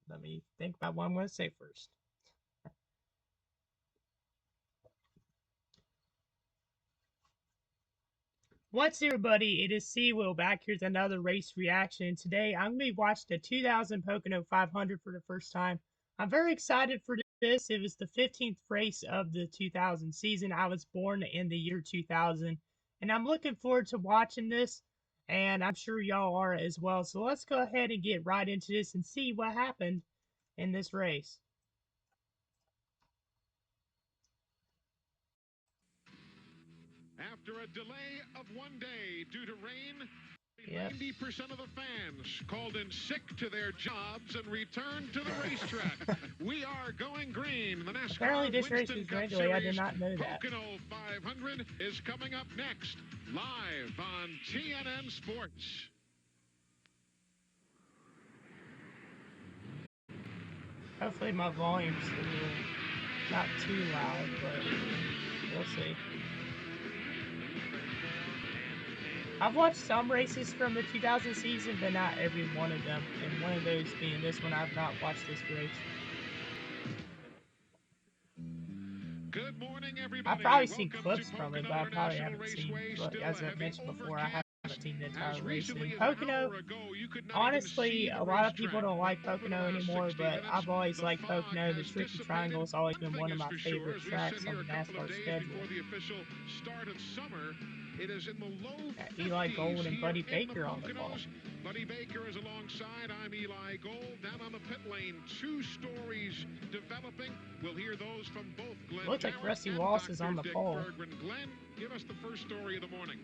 Let me think about what I'm going to say first. What's everybody? It is Will back here with another race reaction. Today I'm going to be watching the 2000 Pocono 500 for the first time. I'm very excited for this. It was the 15th race of the 2000 season. I was born in the year 2000, and I'm looking forward to watching this, and I'm sure y'all are as well. So let's go ahead and get right into this and see what happened in this race. After a delay of 1 day due to rain, Yep. 90% of the fans called in sick to their jobs and returned to the racetrack. We are going green. The NASCAR Apparently this race Winston is Cup regularly. I did Series not know that. Pocono 500 is coming up next, live on TNN Sports. Hopefully my volume's a little not too loud, but we'll see. I've watched some races from the 2000 season, but not every one of them. And one of those being this one, I've not watched this race. Good morning, everybody. I've probably seen clips from it, but I probably haven't seen, but as I mentioned before, I haven't seen the entire race. And Pocono, honestly, a lot of people don't like Pocono anymore, but I've always liked Pocono. The Tricky Triangle has always been one of my favorite tracks on the NASCAR schedule. It is in the low Eli Gold and Buddy Baker on the ball. Buddy Baker is alongside. I'm Eli Gold. Down on the pit lane, 2 stories developing. We'll hear those from both Glenn. Looks like Rusty Wallace is on the pole. Glenn, give us the first story of the morning.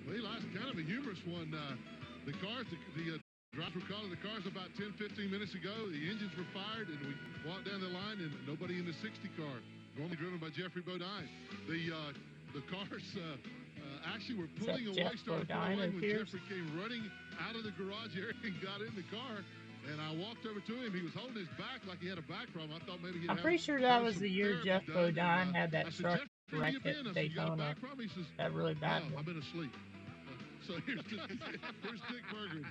Well, Eli's kind of a humorous one. The cars, the drivers were calling the cars about 10, 15 minutes ago. The engines were fired, and we walked down the line, and nobody in the 60 car, normally driven by Jeffrey Bodine. The cars actually were pulling away, started pulling away when Jeffrey came running out of the garage area and got in the car. And I walked over to him. He was holding his back like he had a back problem. I thought maybe he'd I'm pretty sure that was the year Jeff Bodine had that truck wreck at Daytona. That really bad one. I've been asleep. So here's Dick Berggren.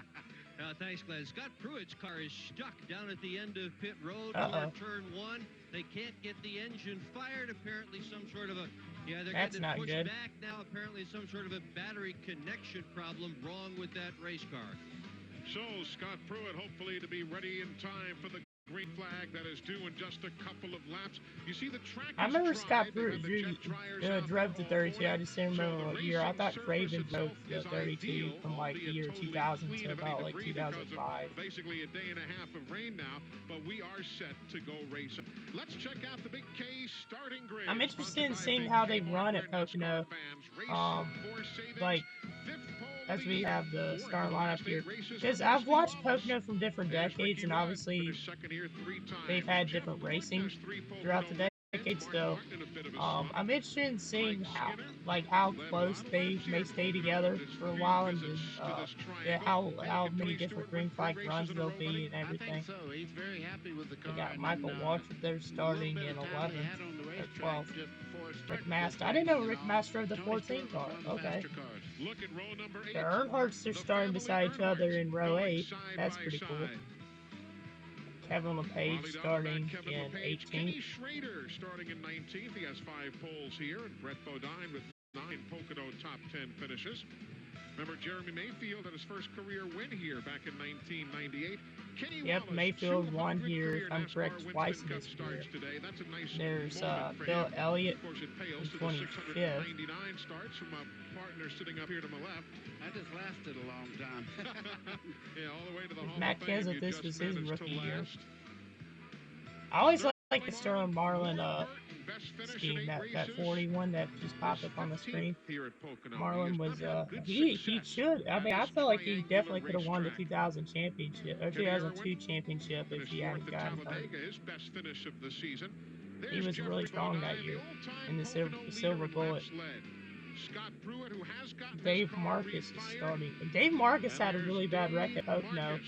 Thanks, Glenn. Scott Pruitt's car is stuck down at the end of pit road toward turn 1. They can't get the engine fired. Apparently some sort of a, they're That's getting not pushed good. back now. Apparently some sort of a battery connection problem wrong with that race car. So Scott Pruitt hopefully to be ready in time for the green flag that is due in just a couple of laps. You see the track. I remember Scott Pruitt drove the 32. I just didn't remember what year. I thought Craven drove the 32 from like the year 2000 to about like 2005. Basically a day and a half of rain now, but we are set to go racing. Let's check out the Big K starting grid. I'm interested in seeing how they run at Pocono. Like, as we have the star lineup here. Because I've watched Pocono from different decades, and obviously they've had different racing throughout the decades, so I'm interested in seeing how close they may stay together for a while, and how many different green flag runs there'll be and everything. We got Michael Waltrip there starting in 11th or 12th. Rick Mast. I didn't know Rick Mast drove the 14 car. Okay. The Earnhardts are starting beside each other in row 8. That's pretty cool. Kevin LePage starting in 18th. Kenny Schrader starting in 19th. He has 5 poles here, and Brett Bodine with 9 Pocono top 10 finishes. Remember, Jeremy Mayfield had his first career win here back in 1998. Kenny Wallace, Mayfield won here, if I'm correct, twice in his career. That's a nice There's Bill Elliott, of course, it pales in to the 25th. 699 starts from a partner sitting up here to my left. That just lasted a long time. Yeah, all the way to the Hall Matt of Fame. Kenseth, this was his managed to rookie year. last. I always like the Sterling Marlin scheme, that 41 that just popped up on the screen. Marlin was he should. I mean, I feel like he definitely could have won the 2000 championship or 2002 championship if he hadn't gotten hurt. He was really strong that year in the silver bullet. Dave Marcus is starting. Dave Marcus had a really bad wreck at Pocono.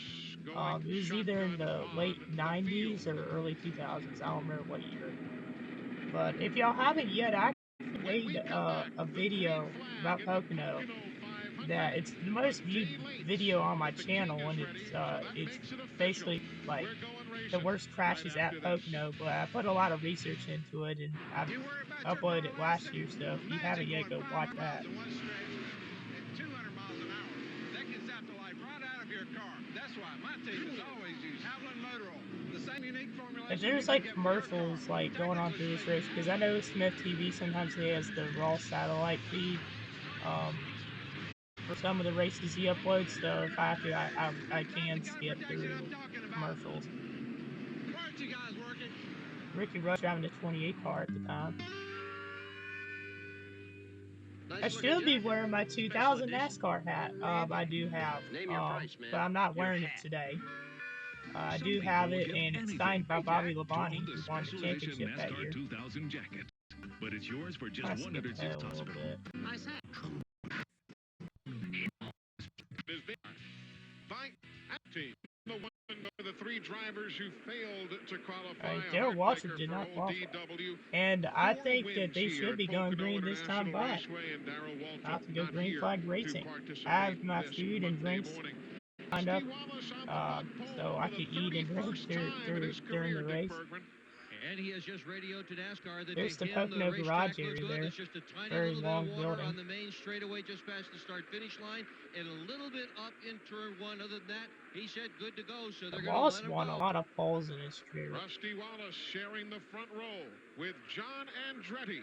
It was either in the late 90s or early 2000s. I don't remember what year. But if y'all haven't yet, I actually made a video about Pocono. That it's the most viewed video on my channel, and it's basically like the worst crashes at Pocono, but I put a lot of research into it, and I've uploaded it last year, so if you haven't yet, go watch that. 200 miles an hour. That gets out the life right out of your car. That's why my team has always used Howland Motor Oil. The same unique formulation. If there's like commercials like going on through this race, because I know Smith TV sometimes he has the raw satellite feed for some of the races he uploads, so if I have to, I can skip through commercials. Aren't you guys working? Ricky Rush driving the 28 car at the time. I should be wearing my 2000 NASCAR hat. I do have, but I'm not wearing it today. I do have it, and it's signed by Bobby Labonte, who won the championship that year. 2000 jacket, but it's yours for just I skipped ahead a little bit. The three drivers who failed to qualify. Darrell Waltrip did not qualify, and I think that they should be going green this time back. I have to go green flag racing. I have my food and drinks lined up, so I can eat and drink during the race. And he has just radioed to NASCAR that There's the Pocono garage area there. It's just a tiny Very little long bit of water building. on the main straightaway just past the start-finish line, and a little bit up in turn one. Other than that, he said good to go. So they're going to Wallace let him won go. a lot of poles in his career. Rusty Wallace sharing the front row with John Andretti.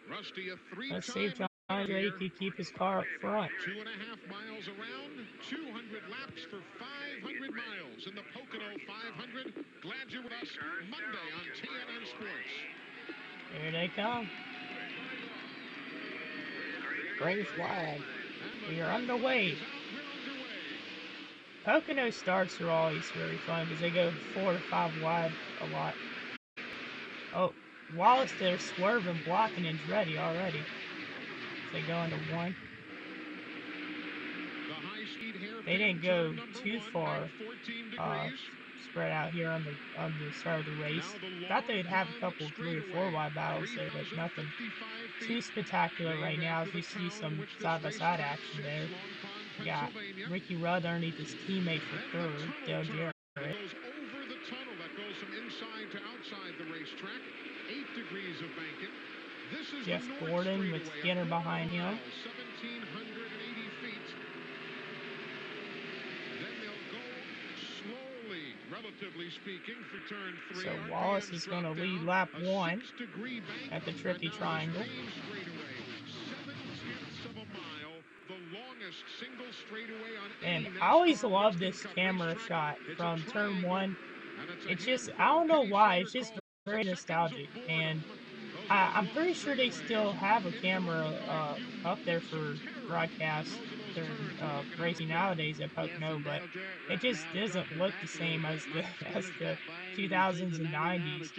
Rusty, a three-time Let's see if John Andretti can keep his car up front. 2.5 miles around, 200 laps for 500 miles in the Pocono 500. Glad you're with us Monday on TNN Sports. Here they come. Green flag. We are underway. Pocono starts are always very fun because they go 4 to 5 wide a lot. Oh, Wallace there swerving, blocking Andretti already. They go into one. They didn't go too far spread out here on the start of the race. Thought they'd have a couple 3 or 4 wide battles there, but nothing too spectacular right now as we see some side-by-side action there. We got Ricky Rudd underneath his teammate for third, Dale Jarrett. Goes over the tunnel that goes from inside to outside the racetrack. 8 degrees of banking. This is Jeff Gordon with Skinner behind him. 1,780 feet. Then they'll go slowly, relatively speaking, for turn 3. So Wallace is going to lead lap 1 at the tricky triangle. And I always love this camera shot from turn 1. It's just, I don't know why, it's just very nostalgic. And I'm pretty sure they still have a camera up there for broadcast during racing nowadays at Pocono, but it just doesn't look the same as the 2000s and 90s.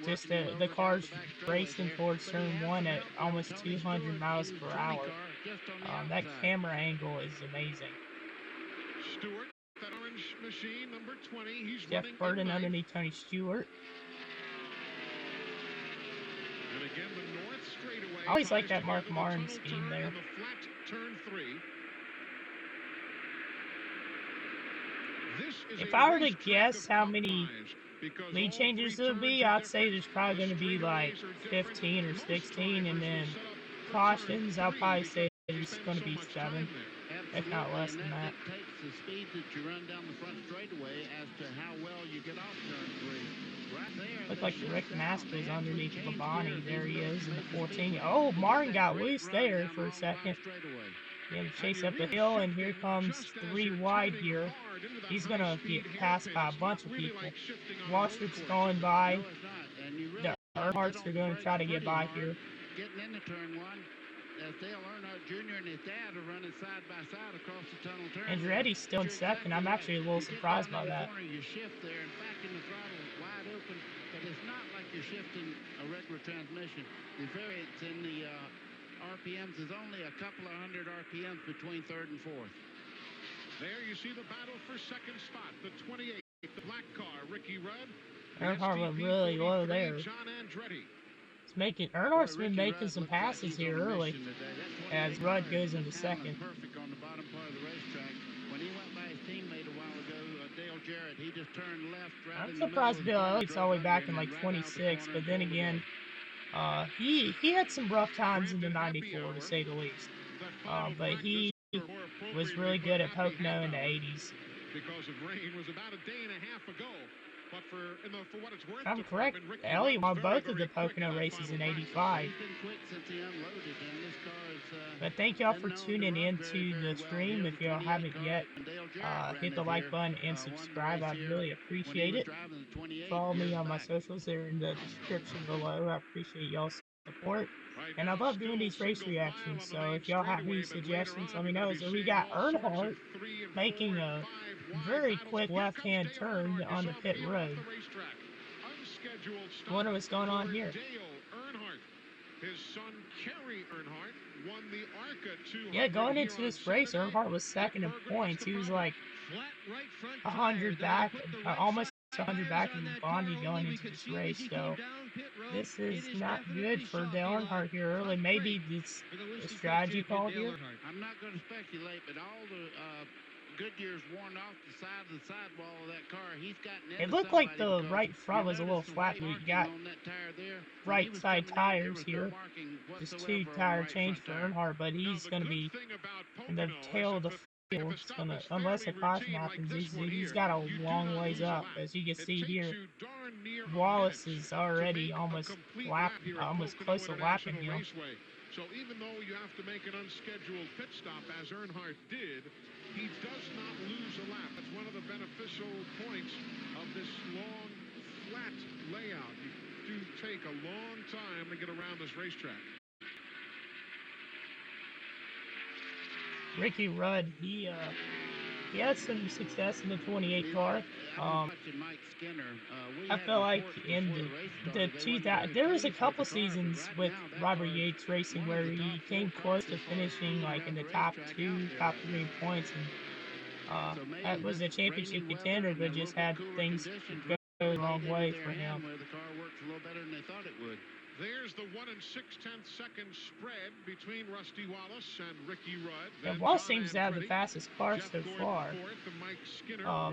Just the cars racing towards turn 1 at almost 200 miles per hour. That camera angle is amazing. Stewart, that orange machine, number 20, he's Jeff Burton underneath Tony Stewart. And again, the north straightaway. I always like that Mark Martin scheme there. The flat turn 3. This is If I were to guess how many lead changes there would be, I'd say there's probably going to be like 15 or 16, and then cautions, I'll probably say there's going to be 7, if not less than that. It takes the speed that you run down the front straightaway as to how well you get off turn 3. Right there. Looked like Rick Maskell's underneath Labonte. There he is in the 14. Oh, Martin got loose there for a second. Gonna chase up the hill, and here comes 3 wide here. He's gonna get passed by a bunch of people. Waltrip's going by. The Earnhardts are gonna try to get by here. Getting into turn 1, as Dale Earnhardt Jr. and his dad are running side by side across the tunnel turn. Andretti's still in second. I'm actually a little surprised by that. You shift there and back in the throttle wide open, but it's not like you're shifting a regular transmission. The variance in the RPMs is only a couple of hundred RPMs between third and fourth. There you see the battle for second spot. The 28, the black car, Ricky Rudd. Earnhardt went really low there. John Andretti. Earnhardt's been making some passes here early as Rudd goes into second. Perfect on the bottom part of the racetrack. When he went by his teammate a while ago, Dale Jarrett. He just turned left right I'm in the middle surprised of the Bill corner, Elliott's drove all the way under back him in and like right out the 26, corner but and then pulled again, away. he had some rough times in the Brandon Happy 94 to Hour, say the least. the final But he practice, or more was appropriately really put, good at Happy Pocono in the Half Hour, 80s. because of rain, was about a day and a half ago. But for what it's worth, If I'm correct, department, Ricky Elliott Rudd was won very, both of very the quick in Pocono that races in final practice. 85. He's been quick since he unloaded, and this car is But thank y'all for been known to tuning run into very the well stream. here. If The y'all 28 haven't car, yet, and Dale Jarrett ran hit the it like here, button and won the subscribe. race I'd here really when he appreciate was it. driving the 28 Follow me years on my back. socials. They're in the description below. I appreciate y'all's support. Right And I now, love doing still these race single file reactions. on the So main if y'all have any straightaway, but later suggestions, on let me you're know. going to So be we seeing got all sorts of Earnhardt 3 and 4 making and a 5 wide very battles. quick Here comes left-hand Dale turn Earnhardt. You on the saw him pit peel off road. the racetrack. Unscheduled I wonder stop what's going on for here. Dale Earnhardt. His son Kerry Earnhardt won the ARCA 200 Yeah, going here into on this race, Saturday. Earnhardt was second in Dick Berggren, what's points. the He was problem? like Flat right front 100 tire. Then they back, put the right almost side 100 tires back on in that Bondi car, going only we into could this see it as race. he So came down pit road. this It is is not definitely good for soft, Dale Eli. Earnhardt here early. Tough Maybe break it's for the a Winston Cup strategy champion call Dale here. Earnhardt. I'm not going to speculate, but all the Goodyear's worn off the side of the sidewall of that car. He's gotten into It looked like somebody the because right front you was a little notice the flat. white We marking got on that tire there. When he right was side coming in, there tires was here. no marking Just whatsoever 2 on the tire right change front for tire. Earnhardt, but Now, he's the going to good be thing about in the Pocono tail of is the if field. a It's stop gonna, is unless a fairly caution routine like happens, this one he's here, got a you do long not ways lose a up. lap. As you can It see takes here, you darn near a Wallace minute is to already make a almost complete lap here at almost Pocono close to lapping International him. Raceway. So even though you have to make an unscheduled pit stop, as Earnhardt did, he does not lose a lap. That's one of the beneficial points of this long, flat layout. You do take a long time to get around this racetrack. Ricky Rudd, he had some success in the 28 car. I felt like in the 2000, there was a couple seasons with Robert Yates racing where he came close to finishing like in the top 2, top 3 points, and that was a championship contender, but just had things go the wrong way for him. There's the 1 6/10 second spread between Rusty Wallace and Ricky Rudd. Yeah, Wallace seems to have the fastest car so far.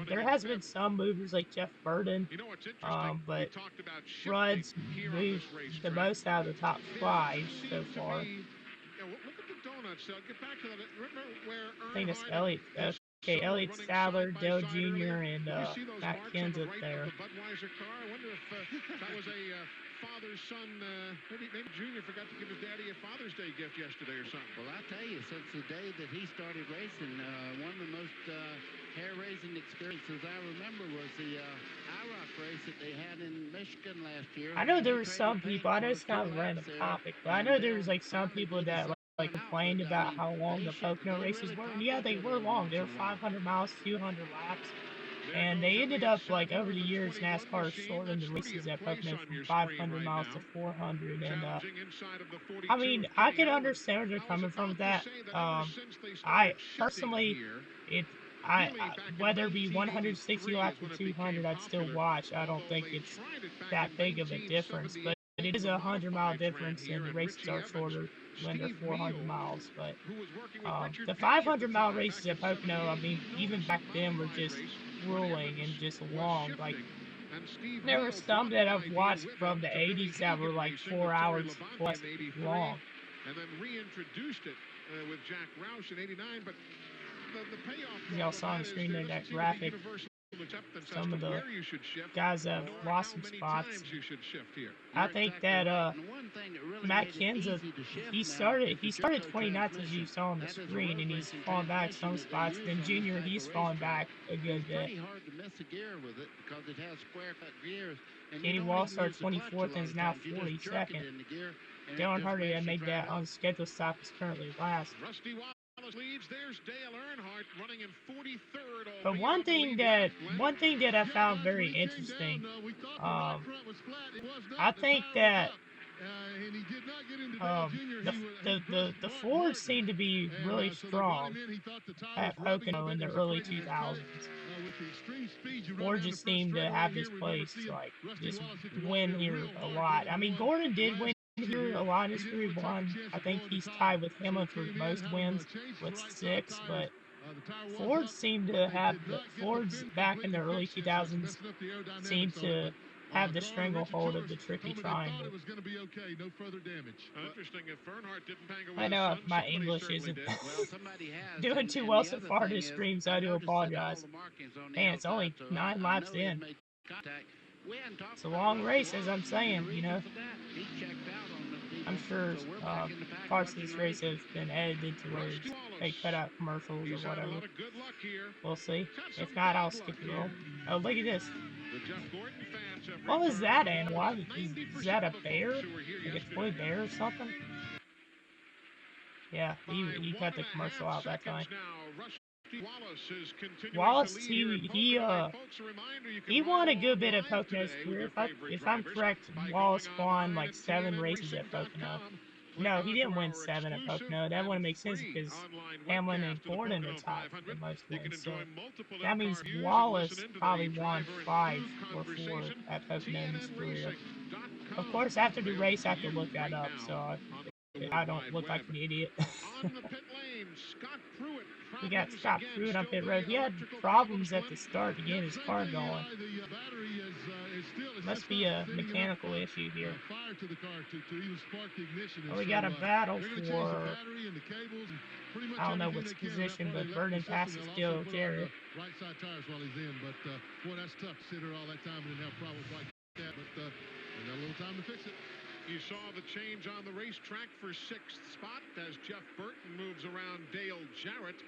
There has been some movers like Jeff Burton, You know what's interesting? but talked about Rudd's moved the most out of the top 5 so far. Look at the donuts. Get back to that. Remember where I think that's Earnhardt Elliott. Okay, Elliott Sadler, Dale Jr., and Matt Kins up there. The Budweiser car. I wonder if that was a father-son. Maybe Junior forgot to give his daddy a Father's Day gift yesterday or something. Well, I tell you, since the day that he started racing, one of the most hair-raising experiences I remember was the IROC race that they had in Michigan last year. I know there were some people. I know it's kind of a random topic, but I know there was like some people that like complained about how long the Pocono races were, and yeah, they were long. They were 500 miles, 200 laps, and they ended up like over the years NASCAR shortened the races at Pocono from 500 miles to 400, and I mean, I can understand where they're coming from with that. I personally, whether it be 160 laps or 200, I'd still watch. I don't think it's that big of a difference, but it is a 100-mile difference, and the races are shorter when they're 400 miles. But the 500-mile races at Pocono, I mean, even back then were just grueling and just long. Like, there were some that I've watched from the 80s that were like 4 hours plus long. And then reintroduced it with Jack Roush in '89, but the payoff. Y'all saw on the screen there that graphic. Some of the guys that have lost some spots. I think that Matt Kenseth, he started 29th as you saw on the screen, and he's fallen back some spots. Then Junior, he's fallen back a good bit. Kenny Wall started 24th and is now 42nd. Dale Earnhardt had made that unscheduled stop, is currently last. Leads. There's Dale Earnhardt running in 43rd. But one thing that I found very interesting, I think that the Fords seem to be really strong at Pocono in the early 2000s. Ford just seemed to have this place like just win here a lot. I mean, Gordon did win here a lot in his career. I think he's tied with Hamlin for most wins with 6, but The tire was Ford up, seemed but to they have did the not get the Fords fin back in the completely early fixed yet, so it's 2000s messing up the seemed aerodynamics on it. to But have the Carl and Richard stranglehold of Childress the tricky told me they thought triangle. it was going to be okay, no further damage. Interesting. If Earnhardt didn't hang I with his know son, my somebody English certainly isn't did. Well, somebody has. doing too And well the so other far thing this is, stream, so I I do noticed that all apologize. the markings on the Man, it's outside, only so 9 I laps know he had in. made contact. We hadn't talked It's a about long Rusty race, as I'm Wallace, and saying, the you reason know. for that, he checked out on the people, I'm sure so we're back in the pack parts of watching this the race race. have been edited to where Rusty they Wallace. cut out commercials or He's had a whatever. lot of good luck here. We'll see. He's had If some not, I'll bad skip luck the roll. here. Oh, look at this. The Jeff Gordon fans have What was that, returned. and About why 90% is that a of the bear? folks who were here Like a toy yesterday. bear or something? Yeah, he By cut the 1.5 commercial out that time. seconds now, Rusty Wallace is continuing Wallace, to lead here at he Pocono. Folks, a reminder, you can he won ride a good bit along at live Pocono's today career. with your favorite If I'm drivers correct, by Wallace going won online like at 7 races at Pocono. tnracing.com. No, he Click didn't onto win our 7 at exclusive Pocono. That and wouldn't make sense free because online Hamlin webcast and of the Gordon are Pocono tied 500. for most You can wins. So enjoy multiple that means in-car views and Wallace listen into probably the won driver and 5 crew or 4 conversation. at Pocono in his career. TNNRacing.com. Of course, after the race, I have to Available look to you that right up, now so on the I World don't Wide look like Web. an idiot. On the pit lane, Scott Pruitt. We got Problems Scott again, Pruitt on still pit road. the He had electrical problems at Glenn. the start to get his Same car thing, going. Eli. The battery is still it's Must just be not a sending enough mechanical issue here. fire to the car to even spark the ignition. Well, we so, got a battle they're going to change the for, battery and the cables and pretty much I don't know everything which they can. position, That part but of the Burden electrical passes system. They'll still also put on Jarrett. the right side tires while he's in. But boy, that's tough to sit here all that time and then have problems like that. But they got a little time to fix it. You saw the change on the racetrack for 6th spot as Jeff Burton moves around Dale Jarrett.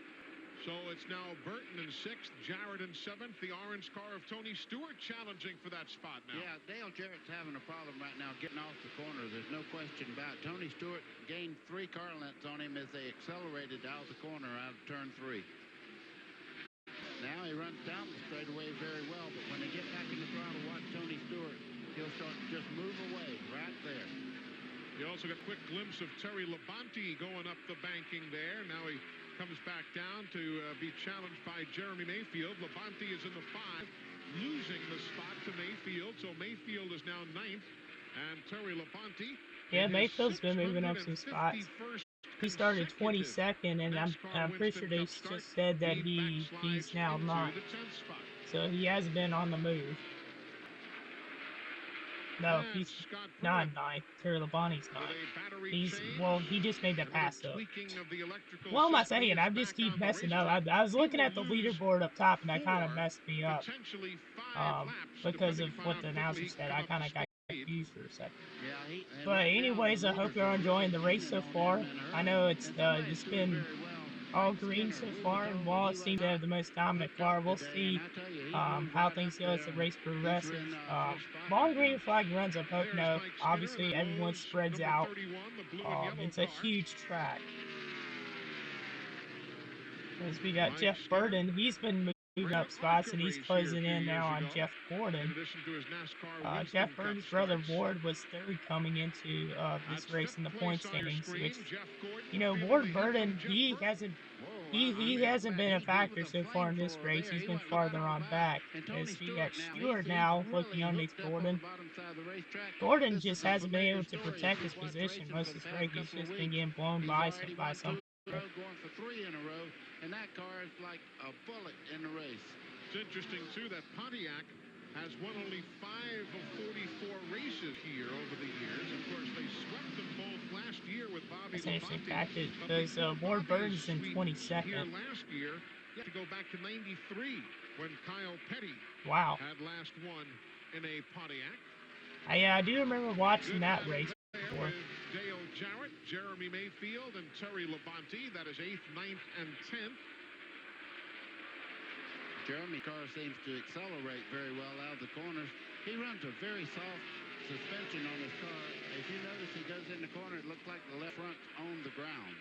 So it's now Burton in 6th, Jarrett in 7th. The orange car of Tony Stewart challenging for that spot now. Yeah, Dale Jarrett's having a problem right now getting off the corner. There's no question about it. Tony Stewart gained 3 car lengths on him as they accelerated out of the corner out of turn 3. Now he runs down the straightaway very well, but when they get back in the throttle, watch Tony Stewart. He'll start to just move away right there. You also got a quick glimpse of Terry Labonte going up the banking there. Now he comes back down to be challenged by Jeremy Mayfield. Labonte is in the 5, losing the spot to Mayfield. So Mayfield is now 9th, and Terry Labonte. Yeah, Mayfield's been moving up some spots. He started 22nd, and I'm pretty sure they just said that he's now 9th. So he has been on the move. No, he's not 9th. Terry Labonte's 9th. He just made that pass up. What am I saying? I just keep messing up. I was looking at the leaderboard up top, and that kind of messed me up. Because of what the announcer said, I kind of got confused for a second. But anyways, I hope you're enjoying the race so far. I know it's been all green so far, and Wallace seems to have the most dominant car. We'll see how things go as the race progresses. Long green flag runs at Pocono. Obviously, everyone spreads out. It's a huge track. As we got Jeff Burton, he's been moving up spots, and he's closing in now on Jeff Gordon. Jeff Burton's brother Ward was 3rd coming into this race in the point standings, which, you know, Ward Burton, he hasn't been a factor so far in this race. He's been farther on back. As we got Stewart now looking underneath Gordon. Gordon just hasn't been able to protect his position most of this race. He's just been getting blown by some. Going for 3 in a row, and that car is like a bullet in the race. It's interesting too that Pontiac has won only 5 of 44 races here over the years. Of course, they swept them both last year with Bobby That's an interesting Labonte. fact because Ward Burton's in 22nd. Here last year, you have to go back to '93 when Kyle Petty had last won in a Pontiac. I do remember watching that race before. Dale Jarrett, Jeremy Mayfield, and Terry Labonte. That is 8th, 9th, and 10th. Jeremy's car seems to accelerate very well out of the corners. He runs a very soft suspension on his car. If you notice, he goes in the corner, it looks like the left front's on the ground.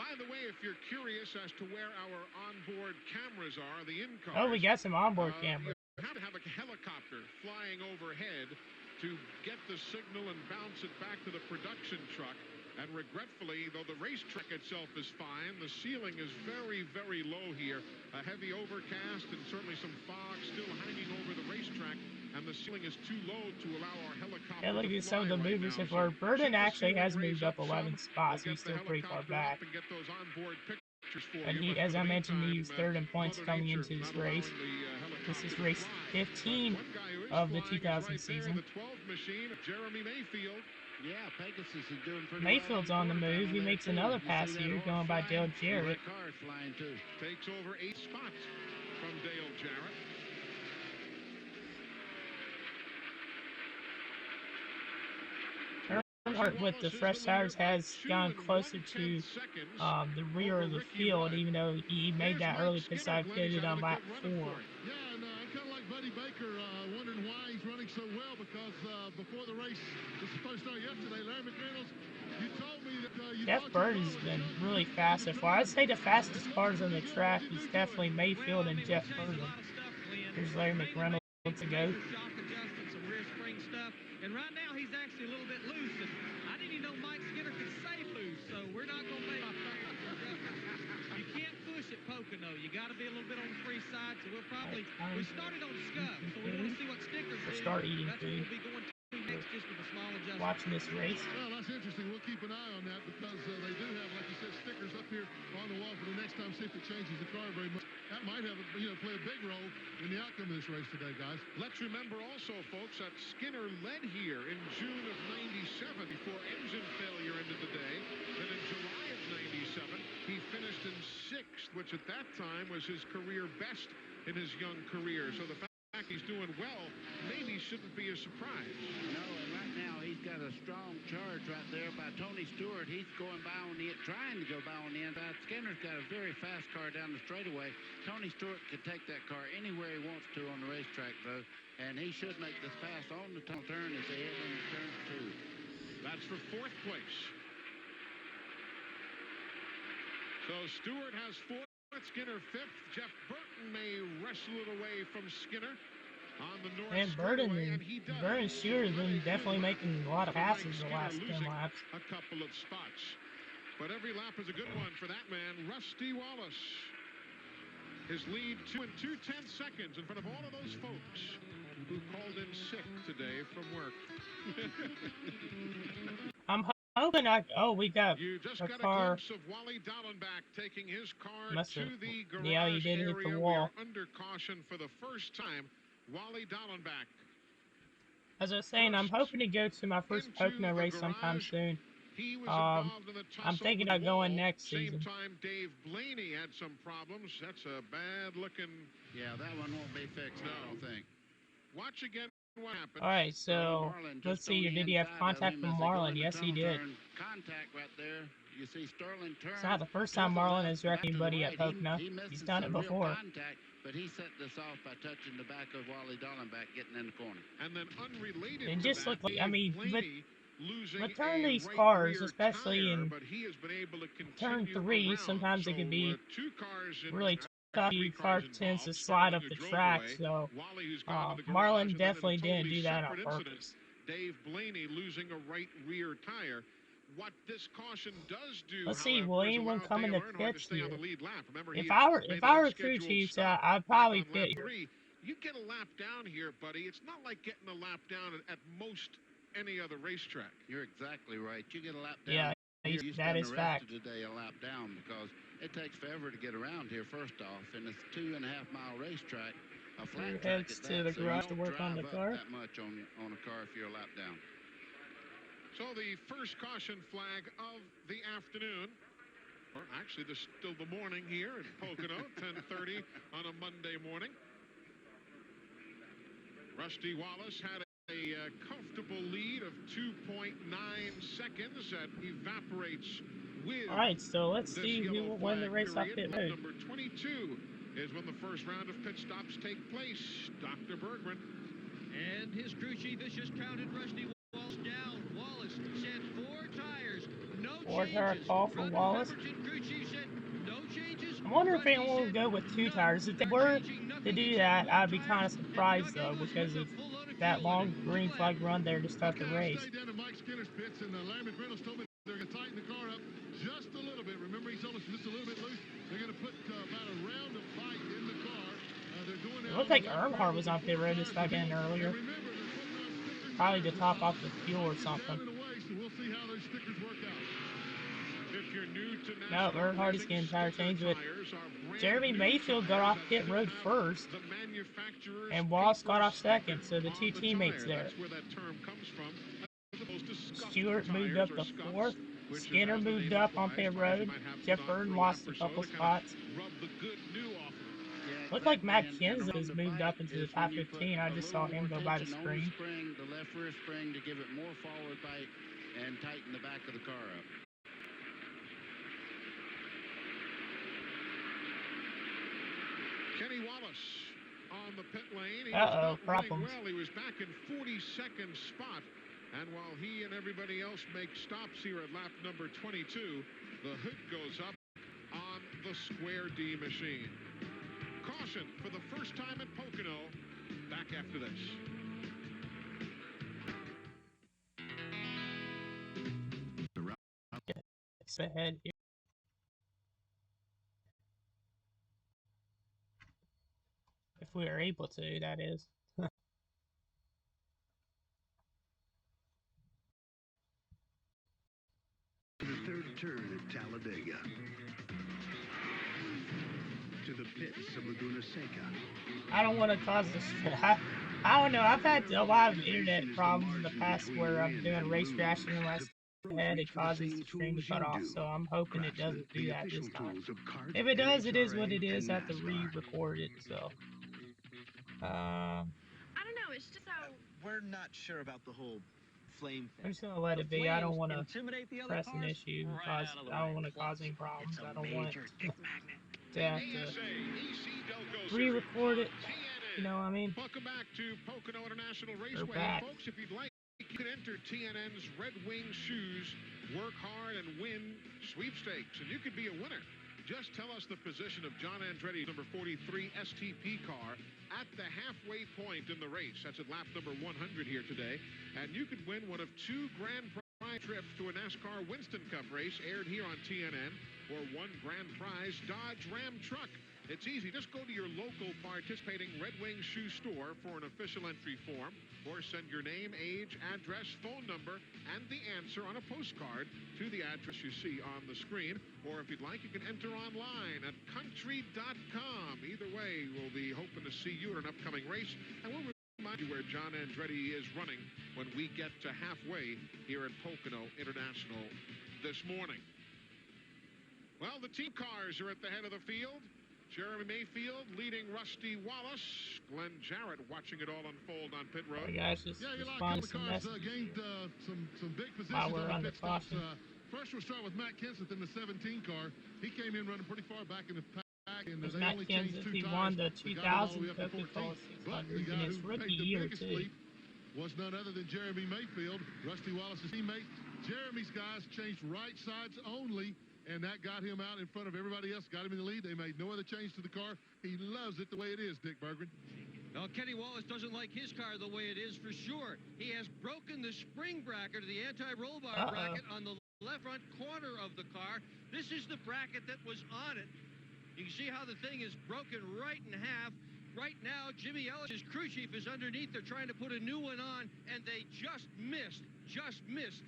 By the way, if you're curious as to where our onboard cameras are, the in-cars... Oh, we got some onboard cameras. You have to have a helicopter flying overhead to get the signal and bounce it back to the production truck. And regretfully, though the racetrack itself is fine, the ceiling is very, very low here. A heavy overcast and certainly some fog still hanging over the racetrack. And the ceiling is too low to allow our helicopter look to at some of the fly movers right so far. now. Burton actually has Raise moved up 11 spots. We'll He's still pretty far back. and get those onboard pictures. But he, as I mentioned, he was third in points coming into this race. This is race 15 of the 2000 season. The 12 machine, Jeremy Mayfield. Yeah, Pegasus is doing pretty Mayfield's well on the move. He makes another pass here, going by Dale Jarrett. That car is flying too. Takes over 8 spots from Dale Jarrett. Earnhardt with the fresh tires has gone closer to the rear of the field, even though he made that early pit stop pitted on lap 4. Yeah, and I'm kind of like Buddy Baker, wondering why he's running so well, because before the race was supposed to start yesterday, Larry McReynolds, you told me that you Jeff Bird has been really fast so far. I'd say the fastest cars on the track is definitely Mayfield and Jeff Bird. Here's Larry McReynolds to go. Some rear spring stuff, and right now he's actually a little bit loose. And I didn't even know Mike Skinner could say loose, so we're not going to make you can't push at Pocono. You got to be a little bit on the free side. So we'll probably we started on scuff, so we want to see what stickers are. Start eating That's food. what we'll be going to next, just with a small adjustment. Watching this race. Well, that's interesting. We'll keep an eye on that, because they do have, like you said, stickers up here on the wall for the next time, see if it changes the car very much. That might have, play a big role in the outcome of this race today, guys. Let's remember also, folks, that Skinner led here in June of '97 before engine failure ended the day. Then in July of '97, he finished in 6th, which at that time was his career best in his young career. So the fact he's doing well maybe shouldn't be a surprise. No, and right now he's got a strong charge right there by Tony Stewart. He's going by on the trying to go by on the inside. Skinner's got a very fast car down the straightaway. Tony Stewart could take that car anywhere he wants to on the racetrack, though, and he should make this pass on the turn as they head into turn 2. That's for 4th place. So Stewart has 4th, Skinner 5th. Jeff Burton may wrestle it away from Skinner on the north Burton straightaway, and Stewart has been definitely making a lot of passes the last 10 laps. A couple of spots. But every lap is a good one for that man, Rusty Wallace. His lead 2 and 2/10 seconds in front of all of those folks who called in sick today from work. I'm hoping we got You just a got car. a glimpse of Wally Dallenbach taking his car Must to have- the garage yeah, he did hit the area. wall. We are under caution for the first time. Wally Dallenbach. As I was saying, I'm hoping to go to my first Into Pocono the race sometime garage. soon. He was involved in the tussle I'm thinking with of going Wall. next Same season. time Dave Blaney had some problems. That's a bad looking. Yeah, that one won't be fixed, I don't think. Watch again what happened. All right, so Marlin let's just see. on the Did he have inside of contact him from as they go Marlin? into Yes, he tunnel did. turn. Contact right there. You see Sterling turn. It's not the first time to the Marlin left, has wrecked back to the anybody at right. Pocono. He misses He's done it some real before. Contact, but he set this off by touching the back of Wally Dallenbach getting in the corner. And then unrelated It to just that, looked like, Dave I mean, Blaney losing return a these right cars, rear especially tire, in but he has been able to turn continue 3, around. sometimes it can be 2 cars in, really tough. three Your car cars tends to involved, slide up Sterling the who drove track, away, so Wally who's gone to the garage, Marlin and then in a definitely didn't totally do that on separate purpose. incident, Dave Blaney losing a right rear tire. What this caution does do, Let's see, however, will is anyone allow come in Dale the Earnhardt to pits stay on here? the lead lap. Remember, If he I were made if that I were crew scheduled chief, stop I'd back probably on lap pit here. 3. You get a lap down here, buddy. It's not like getting a lap down at most any other racetrack. You're exactly right. You get a lap down. Yeah, You that spend is the fact. rest of the day a lap down, because it takes forever to get around here, first off, and it's a 2.5-mile racetrack, a flat track Heads at to that, the so you garage to don't work on drive the up car. that much on a car if you're a lap down. So the first caution flag of the afternoon, or actually still the morning here in Pocono, 10:30 on a Monday morning. Rusty Wallace had a comfortable lead of 2.9 seconds that evaporates with. All right, so let's this see who yellow will win the flag race off period. pit road. Number 22 is when the first round of pit stops take place. Dr. Bergman. And his crew chief has just counted Rusty Wallace down. Wallace said 4 tires, no 4-tire changes. call for Rodney Wallace. Pemberton, crew chief, said no changes. I wonder if Rusty anyone will said go with 2 none. tires. If they They're were changing to nothing do except that, 1 I'd be tire. kind of And surprised Doug though, Engels because with of a full load of that fuel long in it. green One flag lap. run there to start the Okay, I race. stayed down in Mike Skinner's pits, and Larry McReynolds told me they're going to tighten the car up just a little bit. Remember, he told us just a little bit loose. They're going to put about a round of bite in the car. They're doing It that looked on like the left Earnhardt rear was with on pit the road tires this back to in beat. earlier. And remember, they're putting on sticker Probably to tires top on off the fuel or It's something. down and away, so we'll see how those stickers work out. If you're new to No, NASCAR Earnhardt's getting tire sticker change, but tires are brand Jeremy new Mayfield got tires off that pit don't road have first, the manufacturer's and Wallace got paper off second, sticker so the on two the teammates tire. there. That's where that term comes from, as opposed to scuffed Stewart moved tires up or to scuffs, fourth. which is Skinner as the moved name up on implies, pit tires you road. might have Jeff put on Burton for a lost lap a or so couple to kind spots. of rub the good new off of it. Yeah, Looked like exactly. Matt And Kenseth has on the moved bike up into the is top when you put 15. I a just saw little him more go by the tension on screen. spring, the left rear spring, to give it more forward bite and tighten the back of the car up. Kenny Wallace on the pit lane. He was Uh-oh, not running problems. well. He was back in 42nd spot. And while he and everybody else make stops here at lap number 22, the hood goes up on the Square D machine. Caution for the first time at Pocono. Back after this. It's ahead here. If we are able to, that is. The third turn at Talladega. To the pits of Laguna Seca. I don't want to cause this. I don't know. I've had a lot of internet problems in the past where I'm doing race crashing and last ahead, it causes the stream to cut off. So I'm hoping it doesn't do that this time. If it does, it is what it is. I have to re-record it. So. I don't know. It's just so. We're not sure about the whole flame thing. I'm just gonna let it be. I don't want to press an issue because I don't want to cause any problems. I don't want to have to re-record it. You know what I mean? Welcome back to Pocono International We're Raceway. back. Folks, if you'd like, you can enter TNN's Red Wing Shoes, work hard and win sweepstakes, and you could be a winner. Just tell us the position of John Andretti's number 43 STP car at the halfway point in the race. That's at lap number 100 here today. And you could win one of 2 grand prize trips to a NASCAR Winston Cup race aired here on TNN, or 1 grand prize Dodge Ram truck. It's easy. Just go to your local participating Red Wing shoe store for an official entry form, or send your name, age, address, phone number, and the answer on a postcard to the address you see on the screen. Or if you'd like, you can enter online at country.com. Either way, we'll be hoping to see you at an upcoming race, and we'll remind you where John Andretti is running when we get to halfway here at Pocono International this morning. Well, the team cars are at the head of the field. Jeremy Mayfield leading Rusty Wallace. Glenn Jarrett watching it all unfold on pit road. Hey guys, just Yeah, a respond lot to of some cars messages gained some big positions while we're on under the pit stops. caution. First, we'll start with Matt Kenseth in the 17 car. He came in running pretty far back in the pack, and There's they Matt only changed Kenseth. 2 He tires. won the They got him all 2000 the way up to Coca-Cola 14th. But the 600 guy in his who rookie paid the year biggest too. leap was none other than Jeremy Mayfield, Rusty Wallace's teammate. Jeremy's guys changed right sides only, and that got him out in front of everybody else, got him in the lead. They made no other change to the car. He loves it the way it is, Dick Berggren. Well, Kenny Wallace doesn't like his car the way it is for sure. He has broken the spring bracket, the anti-roll bar bracket on the left front corner of the car. This is the bracket that was on it. You can see how the thing is broken right in half. Right now, Jimmy Ellis's crew chief is underneath. They're trying to put a new one on, and they just missed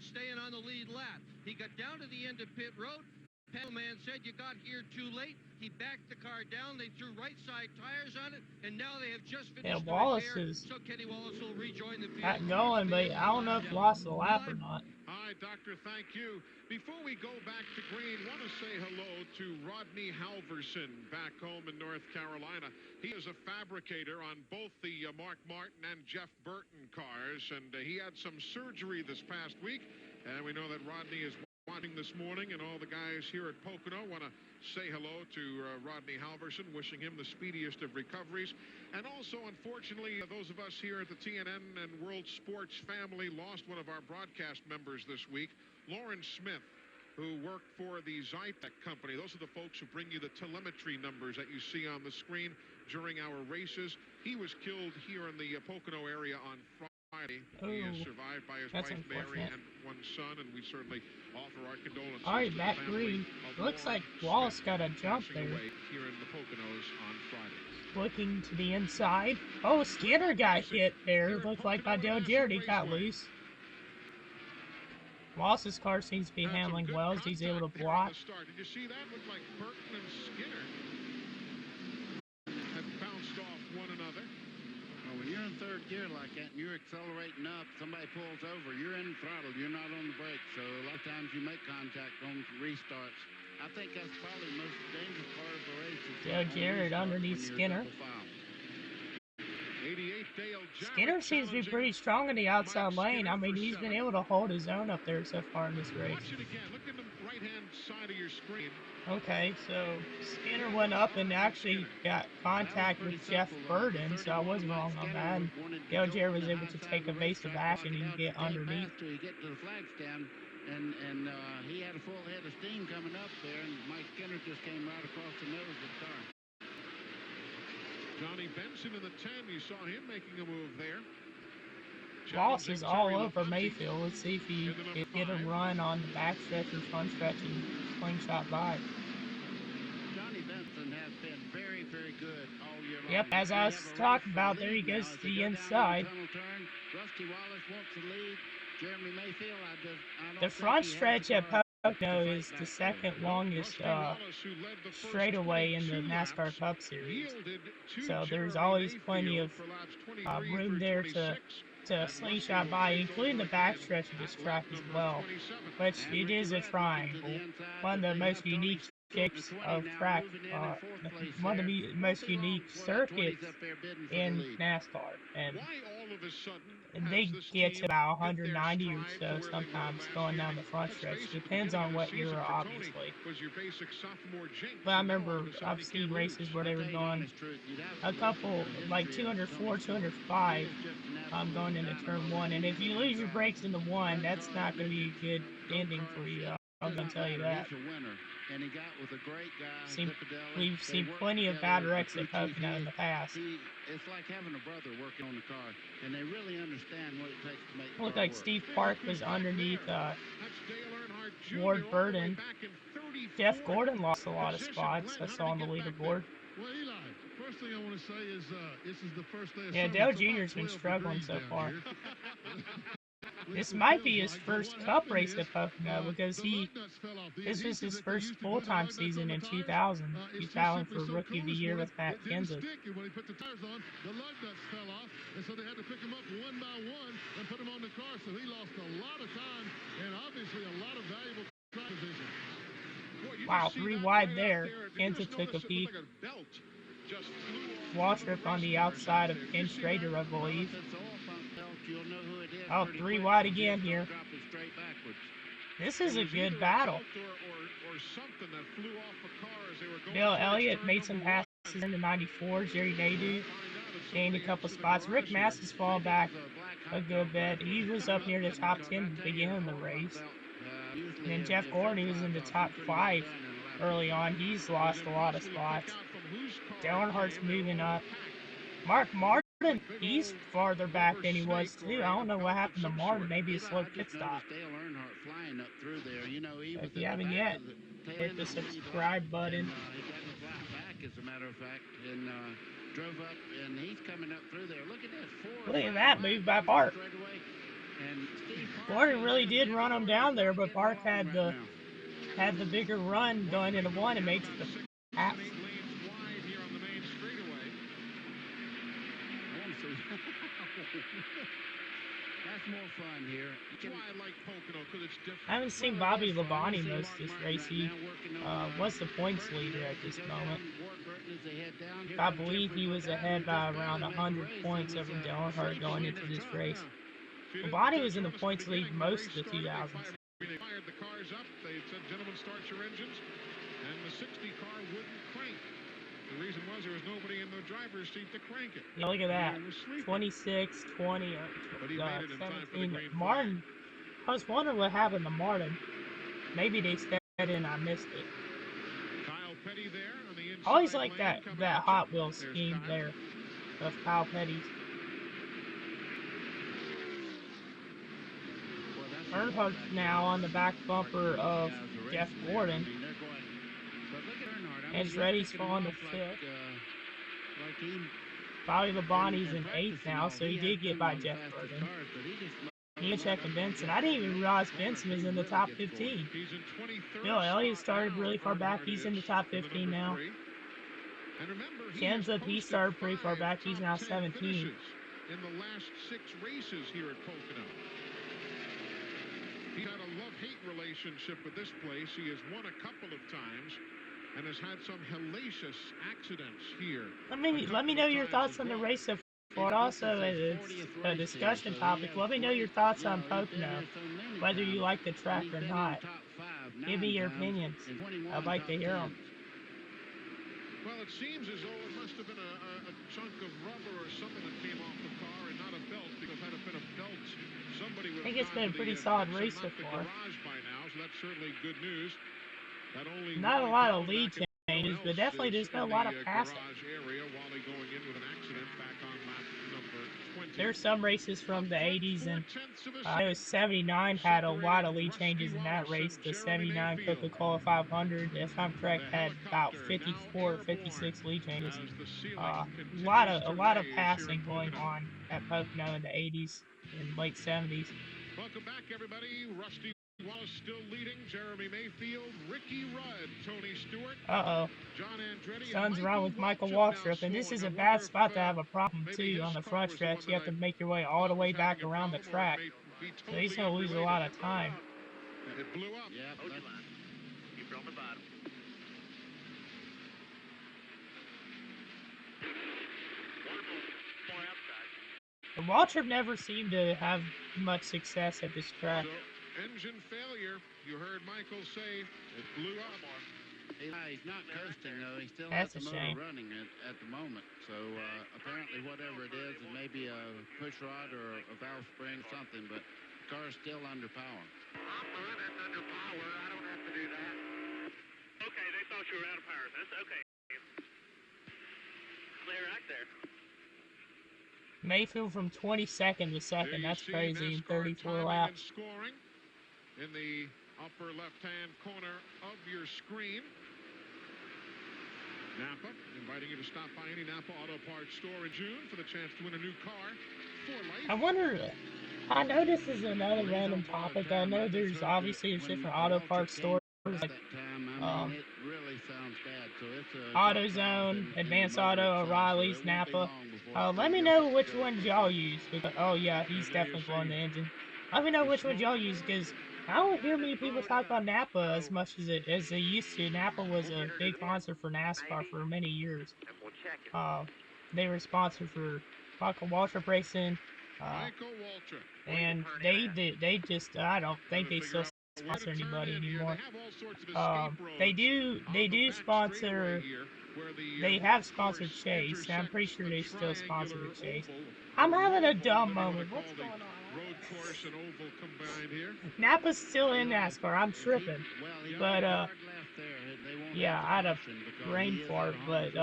staying on the lead lap. He got down to the end of pit road. Panel man said you got here too late. He backed the car down. They threw right side tires on it, and now they have just finished the Wallace repair. is So Kenny Wallace will rejoin the field. got going, but I don't know if he lost the lap or not. Hi, Doctor. Thank you. Before we go back to green, want to say hello to Rodney Halverson back home in North Carolina. He is a fabricator on both the Mark Martin and Jeff Burton cars, and he had some surgery this past week, and we know that Rodney is watching this morning, and all the guys here at Pocono want to say hello to Rodney Halverson, wishing him the speediest of recoveries. And also, unfortunately, those of us here at the TNN and World Sports family lost one of our broadcast members this week, Lauren Smith, who worked for the Zytec company. Those are the folks who bring you the telemetry numbers that you see on the screen during our races. He was killed here in the Pocono area on Friday. He is survived by his wife Mary and 1 son, and we certainly offer our condolences. All right, to back the family green. of Looks like Lauren Wallace Smith, got a jump passing there. away here in the Poconos on Friday. Looking to the inside. Oh, Skinner got hit there. Looked like Dale Jarrett got loose. Wallace's car seems to be handling well as he's able to block. Did you see that? Looked like Burton and Skinner had bounced off one another. Well, when you're in third gear like that and you're accelerating up, somebody pulls over, you're in throttle, you're not on the brakes. So a lot of times you make contact on restarts. I think that's probably the most dangerous part of the race. Joe Jarrett underneath Skinner. Skinner seems to be pretty strong in the outside lane. I mean, he's been able to hold his own up there so far in this race. Watch it again. Look at the right-hand side of your screen. Okay, so Skinner went up and actually got contact with Jeff Burden, so I was wrong on that. And Dale Jarrett was able to take evasive action and get underneath. To get to the flag stand, and he had a full head of steam coming up there, and Mike Skinner just came right across the nose of the car. Johnny Benson in the 10, you saw him making a move there. Wallace is all over Mayfield. Let's see if he can get a run on the backstretch or front stretch and slingshot by. Johnny Benson has been very, very good all year long. Yep, as I was talking about, there he goes to the inside. Rusty Wallace wants the lead. Jeremy Mayfield, I don't the front stretch at Pocono is the second longest straightaway in the NASCAR Cup Series. So there's always plenty of room there to slingshot by, including the backstretch of this track as well, which it is a triangle, one of the most unique shapes of track, one of the most unique circuits in NASCAR, and they get to about 190 or so sometimes going down the front stretch. Depends on what era, obviously. But I remember I've seen races where they were going a couple, like 204, 205, going into turn one. And if you lose your brakes into one, that's not going to be a good ending for you. I'm going to tell you that. And he got with a great guy. We've seen plenty of bad wrecks at Pocono in the past. It's like having a brother working on the car, and they really understand what it takes to make Looked like Steve Park was underneath Ward Burden. Jeff Gordon lost a lot of spots, I saw on the leaderboard. Well, Eli, first thing I want to say is this is the first day of yeah, Dale Jr.'s been struggling so far. This might be his first Cup race at Pocono because this was his first full-time season in 2000. He's battling for Rookie of the Year with Matt Kenseth. When he put the tires on, the lug nuts fell off, and so they had to pick him up one by one and put him on the car. So he lost a lot of time and obviously a lot of valuable track position. Wow, 3 wide there. Kenseth took a peek. Waltrip on the outside of Ken Schrader, I believe. Oh, 3 wide again here. This is a good battle. Bill Elliott made some passes in the 94. Jerry Nadeau gained a couple spots. Rick Masters fall back a good bit. He was up near the top 10 at the beginning of the race. And then Jeff Gordon, he was in the top 5 early on. He's lost a lot of spots. Dale Earnhardt's moving up. Mark Martin, he's farther back than he was too. I don't know what happened to Martin. Maybe a slow pit stop. If you haven't yet, hit the subscribe button. He got the flat back, as a matter of fact, and drove up, and he's coming up through there. Look at this. Look at that move by Park. Gordon really did run him down there, but Park had the bigger run going into one and makes the pass. That's more fun here. That's why I like Pocono, because it's different. I haven't seen Bobby Labonte most of this race. He was the points leader at this moment. I believe he was ahead by around 100 points over Dale Earnhardt going into this race. Labonte was in the points lead most of the 2000s. They fired the cars up. They said, gentlemen, start your engines. And the 60 car wouldn't crank. The reason was there was nobody in the driver's seat to crank it. Yeah, look at that. 26, 20, 17. Martin, I was wondering what happened to Martin. Maybe they sped in, I missed it. Kyle Petty there on the inside. I always like that Hot Wheels scheme there of Kyle Petty's. Earnhardt now on the back bumper of Jeff Gordon. And Reddy's falling to 5th. Bobby Labonte's in 8th now, so he did get by Jeff Gordon. Nemechek and Benson. I didn't even realize Benson was in the top 15. Bill Elliott started really far back. He's in the top 15 now. Kenseth, he started pretty far back. He's now 17. In the last 6 races here at Pocono. He had a love-hate relationship with this place. He has won a couple of times and has had some hellacious accidents here. Let me know your thoughts on the race so far. Also, it's a discussion topic. Let me know your thoughts on Pocono, whether you like the track or not. Give me your opinions. I'd like to hear them. Well, it seems as though it must have been a chunk of rubber or something that came off the car and not a belt, because had it been a belt, somebody would have. I think it's been a pretty solid race so far. By now, so that's certainly good news. That only not a lot of lead changes, but definitely there's been a lot of passing. Area, Wally going in with an accident back on lap number 20. There's some races from the 80s, and I know 79 had a lot of lead changes in that race. The 79 Coca-Cola 500, if I'm correct, had about 54 or 56 lead changes. A lot of passing going on at Pocono in the 80s and late 70s. Welcome back, everybody. Rusty Wallace still leading. Jeremy Mayfield, Ricky Rudd, Tony Stewart. John Andretti. Sun's run with Michael Waltrip, and this is a bad spot to have a problem too on the front stretch. You have to make your way all the way back around the track, so he's going to lose a lot of time. It blew up. Yeah, Keep on the bottom. Waltrip never seemed to have much success at this track. So, engine failure. You heard Michael say it blew up. He's not coasting though. He still has the motor running at the moment. So apparently, whatever it is maybe a push rod or a valve spring, something. But the car's still under power. That's under power. I don't have to do that. Okay, they thought you were out of power. That's okay. Clear right there. Mayfield from 22nd to 2nd. That's crazy in 34 laps. Scoring in the upper left-hand corner of your screen. Napa inviting you to stop by any Napa Auto Parts store in June for the chance to win a new car for life. I wonder. I know this is another random topic. I know there's different auto parts stores like it really sounds bad. So it's AutoZone, Advanced Auto, O'Reilly's, Napa. Let me know which ones y'all use. Oh yeah, he's definitely blowing the engine. Let me know which ones y'all use, because I don't hear many people talk about Napa as much as they used to. Napa was a big sponsor for NASCAR for many years. They were sponsored for Michael Waltrip Racing, and they just, I don't think they still sponsor anybody anymore. They do sponsor. They have sponsored Chase, and I'm pretty sure they still sponsor Chase. I'm having a dumb moment. What's going on? Road course and oval combined here. Napa's still in NASCAR. I'm tripping. But yeah, I had a brain fart. But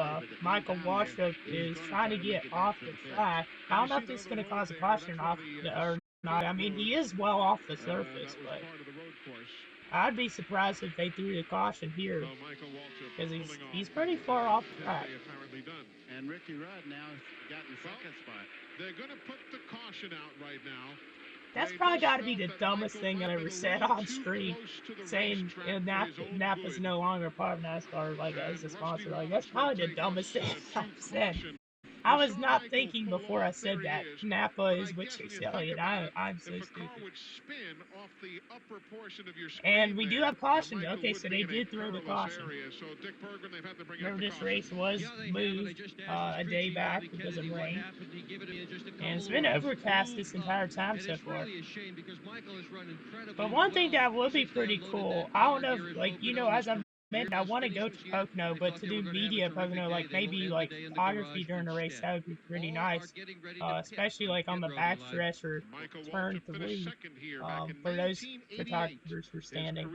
Michael Waltrip is trying to get off the track. I don't know if this is going to cause a caution or not. I mean, he is well off the surface, but I'd be surprised if they threw the caution here, because he's pretty far off track. And Ricky Rudd now got in second spot. They're going to put the caution out right now. That's probably got to be the dumbest thing I ever said on stream, saying Napa's no longer part of NASCAR, like as a sponsor. Like, that's probably the dumbest thing I've said. I was not thinking before I said that Napa is with Chase Elliott. I'm so stupid. And we do have caution. Okay, so they did throw the caution. Remember, this race was moved a day back because of rain. And it's been overcast this entire time so far. But one thing that would be pretty cool, I don't know if, like, as I'm mentioned, I want to go to Pocono, but to do media at Pocono, like maybe like photography during the race, that would be pretty nice. Especially like on the back stretch or turn 3, for those photographers who are standing.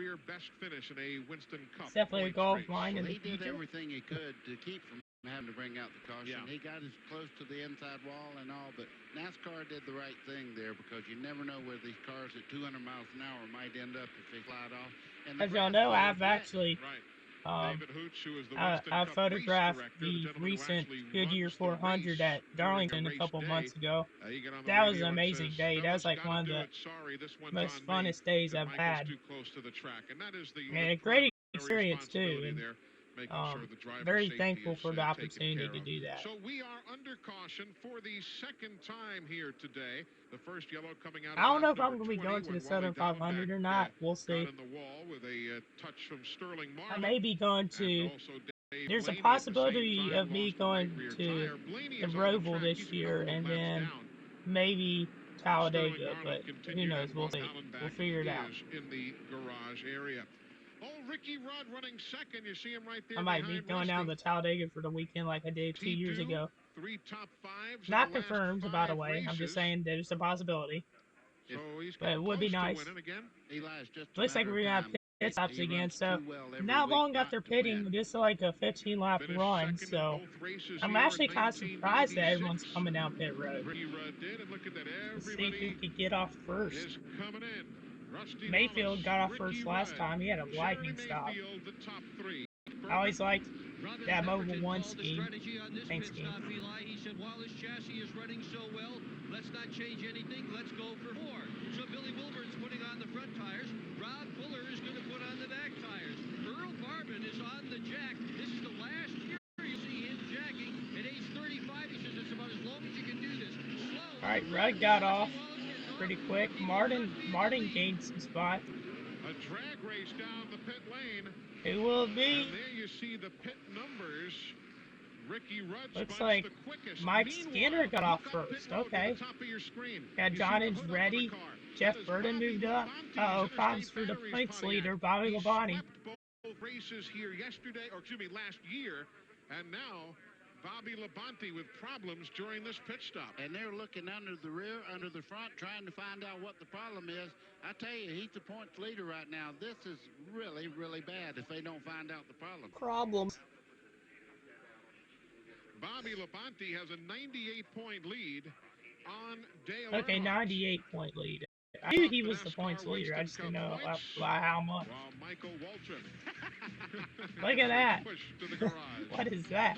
It's definitely a goal of mine in the future. He did everything he could to keep from having to bring out the caution. He got as close to the inside wall and all, but NASCAR did the right thing there, because you never know where these cars at 200 miles an hour might end up if they slide off. And as y'all know, I've actually I photographed the recent Goodyear 400 at Darlington a couple months ago. That was an amazing day. That was like one of the most funnest days I've had. And a great experience too. And very thankful for the opportunity to do that. So we are under caution for the second time here today. The first yellow coming out. I don't know if I'm going to be going to the Southern 500 or not. We'll see. I may be going to. There's a possibility of me going to the Roval this year and then maybe Talladega, but who knows? We'll see. We'll figure it out. In the garage area. Oh, Ricky Rudd running second. You see him right there. I might be going down to Talladega for the weekend like I did 2 years ago. Not confirmed, by the way. I'm just saying there's a possibility. But it would be nice. Looks like we're going to have pit stops again, so not long after pitting, just like a 15-lap run, so I'm actually kind of surprised that everyone's coming down pit road. Let's see who could get off first. Mayfield got off first last time. He had a lightning stop. I always liked that Mobile 1 scheme. Thanks, scheme. He said, while this chassis is running so well, let's not change anything. Let's go for 4. So Billy Wilburn's putting on the front tires. Rob Fuller is going to put on the back tires. Earl Barban is on the jack. This is the last year you see him jacking. At age 35, he says it's about as long as you can do this. Slow. All right, Rudd got off pretty quick. Martin gained some spots. A drag race down the pit lane. Who will it be? And there you see the pit numbers. Ricky Rudd looks like Mike Skinner got off first. Okay. Got John Inch ready. Jeff Burton moved up. Uh-oh, problems for the points leader, Bobby Labonte. Both races here yesterday, or excuse me, last year, and now Bobby Labonte with problems during this pit stop. And they're looking under the rear, under the front, trying to find out what the problem is. I tell you, he's the points leader right now. This is really, really bad if they don't find out the problem. Problems. Bobby Labonte has a 98-point lead on Dale. Okay, 98-point lead. I knew he was the points leader. I just didn't know by how much. Look at that. What is that?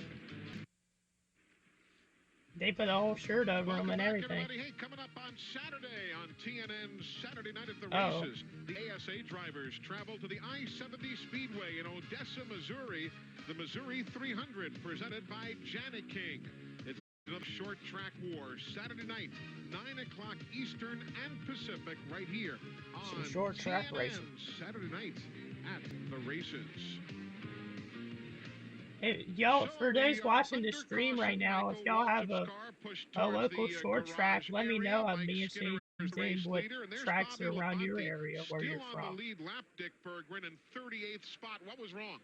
They put a whole shirt over him and everything. Hey, coming up on Saturday on TNN's Saturday Night at the Races, the ASA drivers travel to the I-70 Speedway in Odessa, Missouri. The Missouri 300 presented by Janet King. It's a short track war Saturday night, 9 o'clock Eastern and Pacific, right here on short track racing. Saturday night at the races. Hey, y'all, for those watching the stream right now, if y'all have a local short track, let me know. I'd be interested in seeing what tracks are around your area where you're from. The lead lap, Dick Berggren in 38th spot. What was wrong?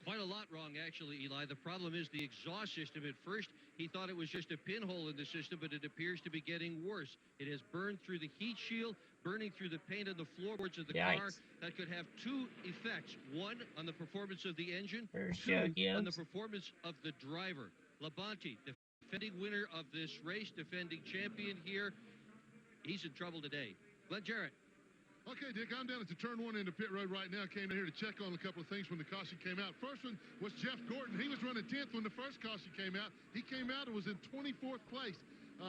Quite a lot wrong, actually, Eli. The problem is the exhaust system. At first, he thought it was just a pinhole in the system, but it appears to be getting worse. It has burned through the heat shield, burning through the paint on the floorboards of the car. That could have 2 effects. One, on the performance of the engine. 2, on the performance of the driver. Labonte, defending winner of this race, defending champion here. He's in trouble today. Glenn Jarrett. Okay, Dick, I'm down at the turn 1 into pit road right now. Came in here to check on a couple of things when the caution came out. First one was Jeff Gordon. He was running 10th when the first caution came out. He came out and was in 24th place.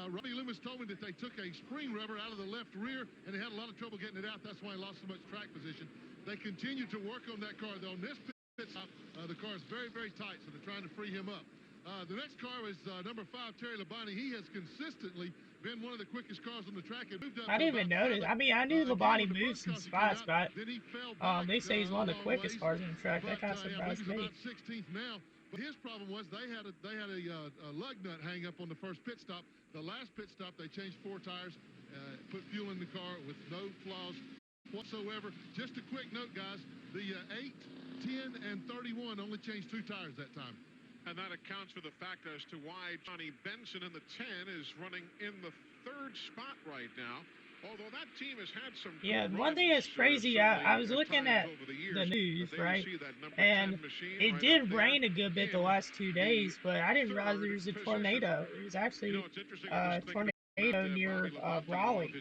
Robbie Loomis told me that they took a spring rubber out of the left rear, and they had a lot of trouble getting it out. That's why he lost so much track position. They continue to work on that car, though. On this pit stop, the car is very, very tight, so they're trying to free him up. The next car is number 5, Terry Labonte. He has consistently been one of the quickest cars on the track. I didn't even notice. I mean, I knew Labonte moved some spots, but they say he's one of the quickest cars on the track. That kind of surprised me. About 16th now. But his problem was they had a lug nut hang up on the first pit stop. The last pit stop, they changed 4 tires, put fuel in the car with no flaws whatsoever. Just a quick note, guys. The 8, 10, and 31 only changed 2 tires that time. And that accounts for the fact as to why Johnny Benson in the 10 is running in the 3rd spot right now. Although that team has had some. Yeah, one thing that's crazy, I was looking at the news, right? And it did rain a good bit the last 2 days, but I didn't realize there was a tornado. It was actually a tornado volcano near Raleigh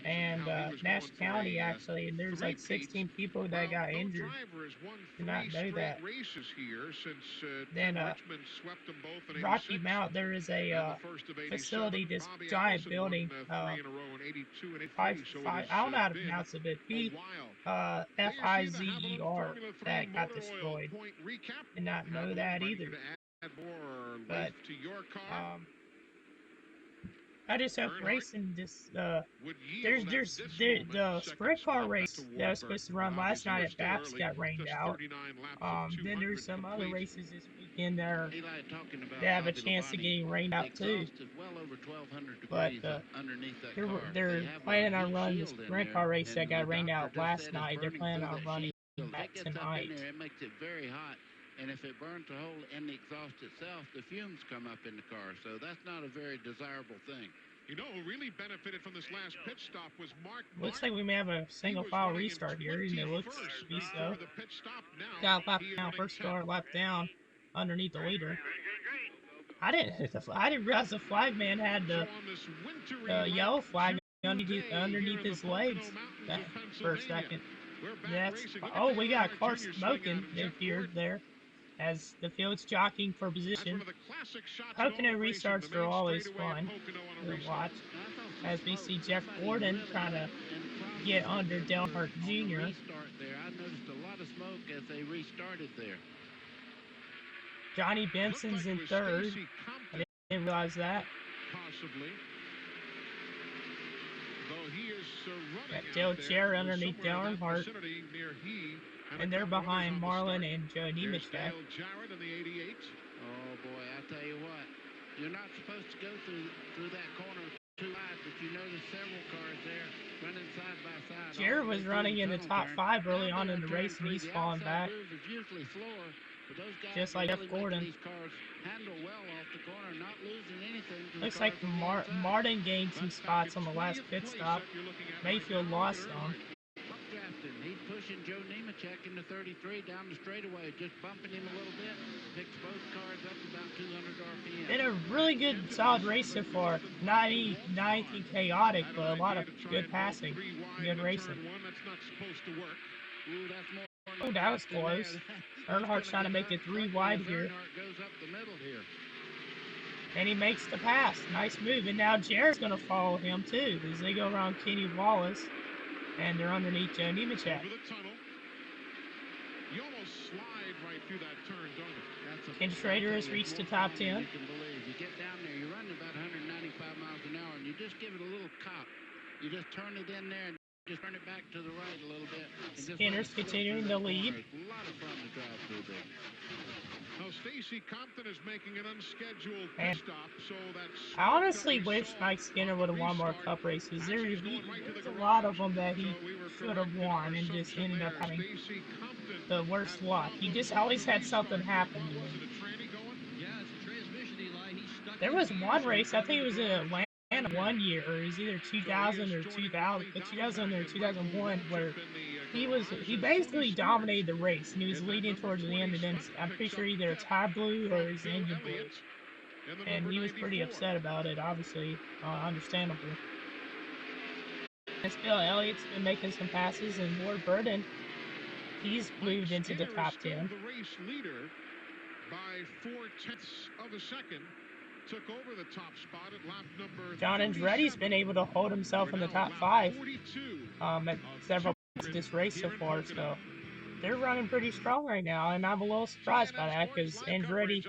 and Nash County, actually, and there's like 16 people that got injured. Did not know that. Then Rocky Mount, there is a facility, this giant building, I don't know how to pronounce it, but Fizer, that got destroyed. Did not know that either. But I just hope racing just there's the sprint car race that was supposed to run last night at Baps got rained out. Then there's some other races this weekend that have a chance of getting rained out too. But they're planning on running the sprint car race that got rained out last night. They're planning on running that tonight. It makes it very hot. And if it burns a hole in the exhaust itself, the fumes come up in the car. So that's not a very desirable thing. You know who really benefited from this last pit stop was Mark. Looks like we may have a single file restart here, and it looks to be so. Got lap down, first car lap down underneath the leader. I didn't realize the flag man had the yellow flag underneath his legs for a second. Oh, we got a car smoking here there as the field's jockeying for position. Pocono restarts are always fun to watch, as we see Jeff Gordon trying to get under Delhart Jr. I noticed a lot of smoke as they restarted there. Johnny Benson's in third. I didn't realize that. Possibly. Got Dale Chair underneath Delhart. And they're behind Marlon and Joe Nemechek. Oh boy, I tell you what, you're not supposed to go through that corner too wide, but you notice several cars there running side by side. Jared was running in the top 5 early on in the race, and he's falling back. Just like Jeff Gordon. Looks like Martin gained some spots on the last pit stop. Mayfield lost some. He's pushing Joe Nemechek into 33 down the straightaway, just bumping him a little bit. Picks both cars up about 200 RPM. Been a really good, solid race so far. Not anything chaotic, but a lot of good passing, good racing. Oh, that was close. Earnhardt's trying to make it 3 wide here. And he makes the pass. Nice move. And now Jared's going to follow him too as they go around Kenny Wallace. And they're underneath Joe Nemechek. You almost slide right through that turn, don't you? Ken Schrader has reached the top 10. You can believe. You get down there, you're running about 195 miles an hour, and you just give it a little cop. You just turn it in there and just turn it back to the right a little bit. Skinner's continuing to lead. A lot of fun to drive through there. Now, Stacy Compton is making an unscheduled pit stop, so that's. I honestly wish Mike Skinner would have won more Cup races. There's a lot of them that he should have won and just ended up having the worst luck. He just always had something happen to him. There was one race, I think it was in Atlanta one year, or it was either 2000 or 2001, where he basically dominated the race, and he was leading towards the end, and then I'm pretty sure either a tire blew or his engine blew. And he was pretty upset about it, obviously, understandable. And still, Elliott's been making some passes, and Ward Burden, he's moved into the top 10. The race leader by 0.4 of a second. Took over the top spot at lap number John Andretti's been able to hold himself in the top 5 at several points of this race so far, so they're running pretty strong right now, and I'm a little surprised by that because Andretti,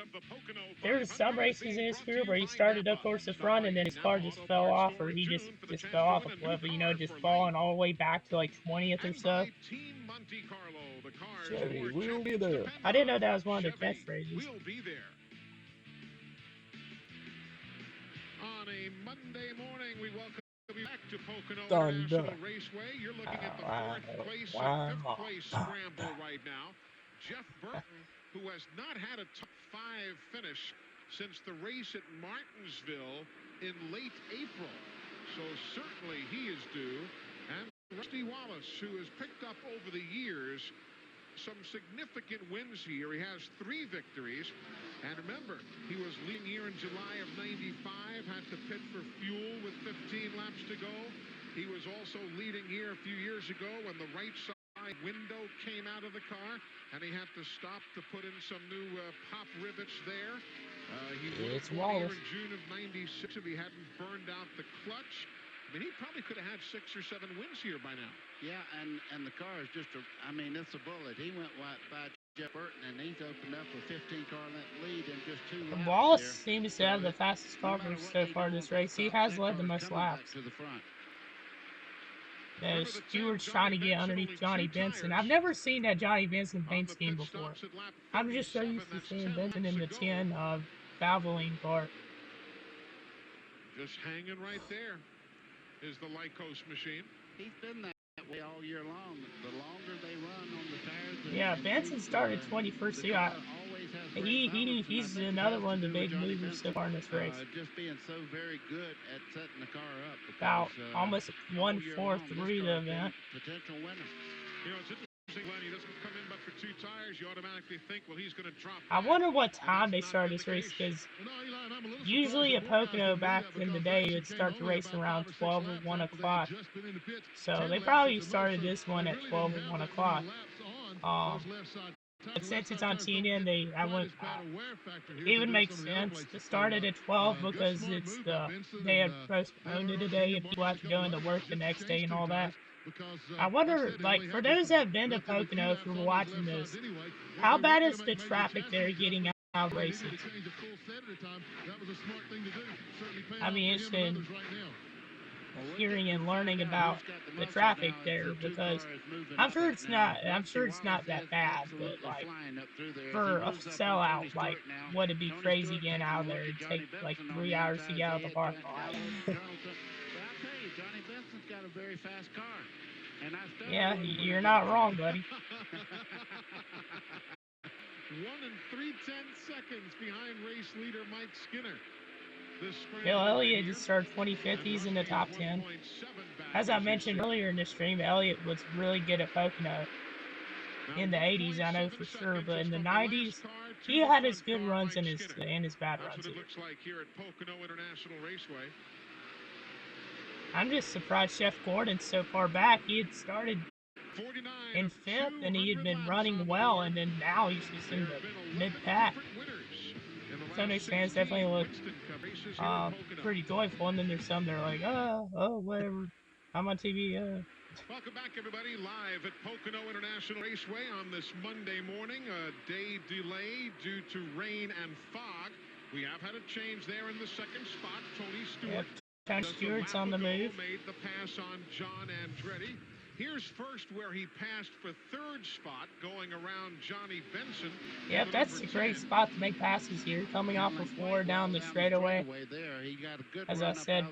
there's some races in his career where he started up towards the front and then his car just fell off, or he just fell off a cliff, you know, just falling all the way back to like 20th or so. Chevy, we'll be there. I didn't know that was one of the catchphrases. We'll be there. On a Monday morning, we welcome you back to Pocono International Raceway. You're looking at the fourth place and fifth place scramble right now. Jeff Burton, who has not had a top 5 finish since the race at Martinsville in late April. So certainly he is due. And Rusty Wallace, who has picked up over the years some significant wins here. He has 3 victories. And remember, he was leading here in July of '95, had to pit for fuel with 15 laps to go. He was also leading here a few years ago when the right side window came out of the car, and he had to stop to put in some new pop rivets there. He would have won here in June of '96 if he hadn't burned out the clutch. I mean, he probably could have had 6 or 7 wins here by now. Yeah, and the car is just I mean, it's a bullet. He went by Jeff Burton, and he's opened up a 15-car length lead in just 2 laps. Wallace seems to have the fastest car so far in this race. He has led the most laps. Stewart's trying to get underneath Johnny Benson. I've never seen that Johnny Benson paint scheme before. I'm just so used to seeing Benson in the 10 Valvoline car. Just hanging right there is the Lycos machine. He's been that way all year long. The longer they run on the tires. Yeah, Benson started 21st. So yeah, he's another one of the big movers so far in this race. Just being so very good at setting the car up. About almost 1-4-3 the event. Potential winner. You know, it's interesting, Glenn. He doesn't come in but for 2 tires. You automatically think, well, he's going to drop. I wonder what time they started this race, because usually at Pocono back in the day, it would start the race around 12 or 1 o'clock. So they probably started this one at 12 or 1 o'clock. But since it's on TNN, it would make sense to start it at 12 because they had postponed it today and people have to go into work the next day and all that. I wonder, like, for those that have been to Pocono, if you're watching this, how bad is the traffic there getting out of races? I'd be interested in hearing and learning about the traffic there, because I'm sure it's not that bad, but like for a sellout, like would it be crazy getting out of there? It'd take like 3 hours to get out of the parking lot. Well, I'll tell you, Johnny Benson's got a very fast car. And yeah, you're not wrong, buddy. 1 3/10 seconds behind race leader Mike Skinner. Bill Elliott just started 25th. He's in the top 10. As I mentioned earlier in the stream, Elliott was really good at Pocono in the 80s, I know for sure, but in the 90s, he had his good runs and his bad runs. That's what it looks like here at Pocono International Raceway. I'm just surprised Chef Gordon's so far back. He had started in 5th, and he had been running well, and then now he's just in the mid-pack. Sundays fans definitely look pretty joyful, and then there's some that are like, oh, whatever, I'm on TV. Welcome back, everybody, live at Pocono International Raceway on this Monday morning. A day delay due to rain and fog. We have had a change there in the 2nd spot. Tony Stewart. Yep. Tony Stewart's on the move. Made the pass on John Andretti. Here's first where he passed for 3rd spot, going around Johnny Benson. Yep, that's a great spot to make passes here. Coming off of 4 down the straightaway. As I said,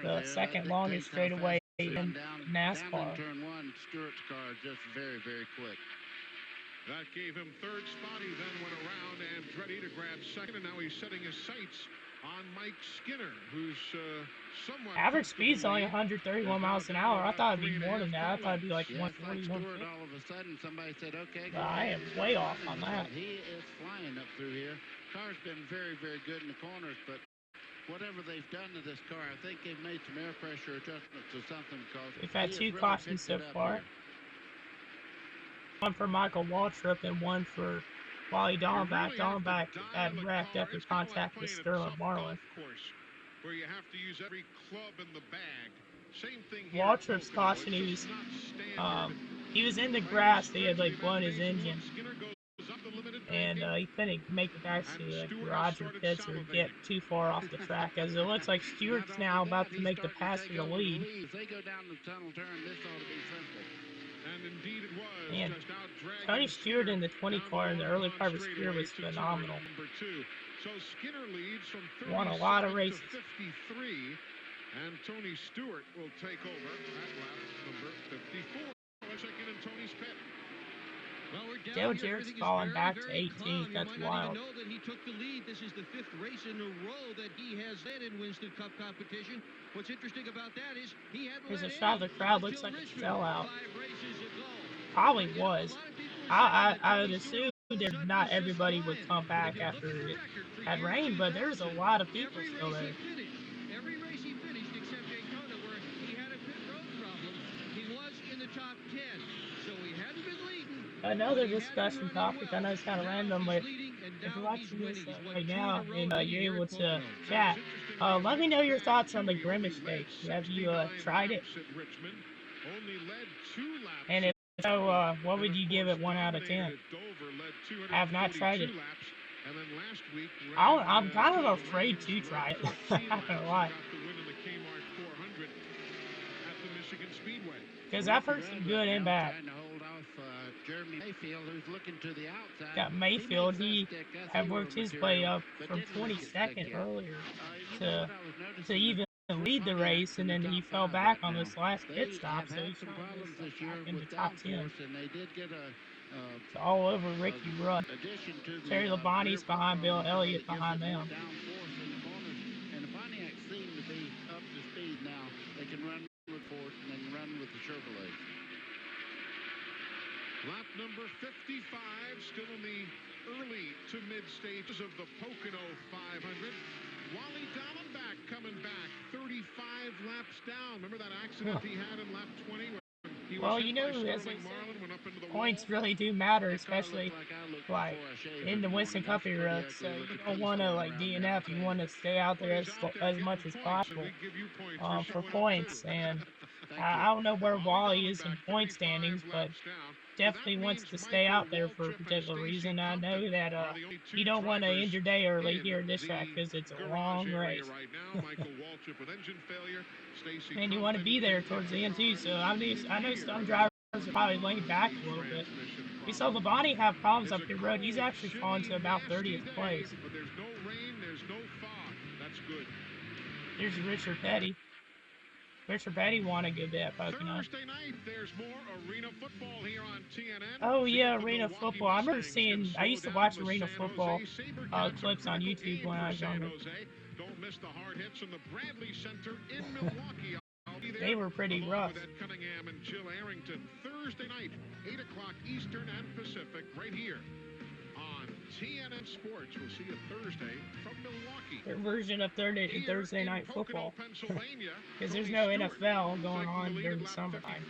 the 2nd longest straightaway in NASCAR. Turn 1, Stewart's car is just very, very quick. That gave him 3rd spot. He then went around Andretti to grab 2nd, and now he's setting his sights on Mike Skinner, who's somewhat... Average speed's only 131 miles an hour. I thought it'd be more than that. I thought it'd be like 140, 150. All of a sudden, somebody said, okay, but I am way off on that. He is flying up through here. Car's been very, very good in the corners, but whatever they've done to this car, I think they've made some air pressure adjustments or something, because we've had 2 cautions so far. One for Michael Waltrip and one for Wally Dallenbach. Dallenbach had wrecked after contact with Sterling Marlin. Where you have to use every club in the bag. Same thing. Waltrip's caution, he was in the grass. They had like blown his engine, and he couldn't make it back to the garage or pits or get too far off the track. As it looks like Stewart's now about to make the pass for the lead. If they go down the tunnel turn, this ought to be simple. And indeed it was. Man, Tony Stewart in the 20 car in the early part of his career was phenomenal. So Skinner leads from 36 won a lot of races. to 53, and Tony Stewart will take over at lap number 54. Checking in Tony's pit. Well, we're down Dale here. Jarrett's falling back to 18th. That's wild. Know that he took the lead. This is the 5th race in a row that he has led in Winston Cup competition. What's interesting about that is he hadn't There's a led shot of the crowd. Looks like a sellout. Probably was. I would assume that not everybody would come back after it had rained, but there's a lot of people still there. Every race he finished except Daytona, where he had a pit road problem, he was in the top 10. So he hadn't been leading. Another discussion topic, I know it's kind of random, but if you're watching this right now and you're able to chat, let me know your thoughts on the Grimace shake. Have you tried it? And if so, what would you give it 1 out of 10? I have not tried it. I'm kind of afraid to try it. I'm not gonna lie. Because I've heard some good and bad. Got Mayfield, he had worked his way up from 22nd earlier to even lead the race, and then he fell back on this last pit stop, so he's trying to get back in the top 10. It's all over Ricky Rudd. Terry Labonte's behind Bill Elliott behind them. And the Pontiacs seem to be up to speed now. They can run with Ford and then run with the Chevrolet. Lap number 55, still in the early to mid stages of the Pocono 500. Wally Dallenbach coming back, 35 laps down. Remember that accident he had in lap 20? Well, you know, points really do matter, especially like in the Winston Cup era. So you don't want to like DNF. You want to stay out there as much as possible for points. And I don't know where Wally is in point standings, but definitely wants to stay out there for a particular reason. I know that you don't want to end your day early here at this track because it's a long race. And you want to be there towards the end too. So I know some drivers are probably laying back a little bit. We saw Labonte have problems up pit road. He's actually fallen to about 30th place. But there's no rain, there's no fog. That's good. There's Richard Petty. Richard Petty won a good bit at Pocono. Thursday night, there's more arena football here on TNN. Oh yeah, arena football. I remember I used to watch arena football clips on YouTube when I was younger. Don't miss the hard hits in the Bradley Center in Milwaukee. They were pretty rough. Cunningham and Jill Arrington, Thursday night, 8 o'clock Eastern and Pacific, right here on TNN Sports. We'll see you Thursday from Milwaukee. Their version of Thursday night football. Because there's no NFL going on during the summertime.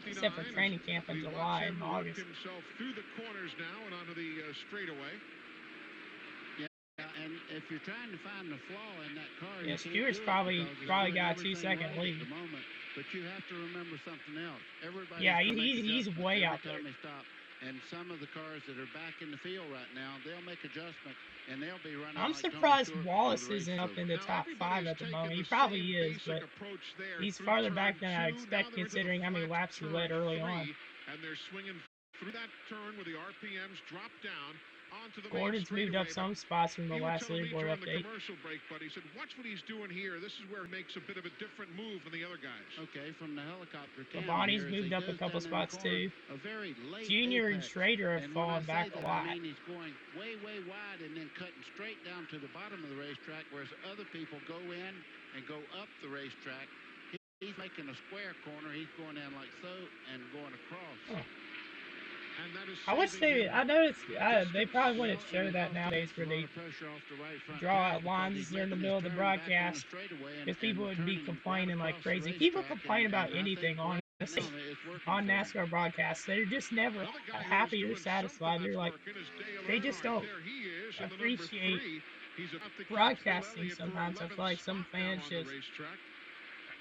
Except for training camp in July and August. Himself through the corners now and onto the straightaway. And if you're trying to find the flaw in that car, yeah, Stewart's probably got a 2-second lead. At the moment, but you have to remember something else. He's way out there. And some of the cars that are back in the field right now, they'll make adjustments and they'll be running. I'm surprised Wallace isn't up in the top 5 at the moment. He probably is, but he's farther back than I expect considering how many laps he led early on. And they're swinging through that turn where the RPMs drop down. Gordon's moved up some spots from the last leaderboard update. Commercial break, but he said, "Watch what he's doing here. This is where he makes a bit of a different move than the other guys." Okay, from the helicopter. Labonte's moved up a couple spots too. Junior and Schrader have fallen back a lot. I mean, he's going way wide and then cutting straight down to the bottom of the racetrack, whereas other people go in and go up the racetrack. He's making a square corner. He's going in like so and going across. Oh. I wish I noticed they probably wouldn't show that nowadays where they draw out lines during the middle of the broadcast because people would be complaining like crazy. People complain about anything, honestly, on NASCAR broadcasts. They're just never happy or satisfied. They're like, they just don't appreciate broadcasting sometimes. I feel like some fans just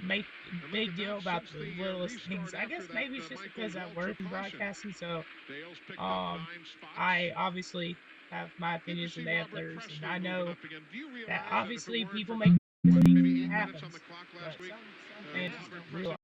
make a big deal about the littlest things. I guess maybe it's just because I work in broadcasting, so I obviously have my opinions and they have theirs, and I know that obviously people make mistakes. It happens, but some fans just don't realize.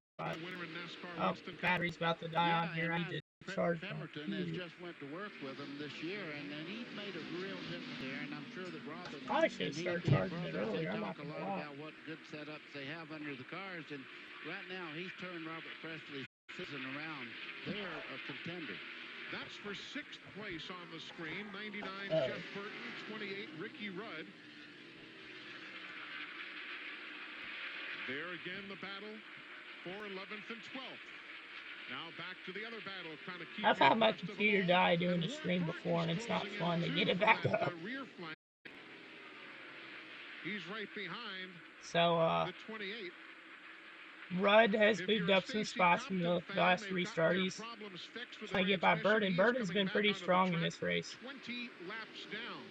Oh, battery's about to die on here. I need to charge my Pemberton has just went to work with him this year, and he's made a real difference there, and I'm sure that Robin... I should start charging it earlier. I'm not going to lie. About what good setups they have under the cars, and right now he's turned Robert Presley's season around. They're a contender. That's for 6th place on the screen. 99 Jeff Burton, 28 Ricky Rudd. There again, the battle for 11th and 12th. Now back to the other battle, trying to keep I've you had my abreast of computer them all. die doing And a Ward stream Burton's before, and it's not closing in fun to too get it for back that up. rear flank. He's right behind So, the 28. Rudd has If moved you're a up some Stacey spots from Compton the fan, last they've three got their starties. problems fixed with the Trying to get by transmission. Burton. He is Burton's coming been back pretty onto the strong in track this race. 20 laps down.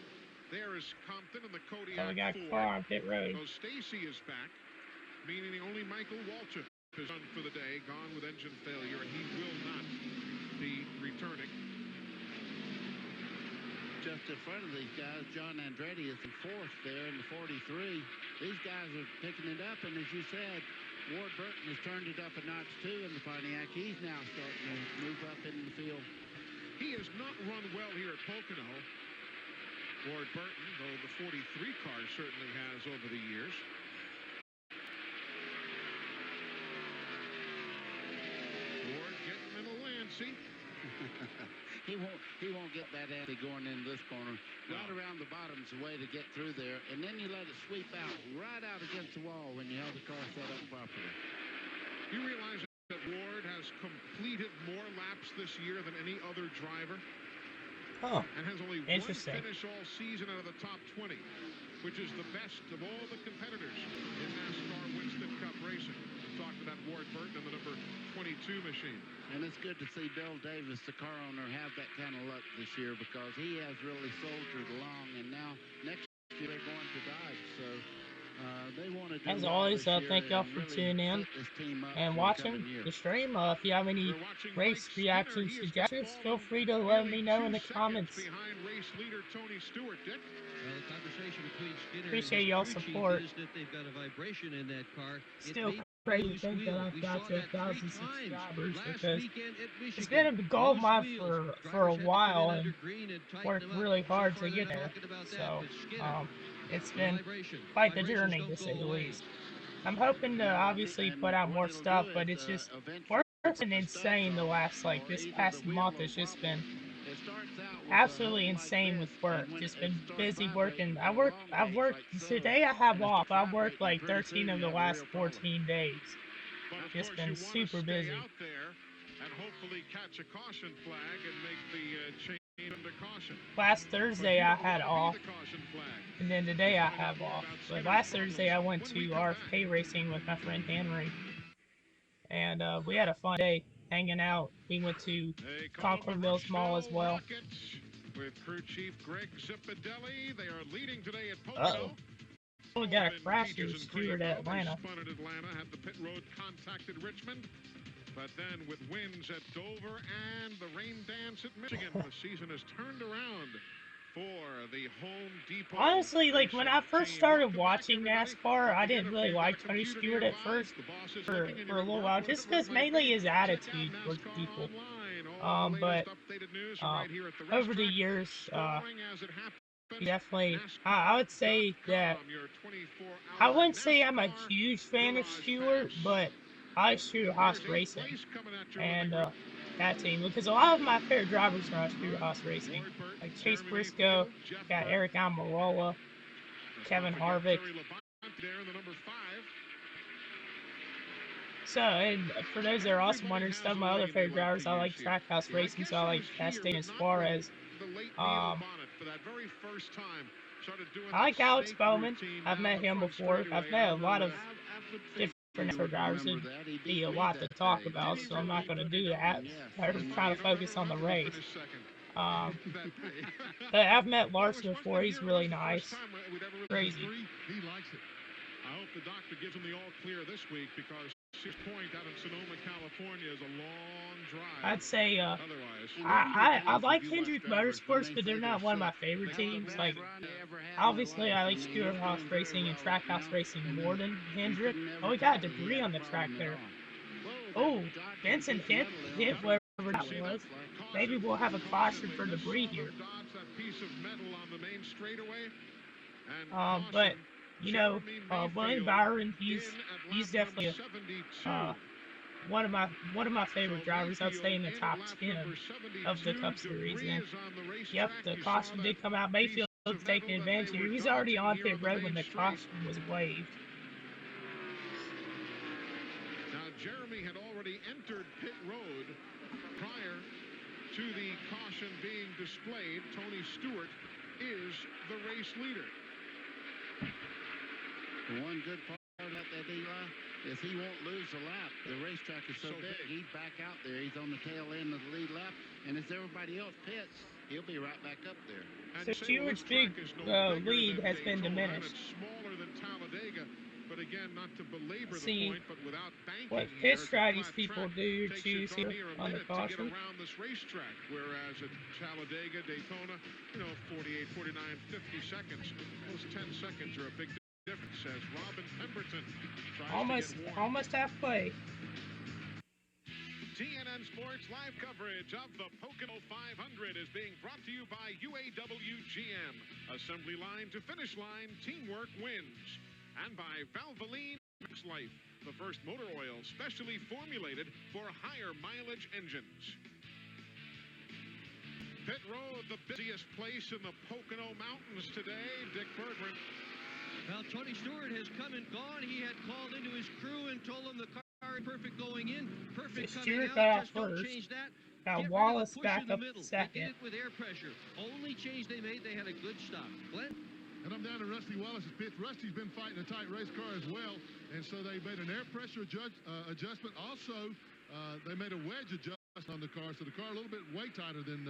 There is Compton in the Kodiak So we got Ford. car on pit road. So Stacey is back, meaning only Michael Waltrip is done for the day, gone with engine failure, and he will not be returning. Just in front of these guys, John Andretti is in fourth there in the 43. These guys are picking it up, and as you said, Ward Burton has turned it up a notch too in the Pontiac. He's now starting to move up in the field. He has not run well here at Pocono, Ward Burton, though the 43 car certainly has over the years. Ward getting a little antsy. He won't get that antsy going in this corner. No. Right around the bottom's the way to get through there, and then you let it sweep out right out against the wall when you have the car set up properly. You realize that Ward has completed more laps this year than any other driver? Oh, and has only one finish all season out of the top 20, which is the best of all the competitors in NASCAR Winston Cup racing. I'm talking about Ward Burton and the number 22 machine. And it's good to see Bill Davis, the car owner, have that kind of luck this year because he has really soldiered along, and now next year they're going to Dodge, so they want to do as well always, this year thank y'all and for really tuning in set this team up and for watching coming year. the stream. If you have any race reaction suggestions, feel free to let me know in the comments. Behind race leader Tony Stewart, Dick. Well, the conversation between Skinner Appreciate and y'all's his crew support. chief is that they've got a vibration in that car. Still crazy to think that I've got to 1,000 subscribers because it's been a goal of mine for a while and worked really hard to get there. So it's been quite the journey, to say the least. I'm hoping to obviously put out more stuff, but it's just work's been insane the last, like, this past month has just been absolutely insane with work. Just been busy working. I've worked, today I have off. I've worked like 13 of the last 14 days. Just been super busy. Out there and hopefully catch a caution flag and make the chain under caution. Last Thursday I had off, and then today I have off. But last Thursday I went to RFK racing with my friend Henry, and we had a fun day hanging out. We went to Concord Mills Mall as well. With crew chief Greg Zipadelli, they are leading today at Pocono. We got a crash here, Stewart at Atlanta. Spun at Atlanta, had the pit road contacted Richmond, but then with winds at Dover and the rain dance at Michigan, the season has turned around for the Home Depot. Honestly, like, when I first started watching NASCAR, I didn't really like Tony Stewart at first for a little while, just because mainly his attitude towards people. But over the years, definitely, I would say that I wouldn't say I'm a huge fan of Stewart, but I like Stewart Haas Racing and that team, because a lot of my favorite drivers are on Stewart Haas Racing, like Chase Briscoe, got Eric Almirola, Kevin Harvick. So, and for those that are also wondering, some of my other favorite drivers, I like Trackhouse Racing, so I like Chastain and Suarez. I like Alex Bowman. I've met him before. I've met a lot of different NASCAR drivers. It'd be a lot to talk about, so I'm not going to do that. I'm trying to focus on the race. But I've met Larson before. He's really nice. Crazy. He likes it. I hope the doctor gives him the all clear this week, because 6 Point out in Sonoma, California is a long drive. I'd say I like Hendrick Motorsports, but they're not one of my favorite teams. Like, obviously I like Stewart Haas Racing and Trackhouse Racing more than Hendrick. Oh, we got debris on the track there. Oh, Benson hit whatever that was. Maybe we'll have a caution for debris here. But you know, William Byron, he's definitely one of my favorite drivers. I'd say in the top 10 of the Cup Series. And yep, the caution did come out. Mayfield's taking advantage here. He's already on pit road when the caution was waved. Jeremy had already entered pit road prior to the caution being displayed. Tony Stewart is the race leader. The one good part about that, Eli, is he won't lose a lap. The racetrack is so big. He's back out there. He's on the tail end of the lead lap. And as everybody else pits, he'll be right back up there. So Stewart's big lead has been diminished. It's smaller than Talladega, but again, not to belabor the point, but without banking what pit strategies people do choose here on the caution. To get around this racetrack, whereas at Talladega, Daytona, 48, 49, 50 seconds. Those 10 seconds are a big difference, as Robin Pemberton tries to get warm. Almost halfway. TNN Sports live coverage of the Pocono 500 is being brought to you by UAW GM. Assembly line to finish line, teamwork wins. And by Valvoline Max Life, the first motor oil specially formulated for higher mileage engines. Pit road, the busiest place in the Pocono Mountains today. Dick Berggren. Well, Tony Stewart has come and gone. He had called into his crew and told them the car is perfect going in, perfect coming out. Just don't change that. Got Wallace back up second. They did it with air pressure. Only change they made, they had a good stop. Glenn? And I'm down to Rusty Wallace's pit. Rusty's been fighting a tight race car as well, and so they made an air pressure adjustment. Also, they made a wedge adjustment on the car, so the car a little bit way tighter than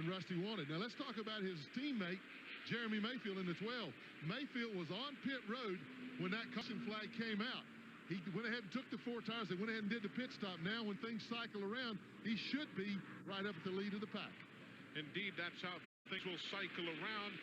Rusty wanted. Now let's talk about his teammate, Jeremy Mayfield, in the 12. Mayfield was on pit road when that caution flag came out. He went ahead and took the 4 tires. They went ahead and did the pit stop. Now, when things cycle around, he should be right up at the lead of the pack. Indeed, that's how things will cycle around.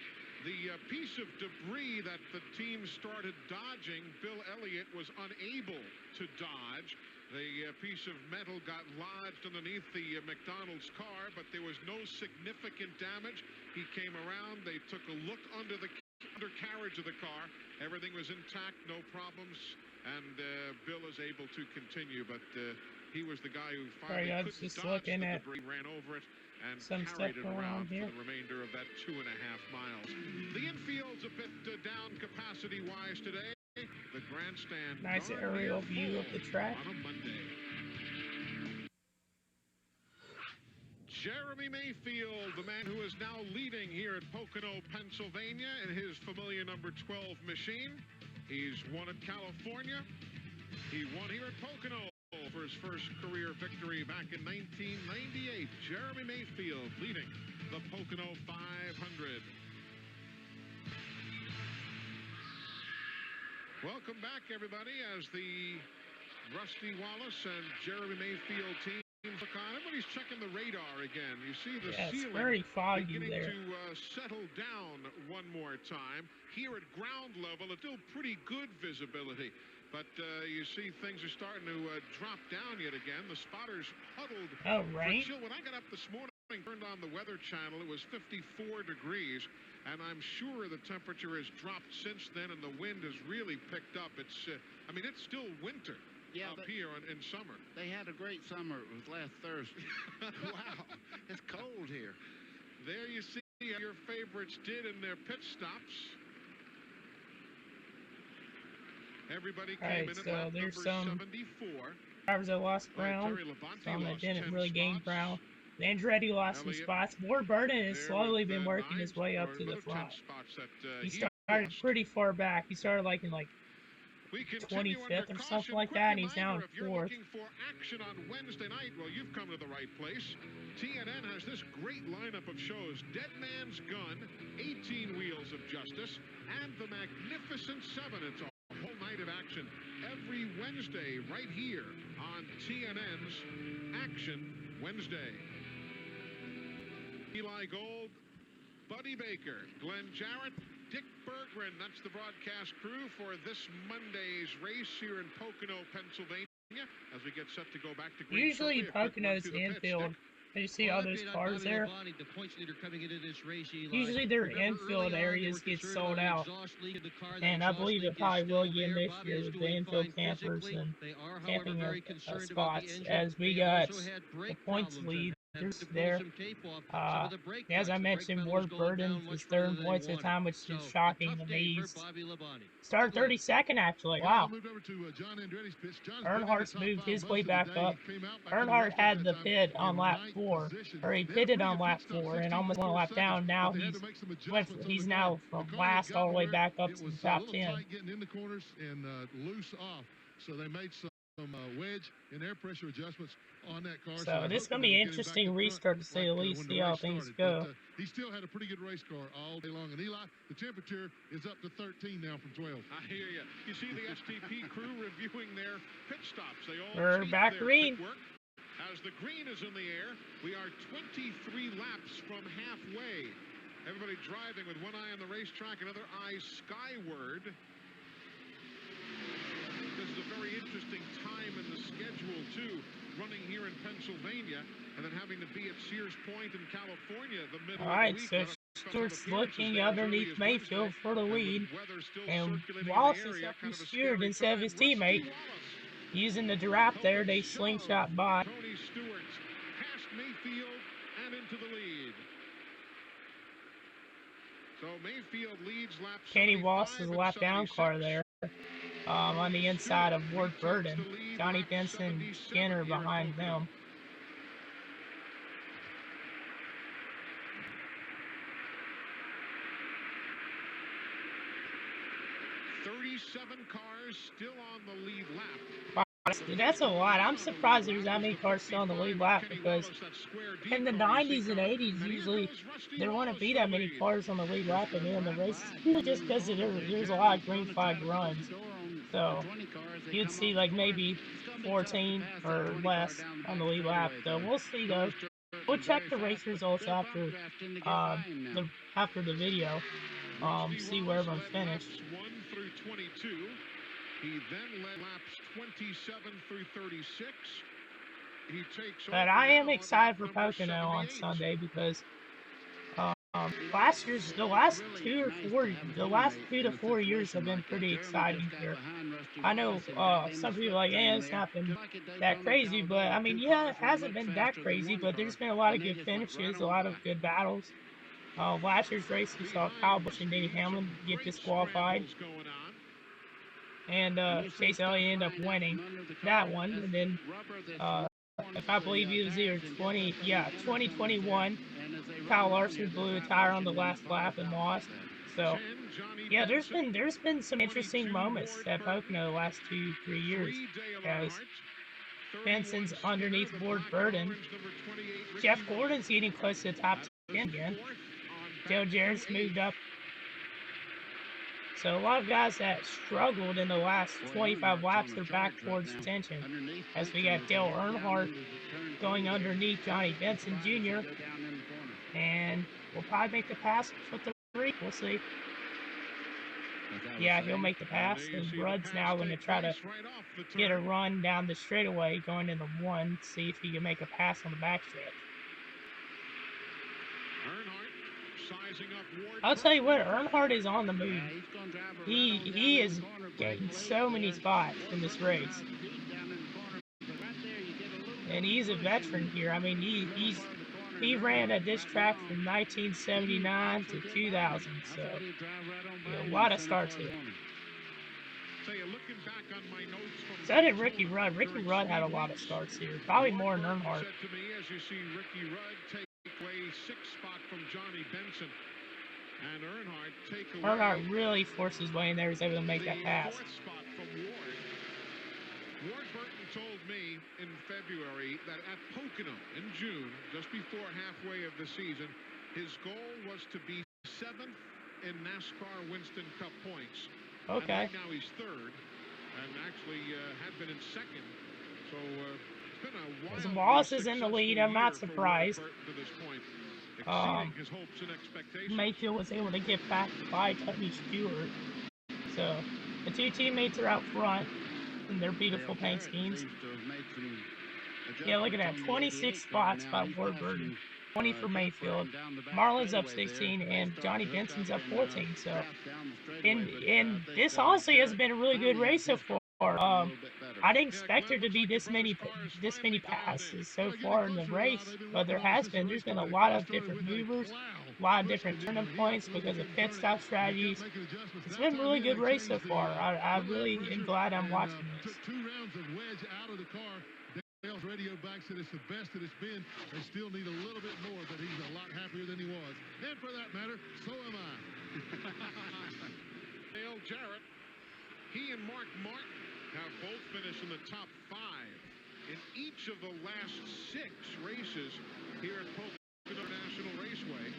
The piece of debris that the team started dodging, Bill Elliott was unable to dodge. The piece of metal got lodged underneath the McDonald's car, but there was no significant damage. He came around. They took a look under the undercarriage of the car. Everything was intact, no problems, and Bill is able to continue. But he was the guy who finally couldn't dodge the debris, ran over it, and carried it around for the remainder of that 2.5 miles. The infield's a bit down capacity-wise today. The grandstand. Nice aerial view of the track. On a Monday. Jeremy Mayfield, the man who is now leading here at Pocono, Pennsylvania, in his familiar number 12 machine. He's won at California. He won here at Pocono for his first career victory back in 1998. Jeremy Mayfield leading the Pocono 500. Welcome back, everybody, as the Rusty Wallace and Jeremy Mayfield team look on. Everybody's checking the radar again. You see the ceiling very foggy beginning there. to settle down one more time. Here at ground level, it's still pretty good visibility. But you see things are starting to drop down yet again. The spotters huddled. Oh, right. When I got up this morning, turned on the Weather Channel, it was 54 degrees. And I'm sure the temperature has dropped since then, and the wind has really picked up. It's, I mean, it's still winter up here in summer. They had a great summer. It was last Thursday. Wow, it's cold here. There you see how your favorites did in their pit stops. Everybody came in at lap number 74. Drivers that lost ground, some that didn't really gain ground. Andretti lost some spots. Ward Burden has slowly been working his way up to the front. He started pretty far back. He started like in 25th or something like that, and he's now in 4th. If you're looking for action on Wednesday night, well, you've come to the right place. TNN has this great lineup of shows: Dead Man's Gun, 18 Wheels of Justice, and The Magnificent Seven. It's a whole night of action every Wednesday right here on TNN's Action Wednesday. Eli Gold, Buddy Baker, Glenn Jarrett, Dick Berggren. That's the broadcast crew for this Monday's race here in Pocono, Pennsylvania, as we get set to go back to Green. Usually Pocono's infield. You see all those cars there? Usually their infield areas get sold out. And I believe it probably will again this year with the infield campers and camping spots, as we got the points lead there. As I mentioned, Ward Burden is third in points at the time, which is shocking to me. Started 32nd, actually. Wow. Earnhart's moved his way back up. Earnhardt had the pit on lap 4, or he pitted on lap 4 and almost went a lap down. Now he's now from last all the way back up to the top 10. Getting in the corners and loose off, so they made some wedge and air pressure adjustments on that car. So this is going to be an interesting restart, to say the least, see how things go. He still had a pretty good race car all day long. And Eli, the temperature is up to 13 now from 12. I hear you. You see the STP crew reviewing their pit stops. They all We're back green. As the green is in the air, we are 23 laps from halfway. Everybody driving with one eye on the racetrack, another eye skyward. This is a very interesting time in the schedule, too, running here in Pennsylvania and then having to be at Sears Point in California the middle of the week. So Stewart's looking underneath Mayfield for the lead, and Wallace is up and steered instead of his teammate. Using the draft there, they slingshot by. Tony Stewart's past Mayfield and into the lead. So Mayfield leads lap. Kenny Wallace is a lap down car there. On the inside of Ward Burden. Johnny Benson, Skinner behind them. Cars still on the lead lap. Wow, that's a lot. I'm surprised there's that many cars still on the lead lap, because in the 90s and 80s, usually there wouldn't be that many cars on the lead lap at the end of the race, just because there's a lot of green flag runs. So you'd see like maybe 14 or less on the lead lap. So we'll see though. We'll check the race results after the video. See where everyone finished. 1 through 22. He then led laps 27 through 36. He takes. But I am excited for Pocono on Sunday, because the last 2 to 4 years have been pretty exciting here. I know some people are like, it's not been that crazy, but I mean, yeah, it hasn't been that crazy, but there's been a lot of good finishes, a lot of good battles. Last year's race, we saw Kyle Busch and Denny Hamlin get disqualified, and Chase Elliott ended up winning that one. And then, if I believe it was either 2021, Kyle Larson blew a tire on the last lap and lost. So, yeah, there's been some interesting moments at Pocono the last 2-3 years, as Benson's underneath Ward Burden. Jeff Gordon's getting close to the top 10 again. Joe Jarrett's moved up. So a lot of guys that struggled in the last 25 laps are back towards attention. As we got Dale Earnhardt going underneath Johnny Benson Jr. And we'll probably make the pass with the 3. We'll see. Yeah, he'll make the pass. And Rudd's now going to try to get a run down the straightaway going in the 1. See if he can make a pass on the backstretch. I'll tell you what, Earnhardt is on the move. He is getting so many spots in this race. And he's a veteran here. I mean, he ran at this track from 1979 to 2000, so a lot of starts here. So did Ricky Rudd. Ricky Rudd had a lot of starts here, probably more than Earnhardt. Away 6th spot from Johnny Benson, and Earnhardt take away. Earnhardt really forced his way in there. He was able to make that pass. 4th spot from Ward. Ward Burton told me in February that at Pocono in June, just before halfway of the season, his goal was to be 7th in NASCAR Winston Cup points. Okay. And right now he's 3rd, and actually had been in 2nd. So. As Wallace is in the lead, I'm not surprised. Mayfield was able to get back by Tony Stewart. So the 2 teammates are out front in their beautiful paint schemes. Yeah, look at that. 26 spots by Ward Burden. 20 for Mayfield. Marlin's up 16, and Johnny Benson's up 14. So, and this honestly has been a really good race so far. I didn't expect there to be this many passes so far in the race, but there has been. There's been a lot of different movers, a lot of different turning points because of pit stop strategies. It's been a really good race so far. I really am glad I'm watching this. Took 2 rounds of wedge out of the car. Dale's radio back said it's the best that it's been. They still need a little bit more, but he's a lot happier than he was. And for that matter, so am I. Dale Jarrett, he and Mark Martin have both finished in the top 5 in each of the last 6 races here at Pocono National Raceway.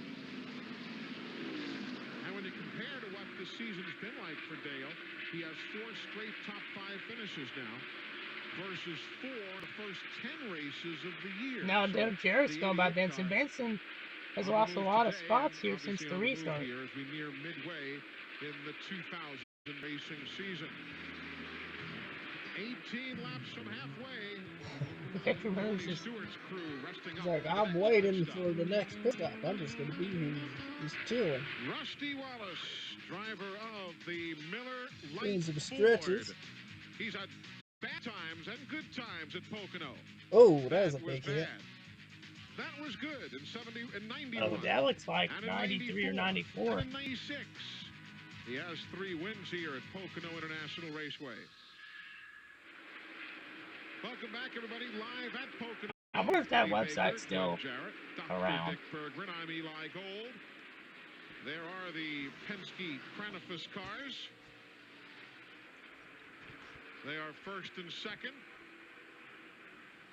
And when you compare to what the season's been like for Dale, he has 4 straight top 5 finishes now versus 4 the first 10 races of the year. Now Dale Jarrett's going by Benson. Benson has lost a lot of spots here since the restart. Here as we near midway in the 2000 racing season. 18 laps from halfway. Victor Rose is like, I'm waiting for the next pit stop. I'm just going to be here just chilling. Rusty Wallace, driver of the Miller Lite Doing some Ford. stretches. He's had bad times and good times at Pocono. Oh, that was a big hit. That was good in 91. Oh, that looks like 93 or 94. And in 96. He has 3 wins here at Pocono International Raceway. Welcome back, everybody, live at Pocono. I wonder if that website's still around. Dick Bergman, I'm Eli Gold. There are the Penske Cranifus cars. They are first and second.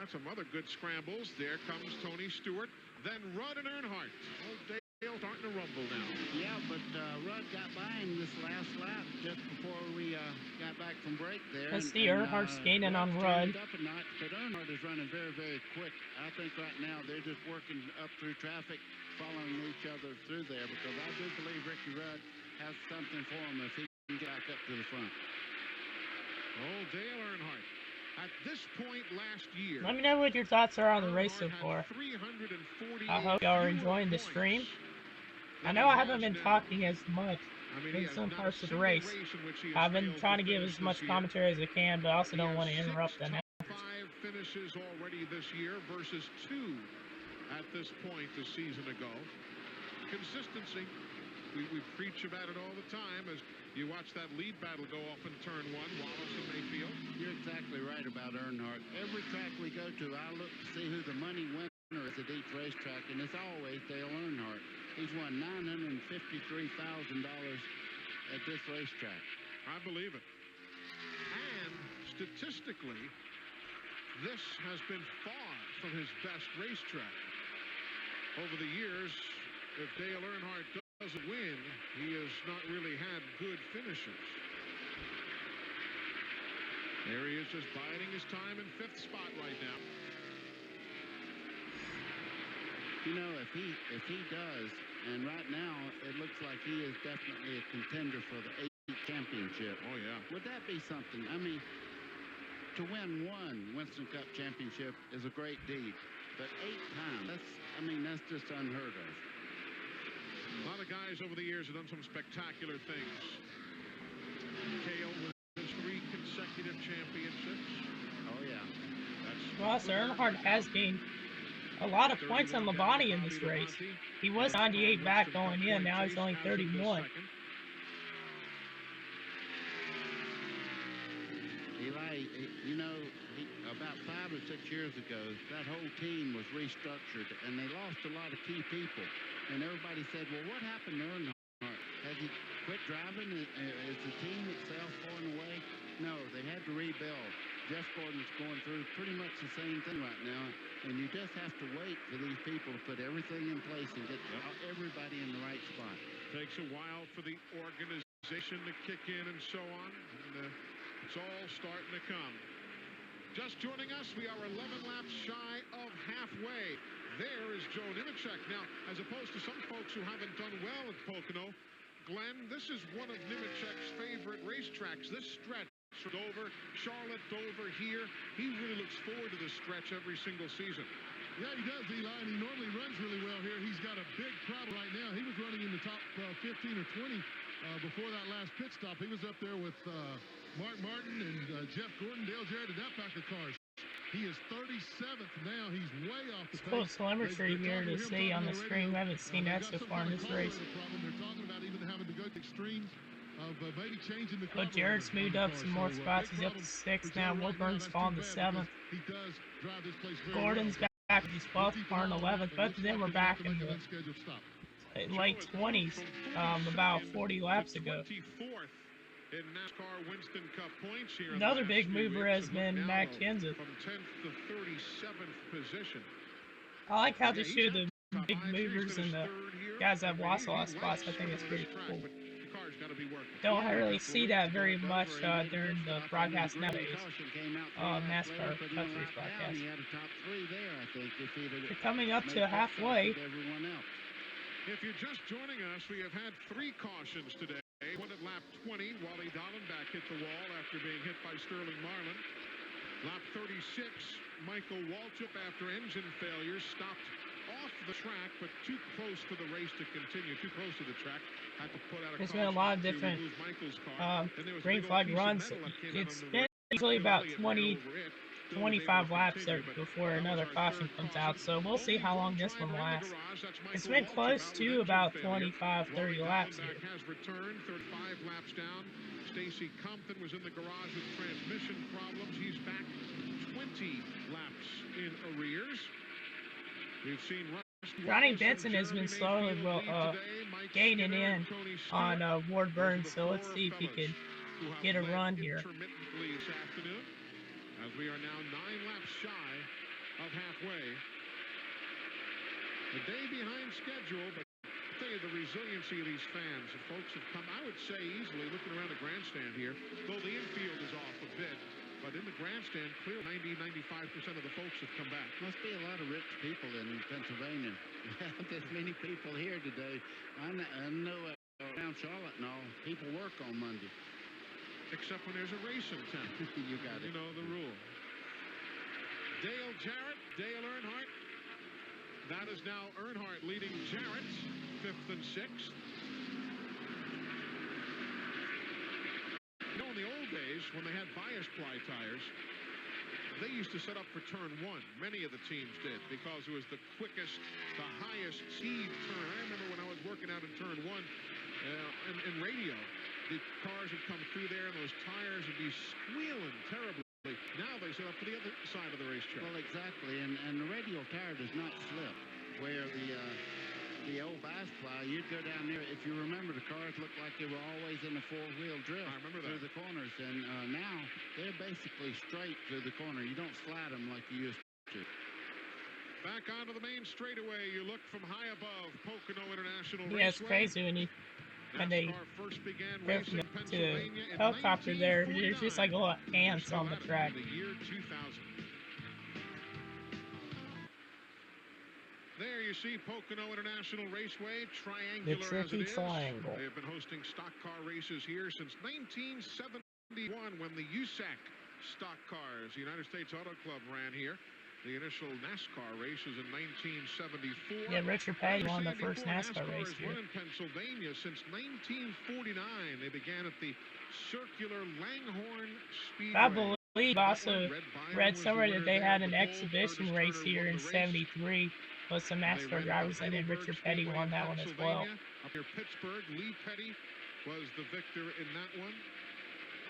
That's some other good scrambles. There comes Tony Stewart. Then Rudd and Earnhardt. Oh, Dale's starting to rumble now. Yeah, but Rudd got by him this last lap just before we got back from break there. Let's see Earnhardt skating on Rudd. Up a notch, but Earnhardt is running very, very quick. I think right now they're just working up through traffic, following each other through there, because I do believe Ricky Rudd has something for him if he can get back up to the front. Oh, Dale Earnhardt. At this point last year, let me know what your thoughts are on the race so far. I hope y'all are enjoying the stream. I know I haven't been talking as much in some parts of the race. I've been trying to give as much commentary as I can, but I also don't want to interrupt the announcers. 5 finishes already this year versus 2 at this point a season ago. Consistency. We preach about it all the time as you watch that lead battle go off in turn 1, Wallace and Mayfield. You're exactly right about Earnhardt. Every track we go to, I look to see who the money winner is at each racetrack, and it's always Dale Earnhardt. He's won $953,000 at this racetrack. I believe it. And statistically, this has been far from his best racetrack. Over the years, if Dale Earnhardt doesn't win, he has not really had good finishes. There he is, just biding his time in 5th spot right now. You know, if he does, and right now it looks like he is definitely a contender for the 8th championship. Oh yeah. Would that be something? I mean, to win 1 Winston Cup championship is a great deed, but 8 times, that's just unheard of. A lot of guys over the years have done some spectacular things. Cale with his 3 consecutive championships. Oh, yeah. Plus, Earnhardt has gained a lot of points on Labonte in this race. He was 98 back going in, now he's only 31. Eli, you know, about 5 or 6 years ago, that whole team was restructured, and they lost a lot of key people. And everybody said, well, what happened to Earnhardt? Has he quit driving? Is the team itself falling away? No, they had to rebuild. Jeff Gordon's going through pretty much the same thing right now, and you just have to wait for these people to put everything in place and get everybody in the right spot. Takes a while for the organization to kick in and so on, and it's all starting to come. Just joining us, we are 11 laps shy of halfway. There is Joe Nemechek. Now, as opposed to some folks who haven't done well at Pocono, Glenn, this is one of Nemechek's favorite racetracks. This stretch, Dover, Charlotte, Dover here. He really looks forward to this stretch every single season. Yeah, he does, Eli, and he normally runs really well here. He's got a big problem right now. He was running in the top 15 or 20 before that last pit stop. He was up there with Mark Martin and Jeff Gordon, Dale Jarrett in that pack of cars. He is 37th now. He's way off the It's cool pace. telemetry here to see on the screen. We haven't seen that so far in this race. They're talking about even having to go to extremes of maybe changing the car. But Jarrett's moved up some more spots. He's up to 6th now. Wilburn's fallen to 7th. He does drive this place very Gordon's well. back to 12th, car in 11th. Both of them were back in the late 20s about 40 laps ago. In NASCAR Winston Cup points here. Another big mover has been Matt Kenseth. From 10th to 37th position. I like how they show the big movers and the guys that have lost a lot of spots. I think it's pretty cool. Don't really see that very much during the broadcast nowadays. NASCAR Cup Series broadcast. We're coming up to halfway. If you're just joining us, we have had 3 cautions today. One at lap 20, Wally Dallenbach hit the wall after being hit by Sterling Marlin. Lap 36, Michael Waltrip, after engine failure, stopped off the track, but too close to the race to continue, too close to the track. Had to put out a There's been a lot of different green flag runs. It's been usually about 25 laps there before another caution comes out, so we'll see how long this one lasts. It's been close to about 25-30 laps here. Has returned 35 laps down. Stacy Compton was in the garage with transmission problems. He's back 20 laps in arrears. We've seen Ronnie Benson has been slowly gaining in on Ward Burns, so let's see if he can get a run here. This afternoon, as we are now 9 laps shy of halfway. A day behind schedule, but I'll tell you the resiliency of these fans. The folks have come, I would say easily, looking around the grandstand here, though the infield is off a bit, but in the grandstand, clear 90-95% of the folks have come back. Must be a lot of rich people in Pennsylvania. There's many people here today. I know around Charlotte and all, people work on Monday. Except when there's a race in town. You got it. You know the rule. Dale Jarrett, Dale Earnhardt. That is now Earnhardt leading Jarrett, 5th and 6th. You know, in the old days, when they had bias ply tires, they used to set up for turn 1. Many of the teams did, because it was the quickest, the highest speed turn. I remember when I was working out in turn 1 in radio, the cars would come through there and those tires would be squealing terribly. Now they set up for the other side of the racetrack. Well, exactly, and the radial tire does not slip. Where the old bias ply, you'd go down there. If you remember, the cars looked like they were always in a 4-wheel drift. I remember that. Through the corners, and now they're basically straight through the corner. You don't slide them like you used to. Back onto the main straightaway, you look from high above Pocono International Raceway. Yeah, it's crazy when they go from the helicopter there. There's just like little ants on the track. The year 2000. There you see Pocono International Raceway, triangular the tricky as it is. Triangle. They have been hosting stock car races here since 1971, when the USAC stock cars, the United States Auto Club, ran here. The initial NASCAR race was in 1974. Yeah, Richard Petty won the first NASCAR race here. Run in Pennsylvania since 1949. They began at the circular Langhorne Speedway. I believe also read somewhere that they had an exhibition race here in '73 with some NASCAR drivers, and then Richard Petty won that one as well. Up here, Pittsburgh, Lee Petty was the victor in that one.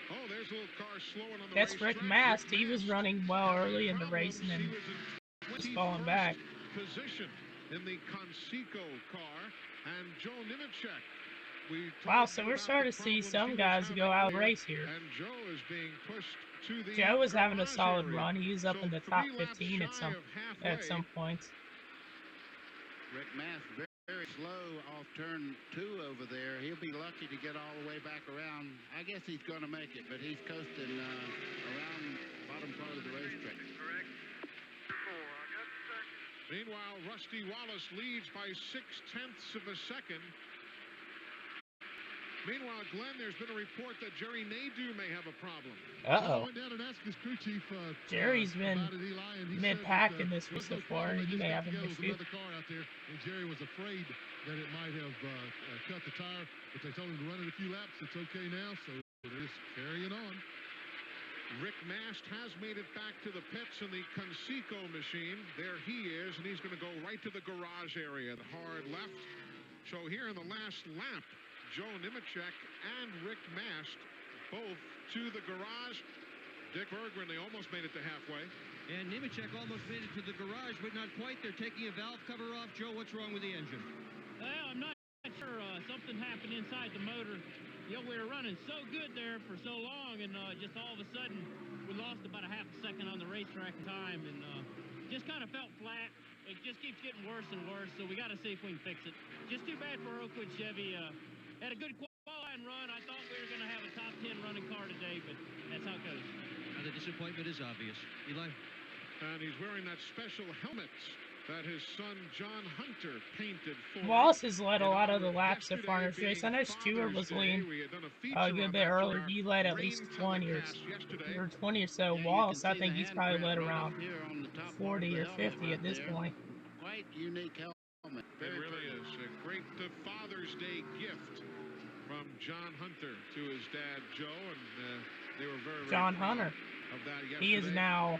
Oh, there's a little car slowing on the That's Rick Mast. He was running well early in the race and then just falling back. Position in the Conseco car, and Joe Nemechek. Wow, so we're starting to see some guys go out of the race here. And Joe is being pushed to the Joe was having a solid run. He's up in the top 15 at some points. Rick Mast very slow off turn 2 over there. He'll be lucky to get all the way back around. I guess he's going to make it, but he's coasting around bottom part of the racetrack. Meanwhile, Rusty Wallace leads by 0.6 of a second. Meanwhile, Glenn, there's been a report that Jerry Nadeau may have a problem. Uh-oh. I went down and asked his crew chief, Jerry's been mid-pack in this race before, and he may have an issue. Another car out there, and Jerry was afraid that it might have cut the tire, but they told him to run it a few laps. It's okay now, so Just carrying on. Rick Mast has made it back to the pits in the Conseco machine. There he is, and he's going to go right to the garage area. The hard left. So here in the last lap, Joe Nemechek and Rick Mast both to the garage. Dick Berggren, they almost made it to halfway. And Nemechek almost made it to the garage, but not quite. They're taking a valve cover off. Joe, what's wrong with the engine? Well, I'm not sure. Something happened inside the motor. You know, we were running so good there for so long, and just all of a sudden, we lost about a half a second on the racetrack in time, and just kind of felt flat. It just keeps getting worse and worse, so we got to see if we can fix it. Just too bad for Oakwood Chevy. Had a good qualifying run. I thought we were going to have a top 10 running car today, but that's how it goes. The disappointment is obvious. Eli? And he's wearing that special helmet that his son John Hunter painted for. Wallace has led a lot of the laps so far in this race. I know Stewart was leading a good bit earlier. He led at least 20 or 20 or so. Wallace, I think he's probably led around 40 or 50 at this point. Quite unique helmet. It really is a great Father's Day gift from John Hunter to his dad Joe, and they were very John Hunter. He's now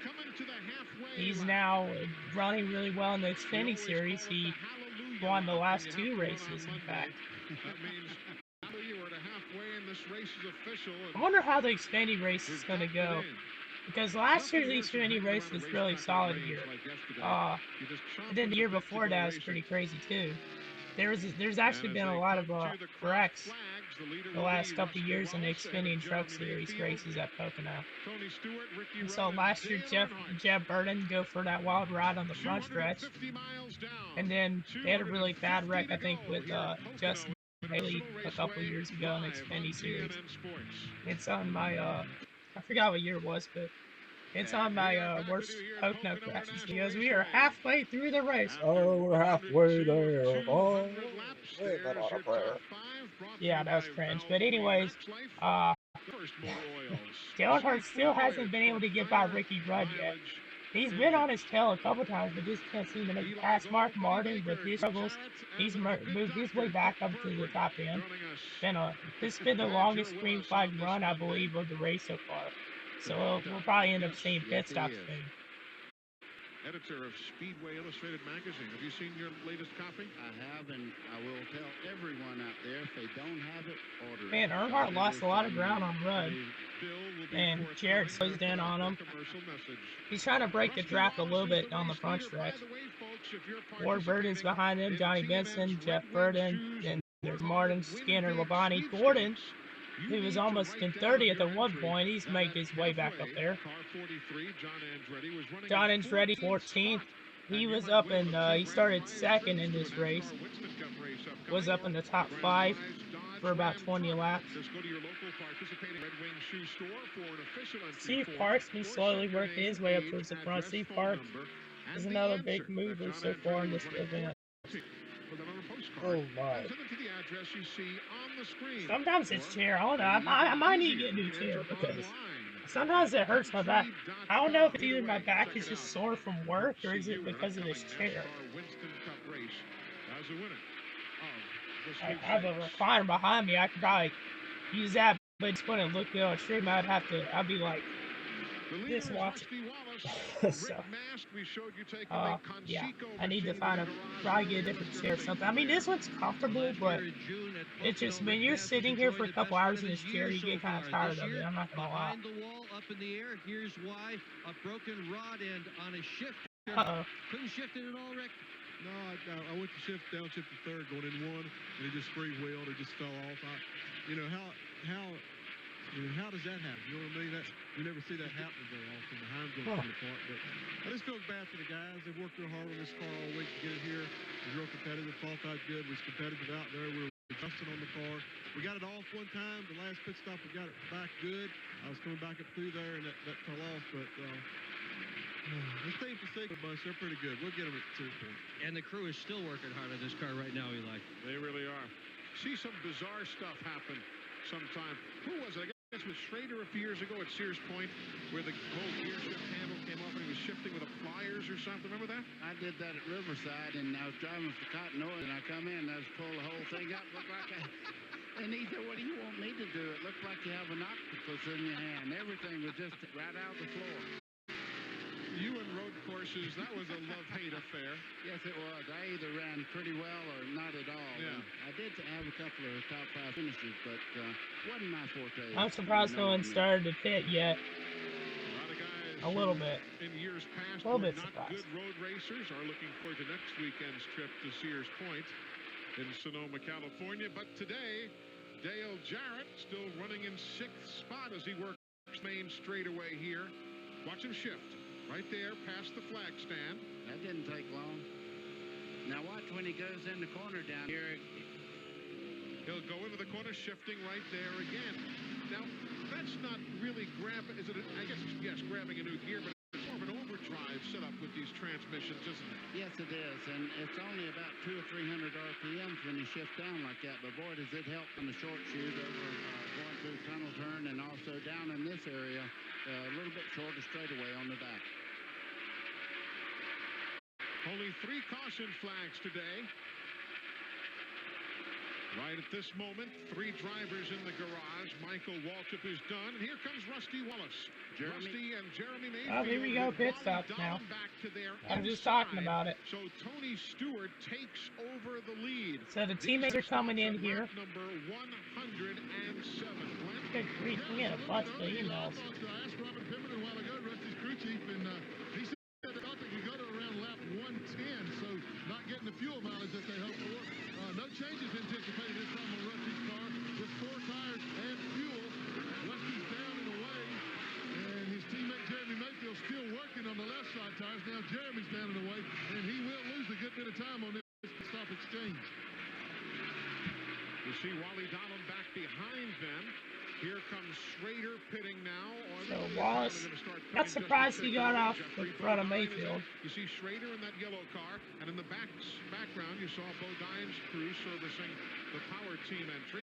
running really well in the Xfinity Series. He won the last 2 races, in fact. That means we're halfway and this race is official. I wonder how the Xfinity race is going to go, because last year's Xfinity race was really solid here. And then the year before that was pretty crazy too. There's actually been a lot of wrecks the last couple of years in the Xfinity and Truck Series races at Pocono. And so last year, Jeff Burton go for that wild ride on the front stretch, and then they had a really bad wreck, I think, with Justin Haley a couple of years ago in the Xfinity Series. It's on my I forgot what year it was, but it's on my worst Pocono crashes, because we are halfway through the race. Oh, we're halfway there. Oh, wait, not on a prayer. Yeah, that was cringe. But anyways, Dale Earnhardt still hasn't been able to get by Ricky Rudd yet. He's been on his tail a couple times, but just can't seem to make it past Mark Martin with his struggles. He's moved his way back up to the top end. This has been the longest green flag run, I believe, of the race so far. So we'll probably end up seeing pit stops soon. Editor of Speedway Illustrated magazine. Have you seen your latest copy? I have, and I will tell everyone out there, if they don't have it, order it. Man, Earnhardt lost a lot of ground on Rudd. And Jarrett slows down on him. He's trying to break the track a little bit on the front stretch. Ward Burton's behind him, Johnny Benson, Jeff Burton, then there's Martin, Skinner, Labonte, Gordon, who was almost in 30th at one point. He's made his way back up there. John Andretti, 14th. He was up in, he started second in this race. Was up in the top 5 for about 20 laps. Steve Park's been slowly working his way up towards the front. Steve Park is another big mover so far in this event. Oh my. Sometimes it's chair. I don't know. I might need to get a new chair, because sometimes it hurts my back. I don't know if it's either my back is just sore from work, or is it because of this chair. I have a recliner behind me. I could probably use that, but it's when it looked good on stream, I'd be like this watching. So, yeah, I need to probably get a different chair or something. I mean, this one's comfortable, but it's just, when you're sitting here for a couple hours in this chair, you get kind of tired of it. I'm not gonna lie. The wall up in the air. Here's why: a broken rod end on a shifter. Couldn't shift it at all, Rick? No, I went to downshift to third, going in one, and it just freewheeled. It just fell off. How does that happen? You know what I mean? You never see that happen very often. The Heim's going to come apart. But I just feel bad for the guys. They've worked real hard on this car all week to get it here. It was real competitive. Qualified good. It was competitive out there. We were adjusting on the car. We got it off one time. The last pit stop, we got it back good. I was coming back up through there, and that fell off. But this team Conseco bunch, they're pretty good. We'll get them at 2 points. And the crew is still working hard on this car right now, Eli. They really are. See some bizarre stuff happen sometime. Who was it? I guess it was Schrader a few years ago at Sears Point, where the whole gear shift handle came off and he was shifting with a pliers or something. Remember that? I did that at Riverside, and I was driving for Cotton Oil, and I come in and I just pulled the whole thing up. Looked like And he said, what do you want me to do? It looked like you have an octopus in your hand. Everything was just right out the floor. You and road courses, that was a love-hate affair. Yes, it was. I either ran pretty well or not at all. Yeah. And I did have a couple of top 5 finishes, but wasn't my forte. I'm surprised no one started to pit yet. A lot of guys a little bit. In years past, a little were bit not surprised. good road racers are looking forward to next weekend's trip to Sears Point in Sonoma, California. But today, Dale Jarrett still running in 6th spot as he works main straightaway here. Watch him shift. Right there, past the flag stand. That didn't take long. Now watch when he goes in the corner down here. He'll go into the corner, shifting right there again. Now, that's not really is it? I guess it's, yes, grabbing a new gear, but it's more of an overdrive setup with these transmissions, isn't it? Yes, it is, and it's only about 200 or 300 RPMs when you shift down like that. But boy, does it help on the short shoot over going through tunnel turn, and also down in this area, a little bit shorter straightaway on the back. Only 3 caution flags today. Right at this moment, 3 drivers in the garage. Michael Waltrip is done. And here comes Rusty Wallace. Rusty and Jeremy Mayfield. Oh, here we go, pit stops now. I was just talking about it. So Tony Stewart takes over the lead. So the teammates are coming in here. Number 107. Good grief, we get a bunch of emails. I asked Robert Pemberton a while ago, Rusty's crew chief, and he said they thought they could go to around lap 110, so not getting the fuel mileage that they hoped for. No changes anticipated this time on Rusty's car. With 4 tires and fuel, Rusty's down and away, and his teammate Jeremy Mayfield still working on the left side tires. Now Jeremy's down and away, and he will lose a good bit of time on this stop exchange. You see Wally Donald back behind them. Here comes Schrader pitting now. So Wallace, not surprised he got off in front of Mayfield. You see Schrader in that yellow car, and in the background you saw Bodine's crew servicing the power team entry.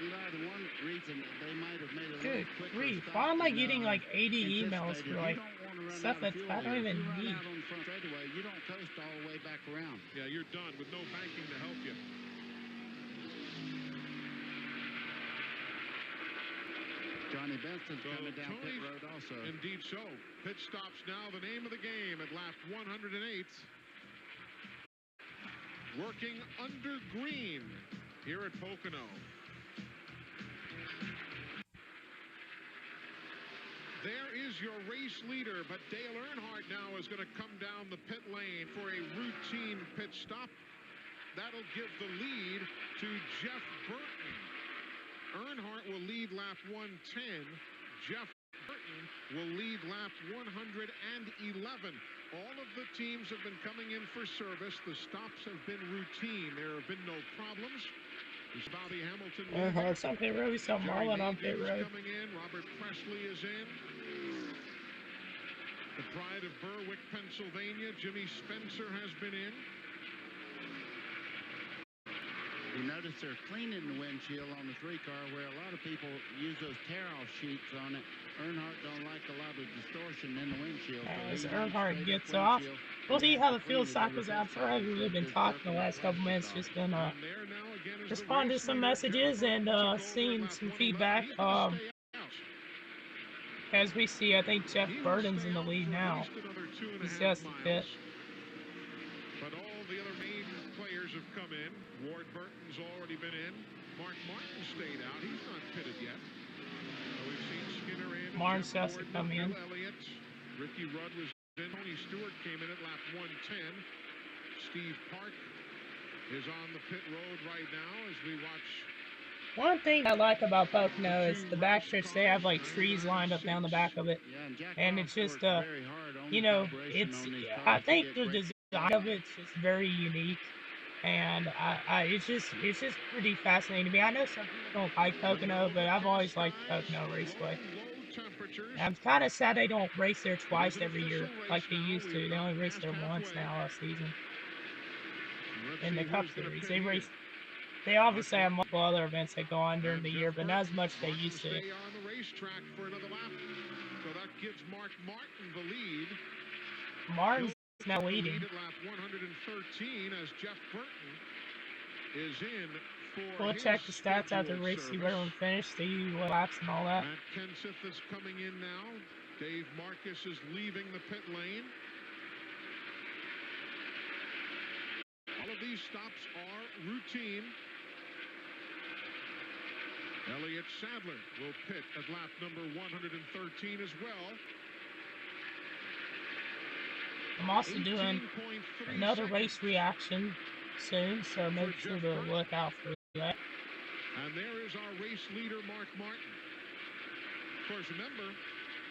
Eli, the one reason they might have made a Good little quicker grief, stop why am I than, getting like 80 emails anticipated. for like You don't want to run stuff out of that fuel I don't here. even If you need? run out on the front straightaway, you don't coast all the way back around. Yeah, you're done with no banking to help you. Johnny Benson's coming down pit Tony's road also. Indeed so. Pit stops now, the name of the game at lap 108. Working under green here at Pocono. There is your race leader, but Dale Earnhardt now is going to come down the pit lane for a routine pit stop. That'll give the lead to Jeff Burton. Earnhardt will lead lap 110. Jeff Burton will lead lap 111. All of the teams have been coming in for service. The stops have been routine. There have been no problems. It's Bobby Hamilton. Earnhardt's on pit road. We saw Marlon on pit road. Coming in. Robert Presley is in. The pride of Berwick, Pennsylvania, Jimmy Spencer has been in. You notice they're cleaning the windshield on the 3-car where a lot of people use those tear-off sheets on it. Earnhardt don't like a lot of distortion in the windshield. As Earnhardt gets off, we'll see how the field cycles out. I've really been talking the last couple minutes, just been responding to some messages and seeing some feedback. As we see, I think Jeff Burton's in the lead now. He's just a bit. But all the other main players have come in. Ward Burton's already been in. Mark Martin stayed out. He's not pitted yet. We've seen Skinner in. Martin's just to come in. Elliott. Ricky Rudd was in. Tony Stewart came in at lap 110. Steve Park is on the pit road right now as we watch. One thing I like about Pocono is the backstretch, they have like trees lined up down the back of it. And it's just, you know, I think the design of it's just very unique. And it's just pretty fascinating to me. I know some people don't like Pocono, but I've always liked Pocono Raceway. I'm kind of sad they don't race there twice every year like they used to. They only race there once now last season. In the Cup Series, they obviously have multiple other events that go on during the year, but not as much as they used to. Stay on the racetrack for another lap. So that gives Mark Martin the lead. Martin's now leading. At lap 113 as Jeff Burton is in We'll check the stats after the race, see where everyone finished, see what laps and all that. Matt Kenseth is coming in now. Dave Marcus is leaving the pit lane. All of these stops are routine. Elliott Sadler will pit at lap number 113 as well. I'm also doing another race reaction soon, so make sure to look out for that. And there is our race leader, Mark Martin. Of course, remember,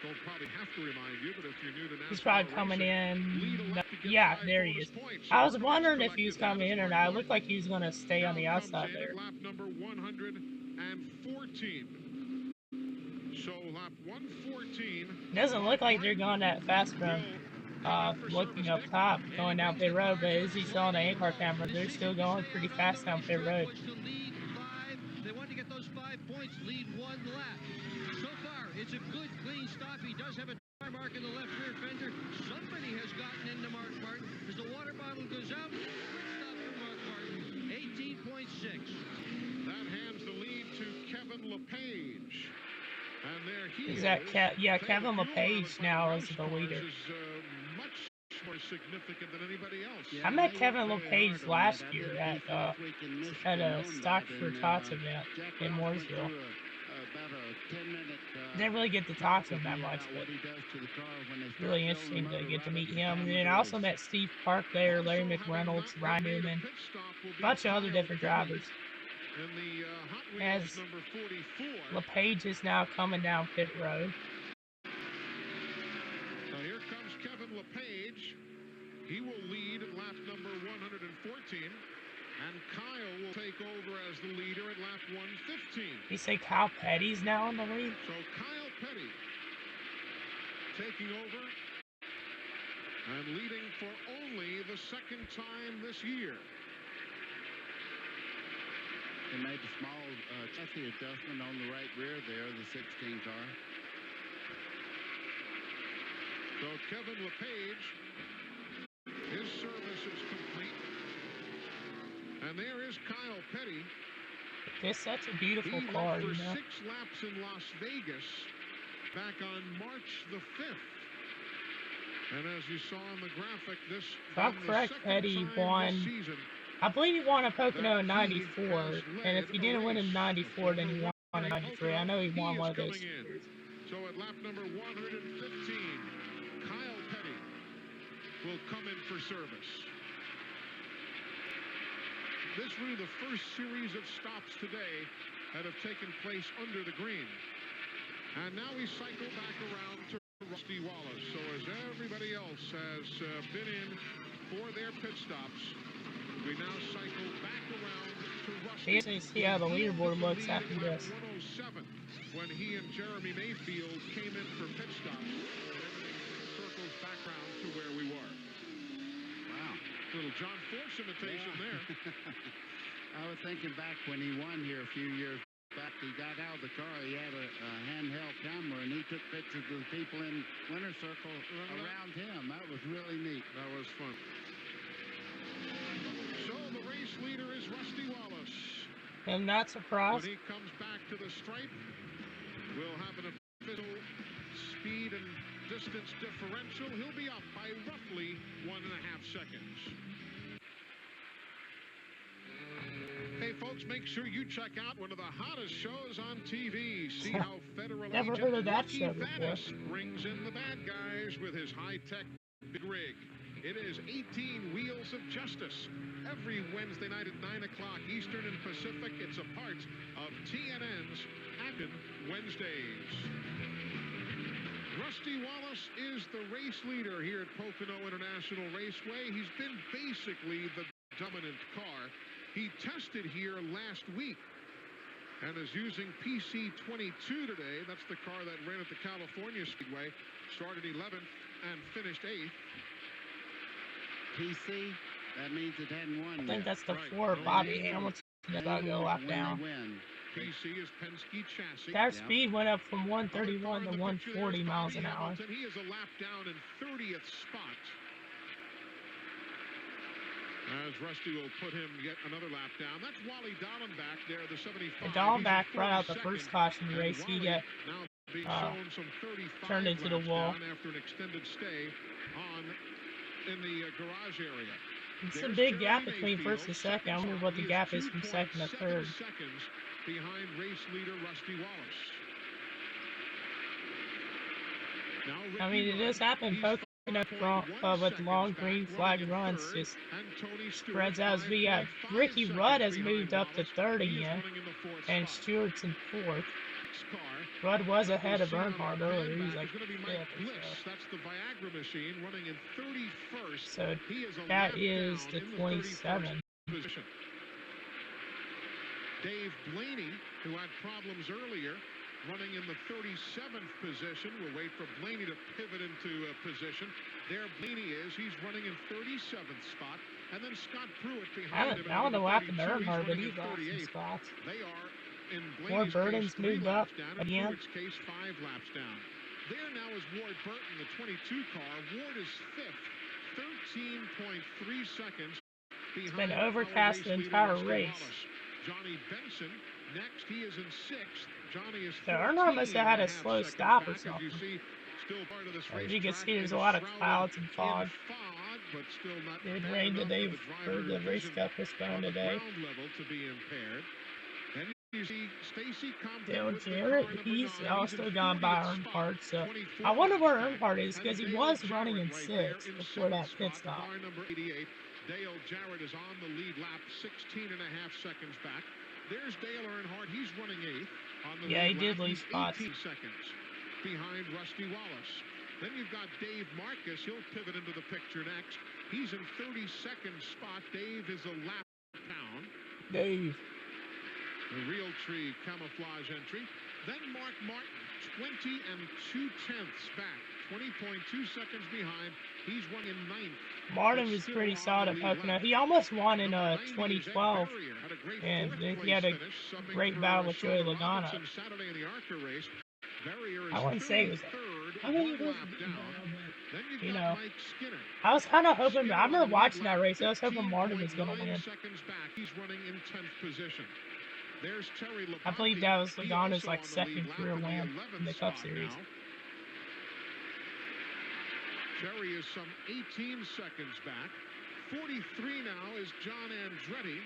don't probably have to remind you, but if you're new to NASCAR he's probably coming in. Yeah, there he is. I was wondering if he was coming in or not. It looked like he was going to stay on the outside there. Lap number 114. So lap 114. It doesn't look like they're going that fast from looking up top, going down pit road, but as you saw on the in-car camera, they're still going pretty fast down pit road. They want to get those 5 points, lead 1 lap. So far, it's a good, clean stop. He does have a tire mark in the left rear fender. Somebody has gotten into Mark Martin. As the water bottle goes out, good stop from Mark Martin. 18.6. That hands the lead to Kevin LePage. And there he is. Kevin LePage now is the leader. Much more significant than anybody else. Yeah, I met Kevin LePage last year at a Stock for Tots event in Mooresville. Didn't really get to talk to him that much, but really interesting to get to meet him. And then I also met Steve Park there, Larry McReynolds, Ryan Newman, a bunch of other different drivers. As LePage is now coming down pit road. So here comes Kevin LePage. He will lead at lap number 114. And Kyle will take over as the leader at lap 115. You say Kyle Petty's now in the lead? So Kyle Petty taking over and leading for only the 2nd time this year. They made a small chassis adjustment on the right rear there, the 16 car. So Kevin LePage, his service is complete. And there is Kyle Petty. It's such a beautiful car, for you know. 6 laps in Las Vegas back on March the 5th. And as you saw in the graphic, this if I'm correct, Petty won. I believe he won a Pocono in '94, and if he didn't win in '94, then he won in '93. I know he won one of those years. So at lap number 115, Kyle Petty will come in for service. This is really the first series of stops today that have taken place under the green. And now we cycle back around to Rusty Wallace. So as everybody else has been in for their pit stops, we now cycle back around to Rusty. See how the leaderboard looks after this. 107 when he and Jeremy Mayfield came in for pit stops. Everything circles back around to where we were. Wow. Little John Force imitation there. I was thinking back when he won here a few years back. He got out of the car. He had a handheld camera, and he took pictures of the people in winner circle around him. That was really neat. That was fun. So the race leader is Rusty Wallace. I'm not surprised. When he comes back to the stripe, we'll have an official speed and distance differential. He'll be up by roughly 1.5 seconds. Hey, folks, make sure you check out one of the hottest shows on TV. See how federal Never agent heard of that Lucky show before. Vanis brings in the bad guys with his high-tech big rig. It is 18 Wheels of Justice. Every Wednesday night at 9 o'clock Eastern and Pacific, it's a part of TNN's Action Wednesdays. Rusty Wallace is the race leader here at Pocono International Raceway. He's been basically the dominant car. He tested here last week and is using PC22 today. That's the car that ran at the California Speedway. Started 11th and finished 8th. PC, that means it hadn't won I think yet. that's the four Bobby Hamilton that got to go lap down. PC is Penske chassis. That speed went up from 131 to 140 miles an hour. He is a lap down in 30th spot. As Rusty will put him yet another lap down. That's Wally Dallenbach there, the 75. Dallenbach brought out the first caution race. He got turned into the wall. After an extended stay in the garage area. It's a big gap between first and second. I wonder what the gap is from second to third. Seconds behind race leader Rusty Wallace. I mean, it does happen. With long green flag runs, just spreads out as we have Ricky Rudd has moved up to third again, and Stewart's in fourth. Rudd was ahead of Earnhardt earlier. He's like fifth. That's the Viagra machine running in 31st. So that is the 27. Position. Dave Blaney, who had problems earlier, running in the 37th position. We'll wait for Blaney to pivot into a position. There Blaney is. He's running in 37th spot. And then Scott Pruitt behind him. I don't know what happened to Earnhardt, but he's lost some spots. They are in Ward Blaney's Burton's case, moved up down, again. Pruitt's case, 5 laps down. There now is Ward Burton, the 22 car. Ward is 5th, 13.3 seconds behind. It's been overcast the entire race. Johnny Benson next. He is in 6th. Johnny is 14. So Earnhardt must have had a slow stop or something. As you can see, there's a lot of clouds and fog. It rained the day for the race got postponed today. Dale Jarrett, he's also gone by Earnhardt, so I wonder where Earnhardt is, because he was running in 6th before that pit stop. Dale Jarrett is on the lead lap, 16.5 seconds back. There's Dale Earnhardt. He's running 8th. On the yeah, he lap. did lose spots. 18 seconds behind Rusty Wallace. Then you've got Dave Marcus. He'll pivot into the picture next. He's in 32nd spot. Dave is a lap down. Dave. The Realtree camouflage entry. Then Mark Martin, 20 2/10 back. 20.2 seconds behind. He's running 9th. Martin was pretty solid at Pocono. He almost won in 2012, and he had a great battle with Joey Logano. I wouldn't say it was. I mean, it was, you know, I was kind of hoping. I remember watching that race. I was hoping Martin was going to win. I believe that was Logano's like second career win in the Cup Series. Jerry is some 18 seconds back. 43 now is John Andretti.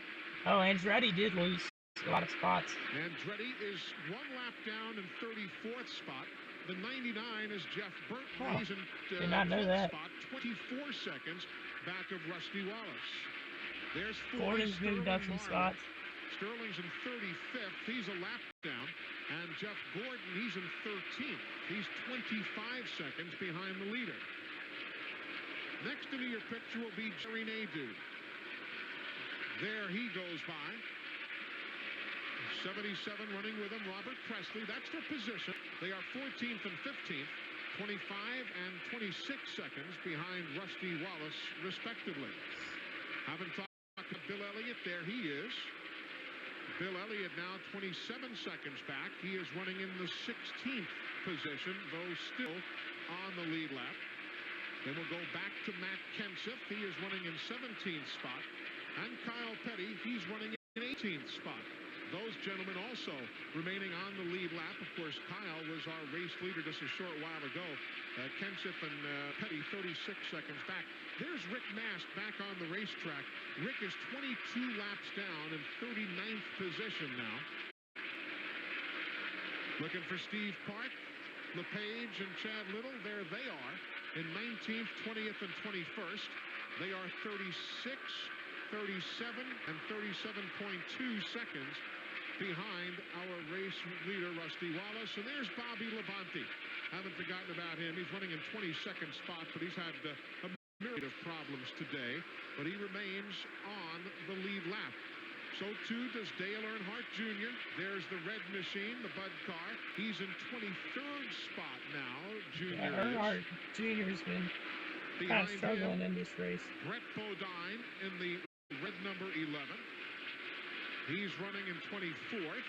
Oh, Andretti did lose a lot of spots. Andretti is 1 lap down in 34th spot. The 99 is Jeff Burton. He's in did not know that. Spot, 24 seconds back of Rusty Wallace. There's Gordon's moved up some spots. Sterling's in 35th. He's a lap down. And Jeff Gordon, he's in 13th. He's 25 seconds behind the leader. Next into your picture will be Jerry Nadeau. There he goes by. 77 running with him, Robert Presley. That's their position. They are 14th and 15th, 25 and 26 seconds behind Rusty Wallace, respectively. Haven't talked to Bill Elliott. There he is. Bill Elliott now 27 seconds back. He is running in the 16th position, though still on the lead lap. Then we'll go back to Matt Kenseth. He is running in 17th spot. And Kyle Petty, he's running in 18th spot. Those gentlemen also remaining on the lead lap. Of course, Kyle was our race leader just a short while ago. Kenseth and Petty 36 seconds back. There's Rick Mast back on the racetrack. Rick is 22 laps down in 39th position now. Looking for Steve Park, LePage, and Chad Little. There they are in 19th, 20th, and 21st. They are 36, 37, and 37.2 seconds behind our race leader, Rusty Wallace. And there's Bobby Labonte. Haven't forgotten about him. He's running in 22nd spot, but he's had a myriad of problems today. But he remains on the lead lap. So too does Dale Earnhardt Jr. There's the red machine, the Bud car. He's in 23rd spot now. Junior Earnhardt Jr.'s been kind of struggling in this race. Brett Bodine in the red number 11. He's running in 24th.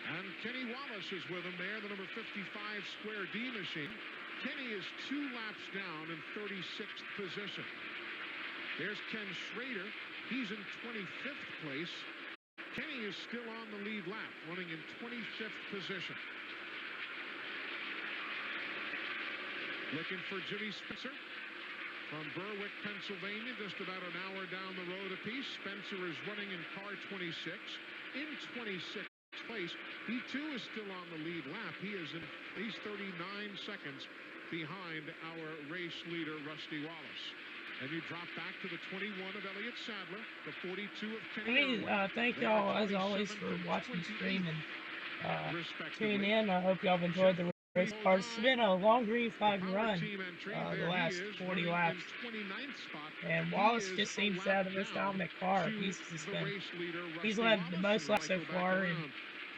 And Kenny Wallace is with him there, the number 55 Square D machine. Kenny is 2 laps down in 36th position. There's Ken Schrader. He's in 25th place. Kenny is still on the lead lap, running in 25th position. Looking for Jimmy Spencer from Berwick, Pennsylvania, just about an hour down the road apiece. Spencer is running in car 26, in 26th place. He too is still on the lead lap. He's 39 seconds behind our race leader, Rusty Wallace. And you drop back to the 21 of Elliott Sadler, the 42 of Kenny Irwin. Thank y'all, as always, for watching the stream and tuning in. I hope y'all have enjoyed the race cars. It's been a long green flag run the last 40 laps. And Wallace just seems to have the most dominant car. He's led the most laps so far, and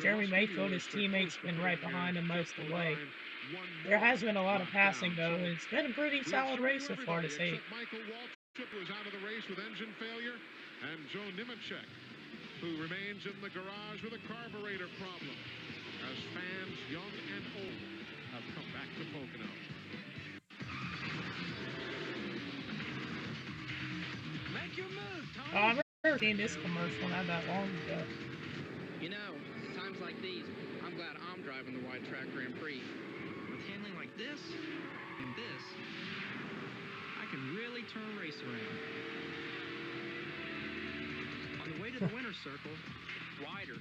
Jeremy Mayfield, his teammates, been right behind him most of the way. There has been a lot of passing, though, and it's been a pretty solid race so far to say. Michael Waltrip was out of the race with engine failure, and Joe Nemechek, who remains in the garage with a carburetor problem, as fans young and old have come back to Pocono. Make your move, Tony. I've never seen this commercial not that long ago. You know, times like these, I'm glad I'm driving the wide track Grand Prix. With handling like this and this, I can really turn a race around. On the way to the winner's circle, Wider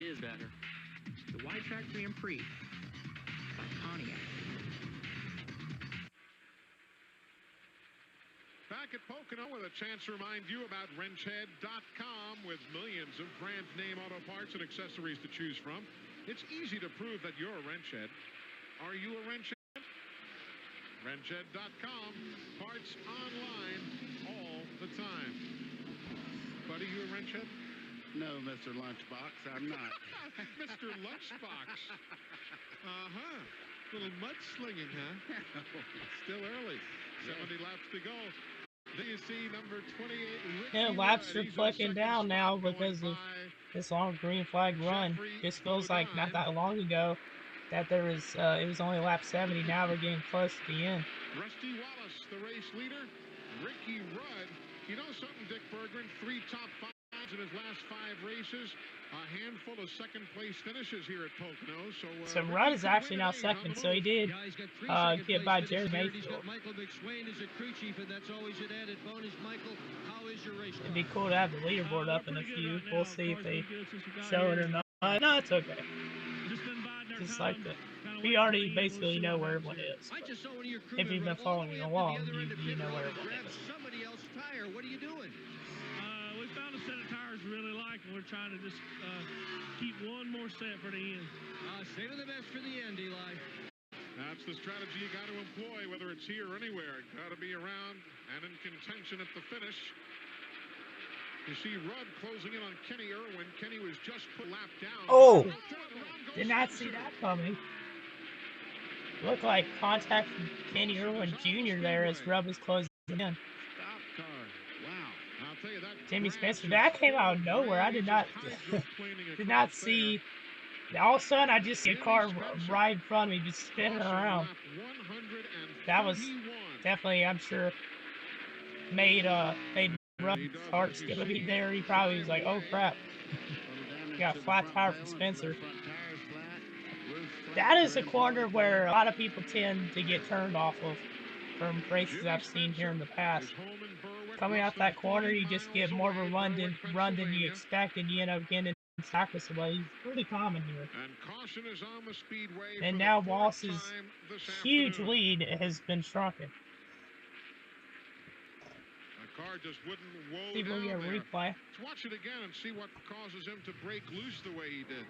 is better. the wide track Grand Prix by Pontiac. Back at Pocono with a chance to remind you about wrenchhead.com with millions of brand name auto parts and accessories to choose from. It's easy to prove that you're a wrench head. Are you a wrench head? Wrenchhead.com. Parts online all the time. Buddy, you a wrench head? No, Mr. Lunchbox, I'm not. Mr. Lunchbox. Uh-huh. Little mudslinging, huh? Still early. 70 laps to go. Then you see number 28. Yeah, laps are flicking down now because of this long green flag run. Just feels like not that long ago that there was it was only lap 70. Now we're getting close to the end. Rusty Wallace, the race leader. Ricky Rudd. You know something, Dick Berggren? 3 top 5s in his last 5 races. A handful of second-place finishes here at Pocono. So Rudd is actually now second, so he did get by Jeremy Mayfield. Michael McSwain is a crew chief, and that's always an added bonus. Michael, how is your race? It'd be cool to have the leaderboard up in a few. We'll see if they show it or not. No, it's okay. Just like that. We already basically know where everyone is. If you've been following along, you know where everyone is. Somebody else's tire. What are you doing? We found a set of tires we really like, and we're trying to just keep one more set for the end. Saving the best for the end, Eli. That's the strategy you got to employ, whether it's here or anywhere. Got to be around and in contention at the finish. You see Rudd closing in on Kenny Irwin. Kenny was just put lap down. Oh! Did not see that coming. Looked like contact from Kenny Irwin Jr. there as Rudd was closing in. Stop car. Wow. I'll tell you that. Timmy Spencer, that came out of nowhere. I did not see. All of a sudden, I just see a car right in front of me just spinning around. That was definitely, I'm sure, made Rudd's heart's gonna be there. He probably was like, oh crap. Got a flat tire from Spencer. That is a corner where a lot of people tend to get turned off of from races I've seen here in the past. Coming out that corner, you just get more of a run than you expect, and you end up getting sacrifice. It's pretty common here. And now Wallace's huge lead has been shrunken. The car just wouldn't woe See if we get a replay. Let's watch it again and see what causes him to break loose the way he did.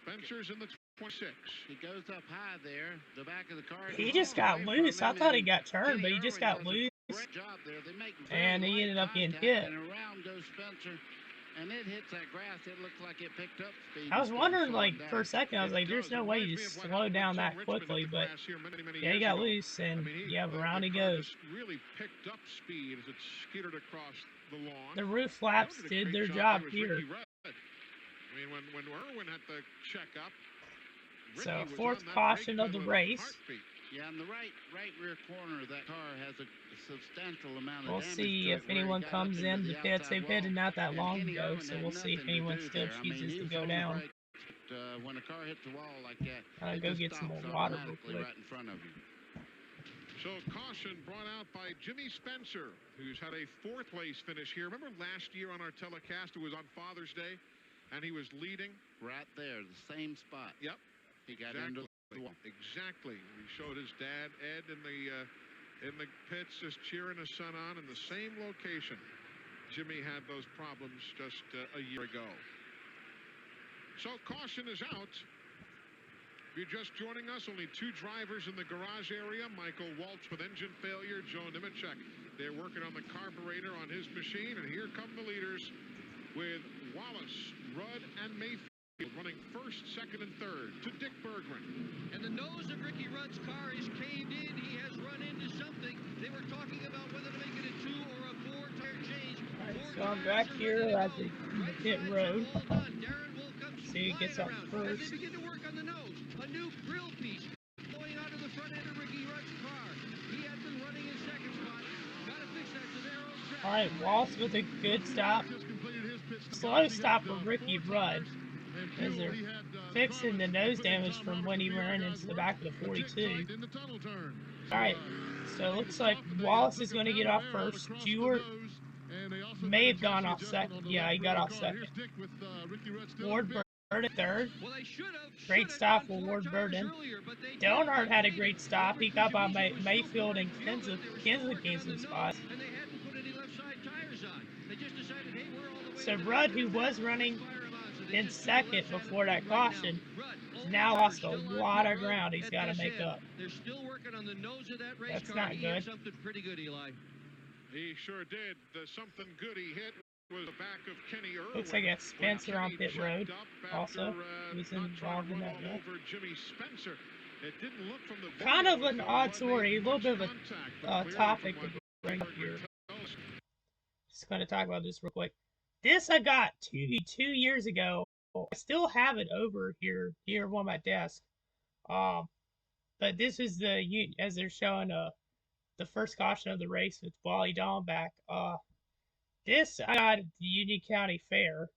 Spencer's in the 26. He goes up high there, the back of the car. He just got loose. I thought he got turned, but he just got loose. Great job there. They make and he ended up getting hit. And around goes Spencer, and it hits that grass. It looks like it picked up speed. I was wondering, like, for a second, I was like, there's no way you just slow down that quickly, but yeah, he got loose, and yeah, around he goes. Really picked up speed as it skittered across the lawn. The roof flaps did their job here. I mean, when Irwin had to check up. So, 4th caution of the race. Yeah, in the right rear corner of that car has a substantial amount of We'll damage see to if it where he anyone got comes up into in the pits. outside They've wall. pitted not that And long Kenny ago, Irwin so had we'll see if nothing to anyone do still there. I mean, chooses he to was go on the down. brakes, but when a car hits the wall like that, I'll it go just get some stops more water real automatically quick. right in front of you. So caution brought out by Jimmy Spencer, who's had a 4th place finish here. Remember last year on our telecast, it was on Father's Day, and he was leading? Right there, the same spot. Yep. He got exactly. into the wall. Exactly. He showed his dad, Ed, in the pits just cheering his son on in the same location. Jimmy had those problems just a year ago. So caution is out. If you're just joining us, only 2 drivers in the garage area. Michael Waltz with engine failure. Joe Nemechek, they're working on the carburetor on his machine. And here come the leaders with Wallace, Rudd, and Mayfield running 1st, 2nd, and 3rd to Dick Bergman. And the nose of Ricky Rudd's car is caved in. He has run into something. They were talking about whether to make it a 2 or a 4-tire change. So I'm back here at the pit road. See who gets up first. As they begin to work on the nose, a new grill piece going onto the front end of Ricky Rudd's car. He had been running in 2nd spot. Got to fix that to their own track. All right, Wallace with a good stop. Slow stop for Ricky Rudd, as they're fixing the nose damage from when he ran into the back of the 42. All right, so it looks like Wallace is going to get off first. Stewart may have gone off second. Yeah, he got off second. Ward Burden at 3rd. Great stop for Ward Burden. Donhart had a great stop. He got by Mayfield and Kenseth gained some spots. So Rudd, who was running in 2nd before that caution, has now lost a lot of ground he's got to make up. They're still working on the nose of that race That's car. not He good. had something pretty good, Eli. He sure did. Something good he hit was the back of Kenny Irwin. Looks like that's Spencer on pit road. Also, he's involved in that. Over Jimmy Spencer. It didn't look from the kind of an odd story, a little bit of a topic to bring up here. Just going to talk about this real quick. This I got 2 years ago. I still have it over here on my desk. But this is as they're showing the first caution of the race with Wally Dahlback. This I got at the Union County Fair.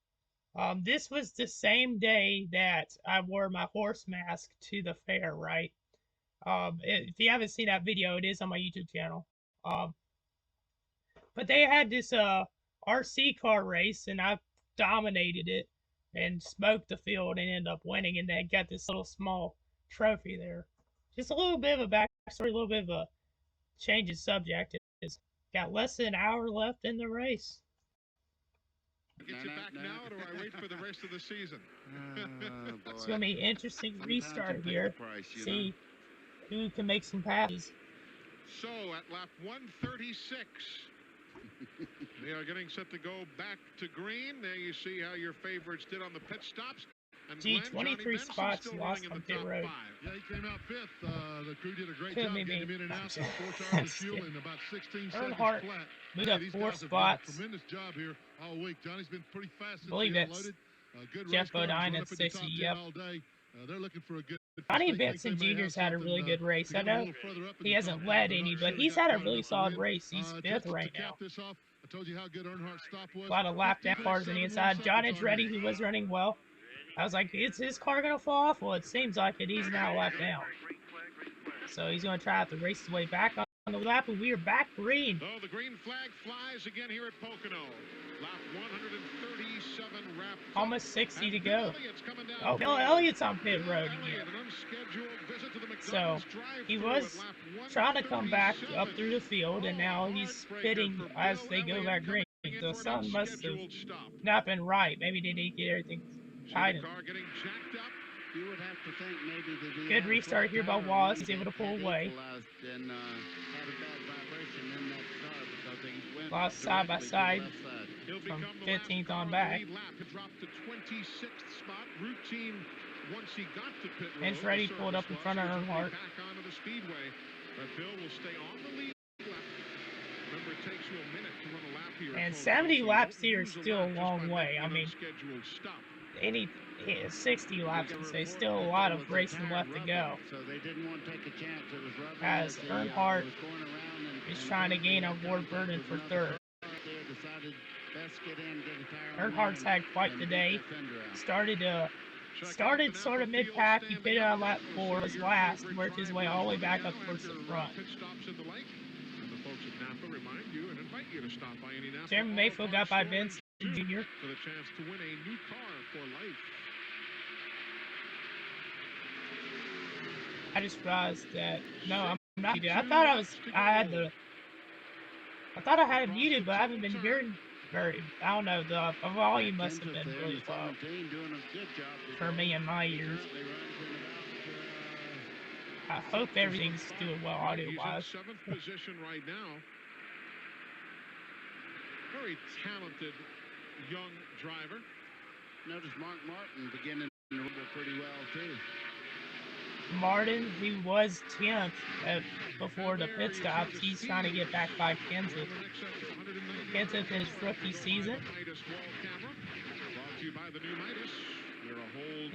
This was the same day that I wore my horse mask to the fair, right? If you haven't seen that video, it is on my YouTube channel. But they had this RC car race, and I dominated it and smoked the field and ended up winning, and they got this little small trophy there. Just a little bit of a backstory, a little bit of a change of subject. It's got less than an hour left in the race. Get you back now, or do I wait for the rest of the season? It's going to be an interesting restart here. See who can make some passes. So at lap 136, they are getting set to go back to green. There you see how your favorites did on the pit stops. Gee, 23 spots lost on pit road. Yeah, he came out 5th. The crew did a great job getting him in and out. 4 tires of fuel in about 16 seconds flat. Moved up 4 spots. Tremendous job here all week. Johnny's been pretty fast. I believe that's Jeff Bodine at 60. Yep. They're looking for a good. Johnny Benson Jr.'s had a really good race. I know he hasn't led any, but he's had a really solid race. He's 5th right now. I told you how good Earnhardt's stop was. A lot of lap down cars on the inside. John Andretti, who was running well. I was like, is his car going to fall off? Well, it seems like it. He's now lap down. So he's going to try to race his way back on the lap, and we are back green. Oh, the green flag flies again here at Pocono. Lap 137 wrapped. Almost 60 to go. Oh, Bill Elliott's on pit road again. So he was trying to come back up through the field, and now he's pitting as they go back green. The sun must have not been right. Maybe they didn't get everything tightened. You would have to think maybe that good restart here by Wallace. He's able to pull away. Lost side by side from 15th on back. Andretti pulled up in front of Earnhardt. And 70 laps here is still a long way. I mean, 60 laps, I'd say. Still a lot of racing left to go. So they didn't want to take a chance. It was rubber As Earnhardt is trying to gain on Ward Burton for third. Earnhardt's had quite the day. Started sort of mid-pack. He pitted on lap 4, was last, worked his way all the way back up towards the front. Jeremy Mayfield got by Benson Jr. For the chance to win a new car for life. I just realized that no, I'm not muted. I thought I had it muted, but I haven't been hearing very. I don't know. The volume must have been really low for me and my ears. I hope everything's doing well audio-wise. He's in 7th position right now. Very talented young driver. Notice Mark Martin beginning to rumble pretty well too. Martin, he was 10th before the pit stops. He's trying to get back by Kenseth. Kenseth in his rookie season.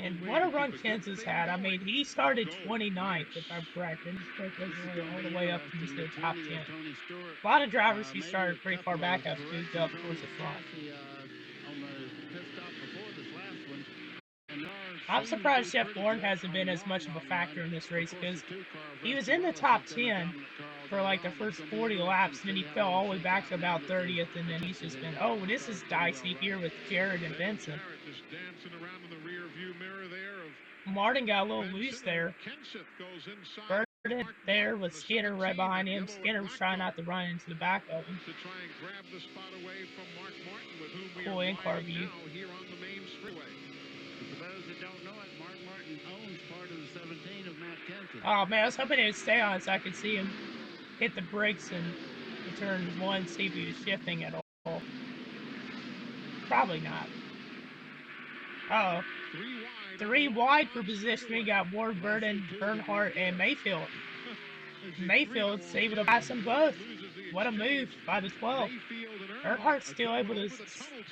And what a run Kenseth's had. I mean, he started 29th, if I'm correct. And he's all the way up into the top 10. A lot of drivers who started pretty far back have moved up towards the front. I'm surprised Jeff Gordon hasn't been as much of a factor in this race because he was in the top 10 for like the first 40 laps, and then he fell all the way back to about 30th, and then he's just been, oh, this is dicey here with Jared and Benson. Martin got a little loose there. Burton there with Skinner right behind him. Skinner was trying not to run into the back of him. Cool in-car view. Oh man, I was hoping it would stay on so I could see him hit the brakes and turn 1, see if he was shifting at all. Probably not. Uh oh. 3 wide for positioning. Got Ward Burton, Earnhardt, and Mayfield. Mayfield's able to pass them both. What a move by the 12. Earnhardt's still able to.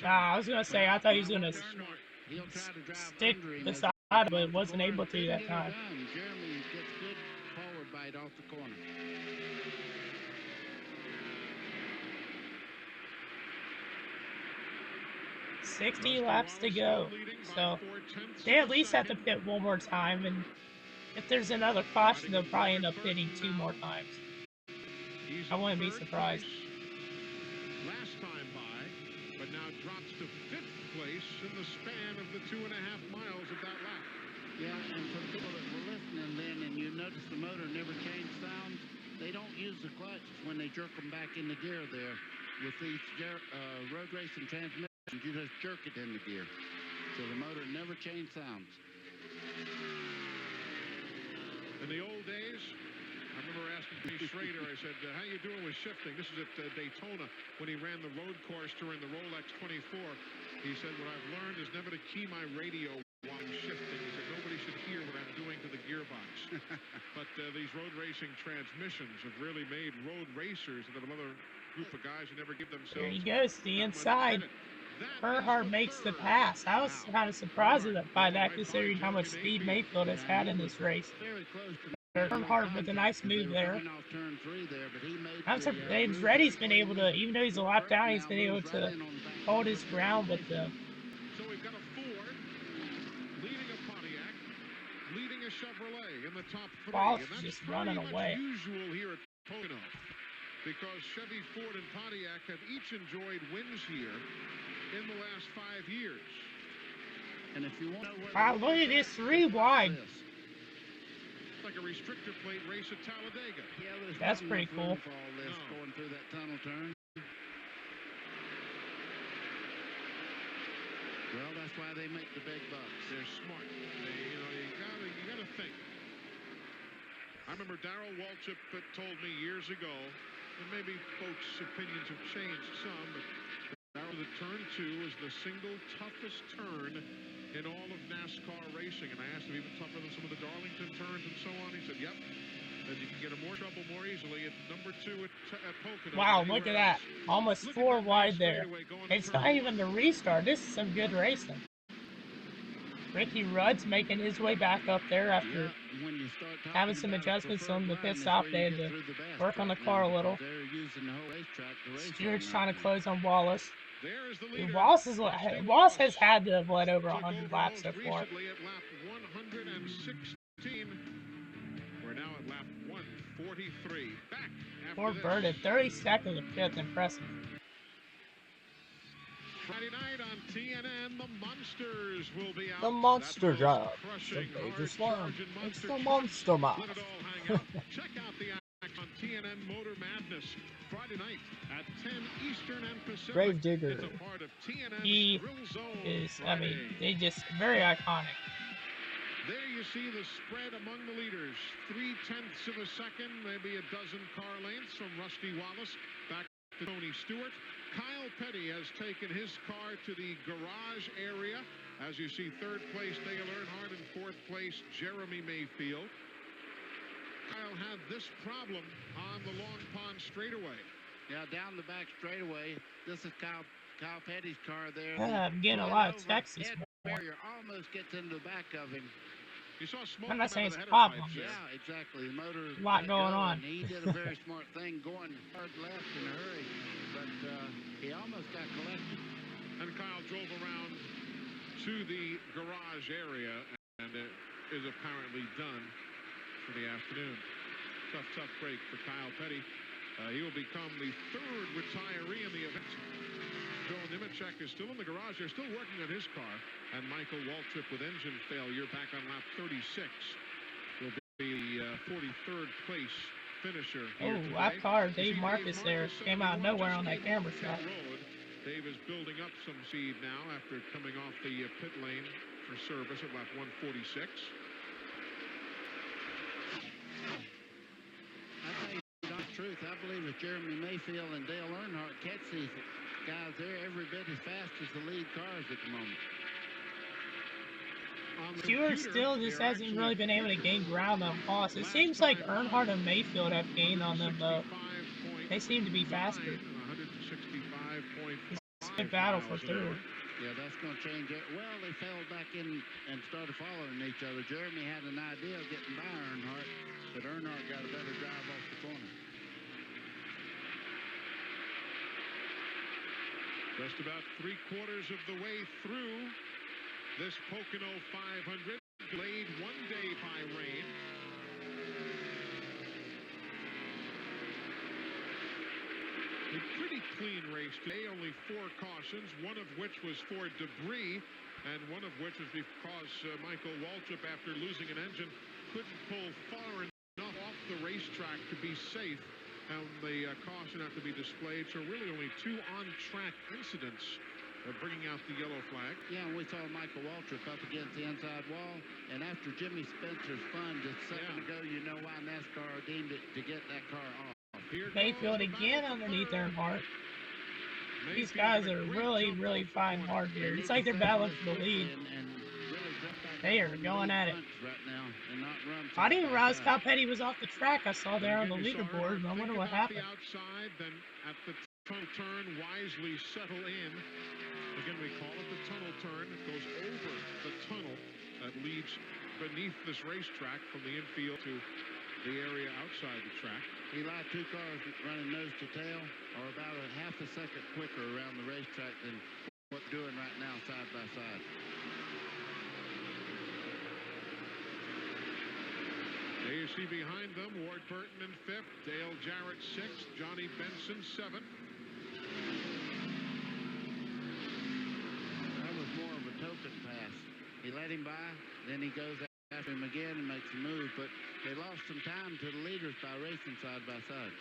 I was going to say, I thought he was going to stick beside it, but wasn't able to that time. Jeremy gets good forward bite off the corner. $60 laps to go, so they at least have to pit one more time, and if there's another caution, they'll probably end up pitting 2 more times. I wouldn't be surprised. Last time by, but now drops to 5th place in the span of the 2.5 miles of that lap. Yeah, and for the people that were listening then, and you notice the motor never changed sounds, they don't use the clutch when they jerk them back into gear there. With these road racing transmissions, you just jerk it into gear. So the motor never changed sounds. In the old days, I remember asking P. Schrader, I said, how you doing with shifting? This is at Daytona when he ran the road course during the Rolex 24. He said, what I've learned is never to key my radio while I'm shifting. He said, nobody should hear what I'm doing to the gearbox. But these road racing transmissions have really made road racers and another group of guys who never give themselves. Here he goes, the inside. Earnhardt makes the pass. I was kind of surprised by that, considering how much speed Mayfield has had in this race. Earnhardt with a nice move there. I'm surprised Reddy's been able to, even though he's a lap down, he's been able to hold his ground with the. So we've got a Ford leading a Pontiac, leading a Chevrolet in the top 3. Ball's and that's just running away. Usual here at Pocono, because Chevy, Ford, and Pontiac have each enjoyed wins here in the last 5 years. And if you want to know wow, look at this 3 wide. It's like a restrictor plate race at Talladega. Yeah, that's pretty cool. Going through that tunnel turn. Well, that's why they make the big bucks. They're smart. You gotta think. I remember Darrell Waltrip told me years ago, and maybe folks' opinions have changed some, but the turn 2 is the single toughest turn in all of NASCAR racing. And I asked him, even tougher than some of the Darlington turns and so on. He said, yep. And you can get in more trouble more easily at number 2 at Pocono. Wow, look at that. Almost 4 wide there. It's not even the restart. This is some good racing. Ricky Rudd's making his way back up there after having some adjustments on the pit stop. They had to work on the car a little. Stewart's trying to close on Wallace. Dude, Wallace has had to have led over 100 laps so far. At lap 116. We're now at lap 143. Back after Poor Bird at 32nd of fifth, impressive. Friday night on TNN, the Monsters will be out. The Monster Job. The Major Slam. It's the Monster Mash. Let it all hang out. Check out the action on TNN Motor Madness. Friday night at 10 Eastern and Pacific. Gravedigger. It's a part of TNN's He Thrill Zone is, Friday. I mean, they just very iconic. There you see the spread among the leaders. 0.3 of a second, maybe a dozen car lengths from Rusty Wallace back to Tony Stewart. Kyle Petty has taken his car to the garage area. As you see, third place Dale Earnhardt and fourth place Jeremy Mayfield. Kyle had this problem on the Long Pond straightaway. Yeah, down the back straightaway. This is Kyle Petty's car there. I'm getting a lot of texts this morning. Almost gets into the back of him. You saw smoke. I'm not saying it's a header problem. pipes, Yeah, exactly. The motor a lot going on. He did a very smart thing going hard left in a hurry, but he almost got collected. And Kyle drove around to the garage area, and it is apparently done for the afternoon. Tough break for Kyle Petty. He will become the third retiree in the event. Joe Nemechek is still in the garage. They're still working on his car. And Michael Waltrip with engine failure back on lap 36 will be the 43rd place finisher here today. Lap car, Dave Marcus there came out of nowhere on that camera shot. Dave is building up some speed now after coming off the pit lane for service at lap 146. I tell you the truth, I believe if Jeremy Mayfield and Dale Earnhardt catch these guys, they're every bit as fast as the lead cars at the moment. Stewart still just hasn't really been able to gain ground on Haas. It seems like Earnhardt and Mayfield have gained on them, though. They seem to be faster. It's a good battle for third. Yeah, that's going to change it. Well, they fell back in and started following each other. Jeremy had an idea of getting by Earnhardt, but Earnhardt got a better drive off the corner. Just about 3/4 of the way through this Pocono 500, delayed one day by rain. A pretty clean race today, only 4 cautions, one of which was for debris, and one of which was because Michael Waltrip, after losing an engine, couldn't pull far enough off the racetrack to be safe, and the caution had to be displayed. So really only 2 on-track incidents bringing out the yellow flag. Yeah, and we saw Michael Waltrip up against the inside wall, and after Jimmy Spencer's fun just a second ago, you know why NASCAR deemed it to get that car off. Mayfield again underneath Earnhardt. These guys are really fighting hard here. It's like they're battling for the lead. They are going at it. I didn't realize Kyle Petty was off the track. I saw there on the leaderboard, and I wonder what happened. Outside, then at the tunnel turn, wisely settle in. Again, we call it the tunnel turn. It goes over the tunnel that leads beneath this racetrack from the infield to the area outside the track. He allowed 2 cars running nose to tail, or about a half a second quicker around the racetrack than what we're doing right now side by side. There you see behind them, Ward Burton in 5th, Dale Jarrett 6th, Johnny Benson 7th. That was more of a token pass. He let him by, then he goes after him again and makes a move, but they lost some time to the leaders by racing side by side.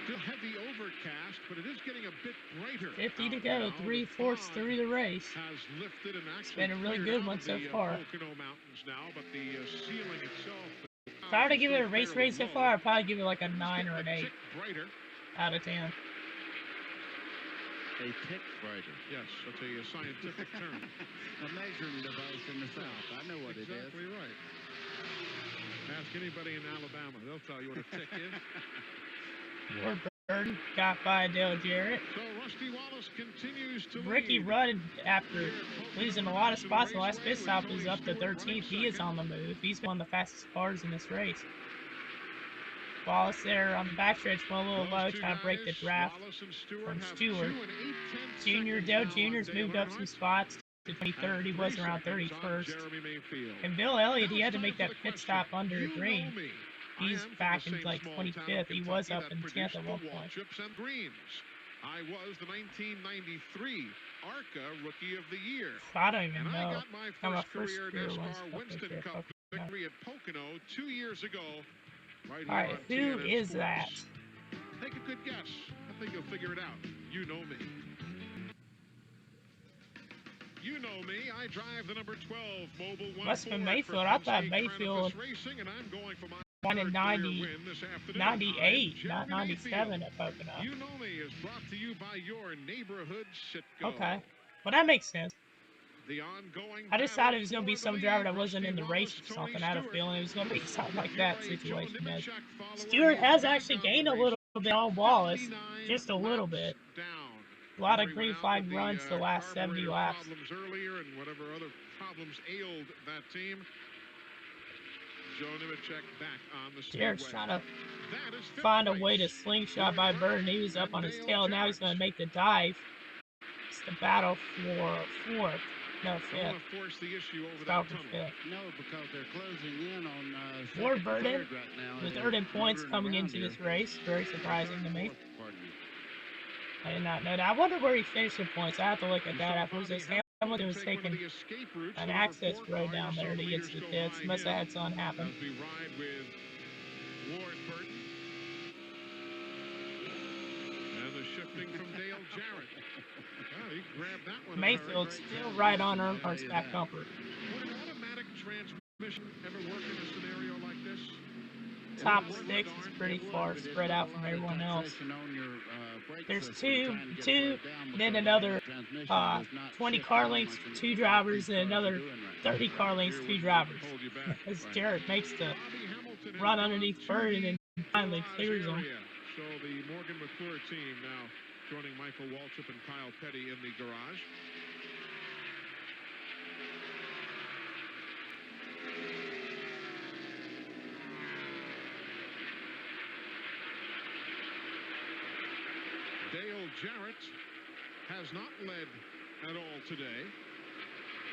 Still heavy overcast, but it is getting a bit brighter. 50 to go, 3/4 through the race. Has lifted and It's been a really good one so far. Pocono Mountains now, but the ceiling itself. If I were to give it a race grade so far, I'd probably give it like a 9 or an 8 out of 10. A tick brighter. Yes, that's a scientific term. A measuring device in the South. I know what it is. Exactly right. Ask anybody in Alabama. They'll tell you what a tick is. Ward Burton got by Dale Jarrett. So Rusty Wallace continues to Ricky lead. Rudd, after losing a lot of spots in the last pit stop, is up to 13th. He is on the move. He's one of the fastest cars in this race. Wallace there on the backstretch went a little low, trying to break the draft from Stewart. Junior, Dale Jr.'s moved up some spots to 23rd. He was around 31st. And Bill Elliott, he had to make that pit stop under green. He's back in like 25th. He was up in 10th at one point. I was the 1993 ARCA Rookie of the Year. I don't even know. I got my first career NASCAR Winston Cup victory at Pocono 2 years ago. Right here Alright, who is that? Take a good guess. I think you'll figure it out. You know me. You know me. I drive the number 12 Mobile 1. Must have been Mayfield. I thought Mayfield Racing, and I'm going for my won in 98, not 97 at Pocono. You Know Me is brought to you by your neighborhood Citgo. Okay. Well, that makes sense. The ongoing I just thought it was going to be some driver that wasn't in the race or something. I had a feeling it was going to be something like that situation. Stewart has actually gained a little bit on Wallace. Just a little bit. A lot of green flag runs the last 70 laps. Earlier and whatever other problems ailed that team. Joe Nemechek back on the Jared's trying to find a way to slingshot by Burton. He was up on his tail. Now he's going to make the dive. It's the battle for fourth. No, fifth. Stop for fifth. No, because they're closing in on Ford Burton, right now. the third in points coming into this race. Very surprising to me. I did not know that. I wonder where he finished in points. I have to look at that afterwards. Hamilton was taking an access road down there to get to the pits. Must have had something happen. As we ride with Ward Burton. And the shifting from Dale Jarrett. Oh, he grabbed that one. Mayfield still right on Earnhardt's back bumper. Would an automatic transmission ever work in a scenario like this? Top six is pretty far spread out from everyone else. There's two, then another 20 car lengths for 2 drivers, and another 30 car lengths, 2 drivers. As Jarrett makes the run underneath Burton and finally clears him. So the Morgan McClure team now joining Michael Waltrip and Kyle Petty in the garage. Dale Jarrett has not led at all today.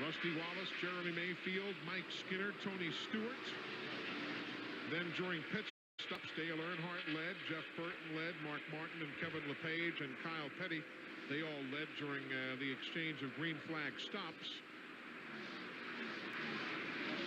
Rusty Wallace, Jeremy Mayfield, Mike Skinner, Tony Stewart. Then during pit stops, Dale Earnhardt led, Jeff Burton led, Mark Martin and Kevin LePage and Kyle Petty. They all led during the exchange of green flag stops.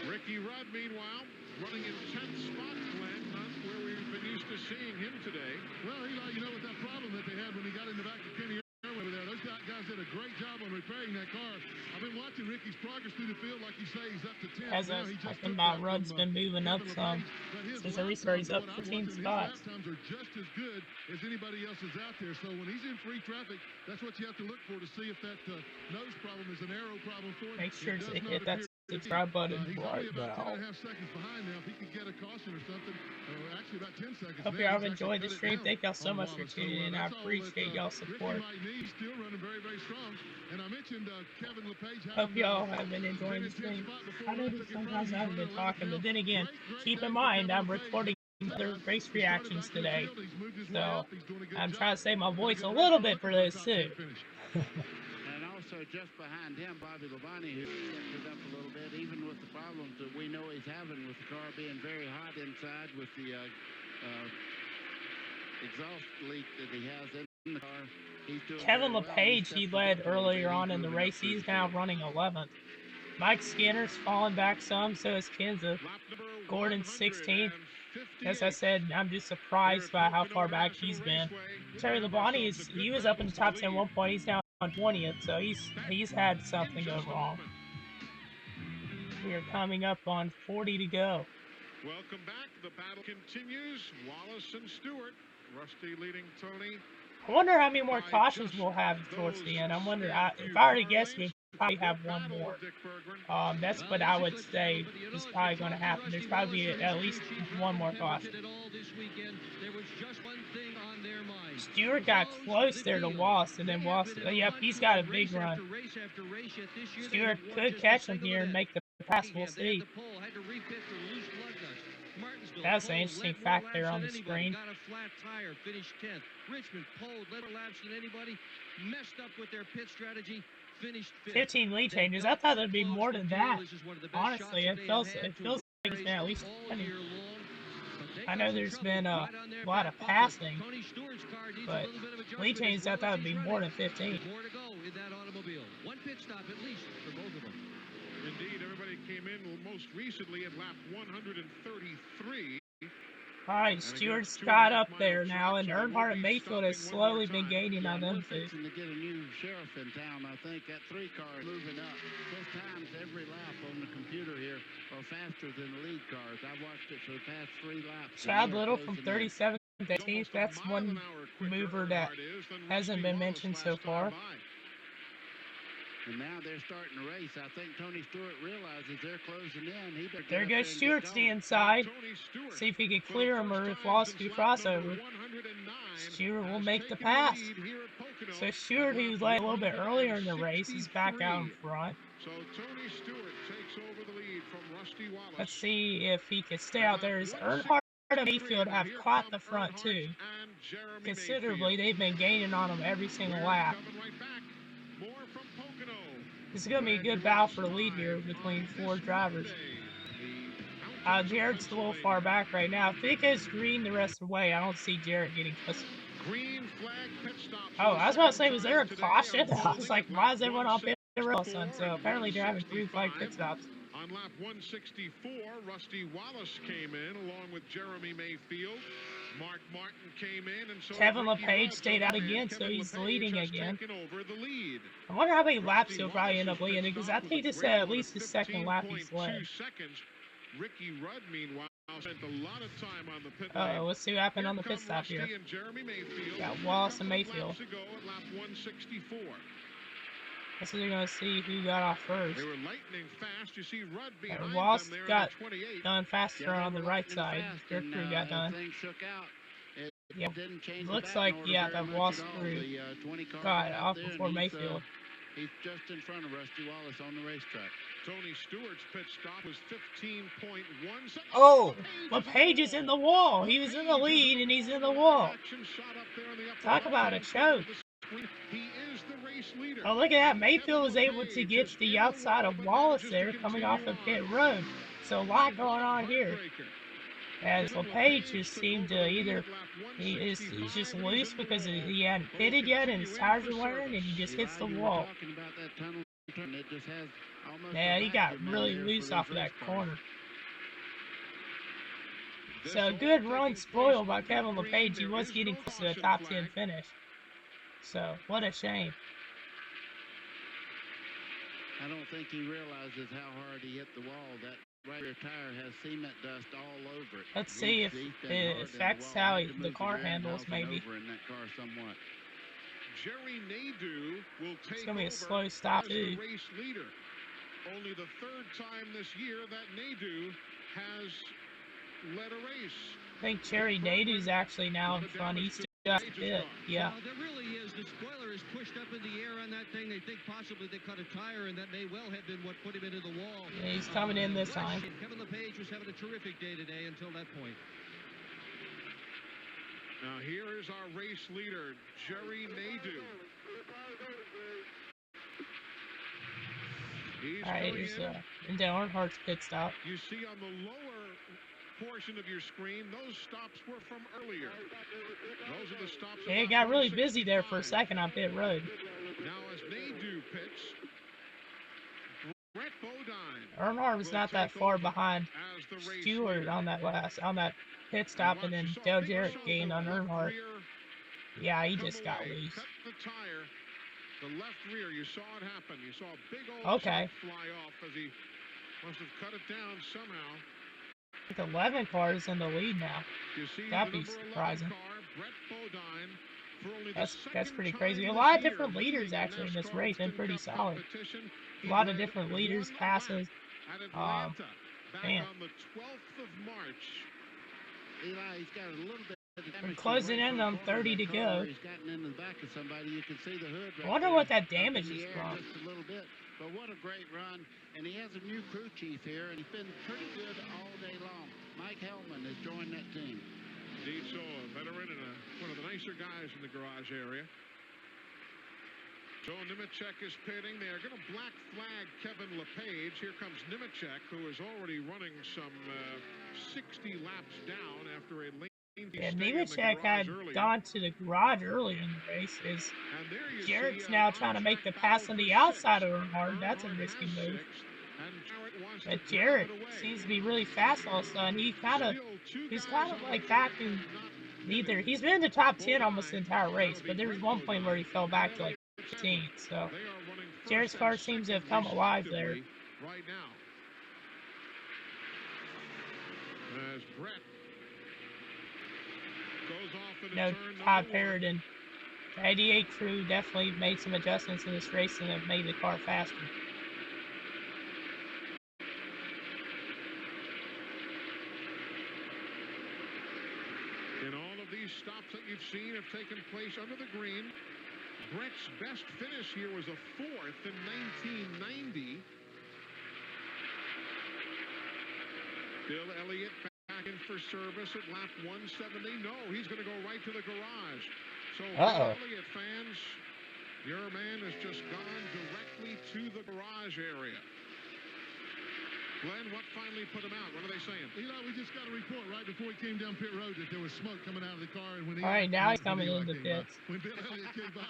Ricky Rudd, meanwhile, running in 10th spot, Glenn, not where we've been used to seeing him today. Well, Eli, you know, with that problem that they had when he got in the back of Kenny over there, those guys did a great job on repairing that car. I've been watching Ricky's progress through the field. Like you say, he's up to 10. As I was talking about, Rudd's been moving up some. Since I restarted, he's up 15 spots. His lap times are just as good as anybody else's out there. So when he's in free traffic, that's what you have to look for to see if that nose problem is an aero problem for him. Make sure to hit that subscribe button right now. Seconds behind now. If he could get a caution or something, actually about 10 seconds. Hope y'all have enjoyed the stream. Thank y'all so much for tuning in. I appreciate y'all's support. He's still running very, very strong. And I mentioned Kevin LePage. Hope y'all have been enjoying the stream. I know that sometimes I haven't been talking, but then again, keep in mind I'm recording other race reactions today, so I'm trying to save my voice a little bit for this too. And also just behind him, Bobby Labonte, who stepped it up a little bit, even with the problems that we know he's having with the car being very hot inside with the exhaust leak that he has in the car. Kevin LePage, he led earlier on in the race. He's now running 11th. Mike Skinner's fallen back some, so is Kenza. Gordon's 16th. As I said, I'm just surprised by how far back he's been. Terry Labonte, he was up in the top 10 at one point. He's now on 20th, so he's had something go wrong. We are coming up on 40 to go. Welcome back. The battle continues. Wallace and Stewart. Rusty leading Tony. I wonder how many more cautions we'll have towards the end. I wonder, if I were to guess, we probably have one more. That's what I would say is probably going to happen. There's probably at least one more caution. Stewart got close there to Wallace, and then Wallace, yep, he's got a big run. Stewart could catch him here and make the pass. We'll see. That's an interesting fact there on the screen. Got a flat tire, finished 10th. Richmond polled, led laps than anybody, messed up with their pit strategy, finished 5th. 15 lead changes. I thought there'd be more than that. Honestly, it feels like it's been at least 20. I know there's been a lot of passing, but lead changes I thought would be more than 15. More to go in that automobile. One pit stop at least for both of them. Indeed, everybody came in most recently at lap 133. All right, Stewart's got up there now, and Earnhardt and Mayfield has slowly been gaining on them two. To get a new sheriff in town, I think that 3 car moving up. 6 times every lap on the computer here are faster than the lead cars. I watched it for the past 3 laps. Chad Little from 37th to 18th. That's one mover that hasn't been mentioned so far. And now they're starting to race. I think Tony Stewart realizes they're closing in. There goes Stewart to the inside. See if he can clear him or if Wallace can crossover. Stewart will make the pass. So Stewart, who led a little bit earlier in the race, is back out in front. So Tony Stewart takes over the lead from Rusty Wallace. Let's see if he can stay out there. As Earnhardt and Mayfield have caught the front too. Considerably, they've been gaining on them every single lap. This is going to be a good battle for the lead here between 4 drivers. Jarrett's a little far back right now. If it goes green the rest of the way, I don't see Jarrett getting close. Green flag pit stop. Oh, I was about to say, was there a caution? I was like, why is everyone on pit road? So apparently they're having green flag pit stops. On lap 164, Rusty Wallace came in along with Jeremy Mayfield. Mark Martin came in, and so Kevin LePage stayed out again, so he's leading again. I wonder how many laps he'll probably end up leading, because I think this is at least his second lap he's led. Ricky Rudd, meanwhile, spent a lot of time on the pit lane. Let's see what happened on the pit stop here. Got Wallace and Mayfield. So they're going to see who got off first. They were lightning fast. You see Rudd behind Wallace them got done faster on the right side. Their crew got done. Yeah, looks like, yeah, that Wallace crew got off before Mayfield. He's just in front of Rusty Wallace on the racetrack. Tony Stewart's pit stop was 15.1 seconds. Oh, LePage is in the wall. He was in the lead, and he's in the wall. Talk about a choke. Oh, look at that. Mayfield was able to get to the outside of Wallace there coming off of pit road. So a lot going on here. As LePage just seemed to either, he's just loose because he hadn't pitted yet and his tires are wearing and he just hits the wall. Yeah, he got really loose off of that corner. So a good run spoiled by Kevin LePage. He was getting close to a top 10 finish. So, what a shame. I don't think he realizes how hard he hit the wall. That right rear tire has cement dust all over it. Let's see if it affects how the car handles, maybe. Jerry Nadeau will take it's going to be a slow stop, too. Race leader. Only the 3rd time this year that Nadeau has led a race. I think Jerry Nadeau's actually now in front. He's just pit. Yeah. There really is. The spoiler is pushed up in the air on that thing. They think possibly they cut a tire, and that may well have been what put him into the wall. Yeah, he's coming in this time. Kevin LePage was having a terrific day today until that point. Now here is our race leader, Jerry Nadeau. All right, here's into Earnhardt's pit stop. You see on the lower portion of your screen, those stops were from earlier. Those are the stops. Yeah, it got really busy there for a second on pit road. Now as Nadeau pits, Brett Bodine. Earnhardt was not that far behind Stewart on that pit stop, and then Dale Jarrett gained on Earnhardt. Yeah, he just got loose. Cut the tire. The left rear, you saw it happen. You saw a big old fly off as he must have cut it down somehow. I think 11 cars in the lead now. That'd be surprising. Car, Brett Bodine That's pretty crazy. A lot of different leaders actually in this race, been pretty solid. A lot of different leaders, passes. Man. On the 12th of March, Eli, he's got a little bit. We're closing in on 30 to go. He's gotten into the back of somebody. You can see the hood right I wonder there, what that damage is from. Just a little bit, but what a great run! And he has a new crew chief here, and he's been pretty good all day long. Mike Hellman has joined that team. Indeed, so a veteran and one of the nicer guys in the garage area. Joe Nemechek is pitting. They are going to black flag Kevin LePage. Here comes Nemechek, who is already running some 60 laps down after a late. Yeah, Nemechek had gone to the garage early in the race. Jarrett's now trying to make the pass on the outside of Earnhardt. That's a risky move. But Jarrett seems to be really fast all of a sudden. He's kind of like back in neither. He's been in the top 10 almost the entire race, but there was one point where he fell back to like 15. So Jarrett's car seems to have come alive there. Right now, as Brett goes off in No, Todd Perrodin. The 88 crew definitely made some adjustments in this race and have made the car faster. And all of these stops that you've seen have taken place under the green. Brett's best finish here was a 4th in 1990. Bill Elliott back in for service at lap 170. No, he's going to go right to the garage. So, Elliott fans, your man has just gone directly to the garage area. Glenn, what finally put him out? What are they saying? Eli, we just got a report right before he came down pit road that there was smoke coming out of the car. And when all right, now he's coming into the pits. When Bill Elliott came by.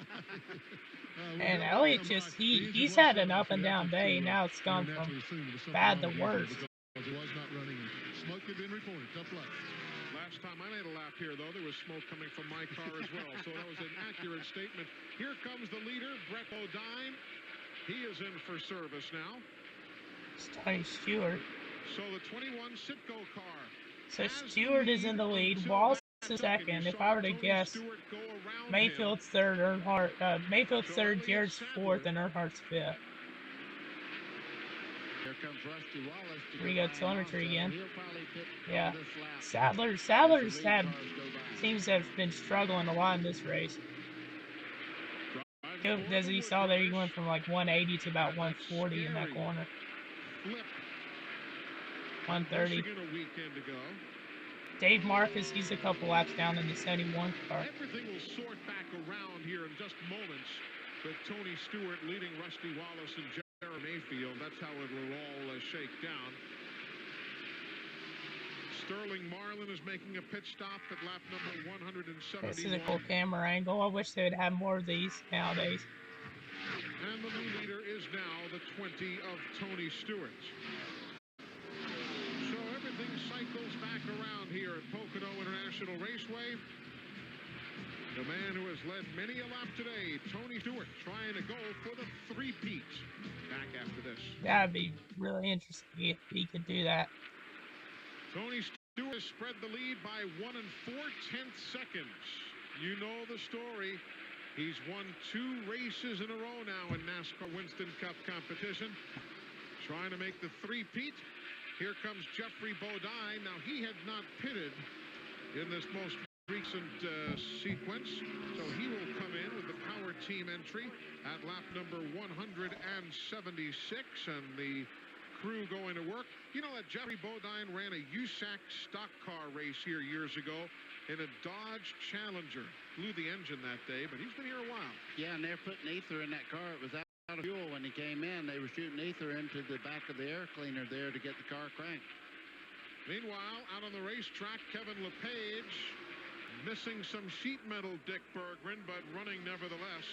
And Elliott just, he's had an up and down day. Now it's gone from bad to worse. It was not running. Smoke had been reported. Tough luck. Last time I made a lap here, though, there was smoke coming from my car as well. So that was an accurate statement. Here comes the leader, Brett Bodine. He is in for service now. Tony Stewart. So the 21 Sitco car. So Stewart is in the lead. Wallace is second. If I were to guess, Mayfield's third, Mayfield's third, Jarrett's fourth, and Earnhardt's fifth. Here comes Rusty Wallace. Here we go, telemetry again. Yeah. Sadler's seems to have been struggling a lot in this race. As you saw there, he went from like 180 to about 140 in that corner. 130. Dave Marcus, he's a couple laps down in the 71 car. Everything will sort back around here in just moments with Tony Stewart leading Rusty Wallace and Jerry Mayfield. That's how it will all shake down. Sterling Marlin is making a pit stop at lap number 171. This is a cool camera angle. I wish they would have more of these nowadays. And the new leader is now the 20 of Tony Stewart. So everything cycles back around here at Pocono International Raceway. The man who has led many a lap today, Tony Stewart, trying to go for the three-peat. Back after this. That'd be really interesting if he could do that. Tony Stewart has spread the lead by 1 4/10 seconds. You know the story. He's won 2 races in a row now in NASCAR Winston Cup competition. Trying to make the three-peat. Here comes Jeffrey Bodine. Now, he had not pitted in this most recent sequence, so he will come in with the power team entry at lap number 176, and the crew going to work. You know that Jeffrey Bodine ran a USAC stock car race here years ago in a Dodge Challenger. Blew the engine that day, but he's been here a while. Yeah, and they're putting ether in that car. It was out of fuel when he came in. They were shooting ether into the back of the air cleaner there to get the car cranked. Meanwhile, out on the racetrack, Kevin LePage missing some sheet metal, Dick Berggren, but running nevertheless.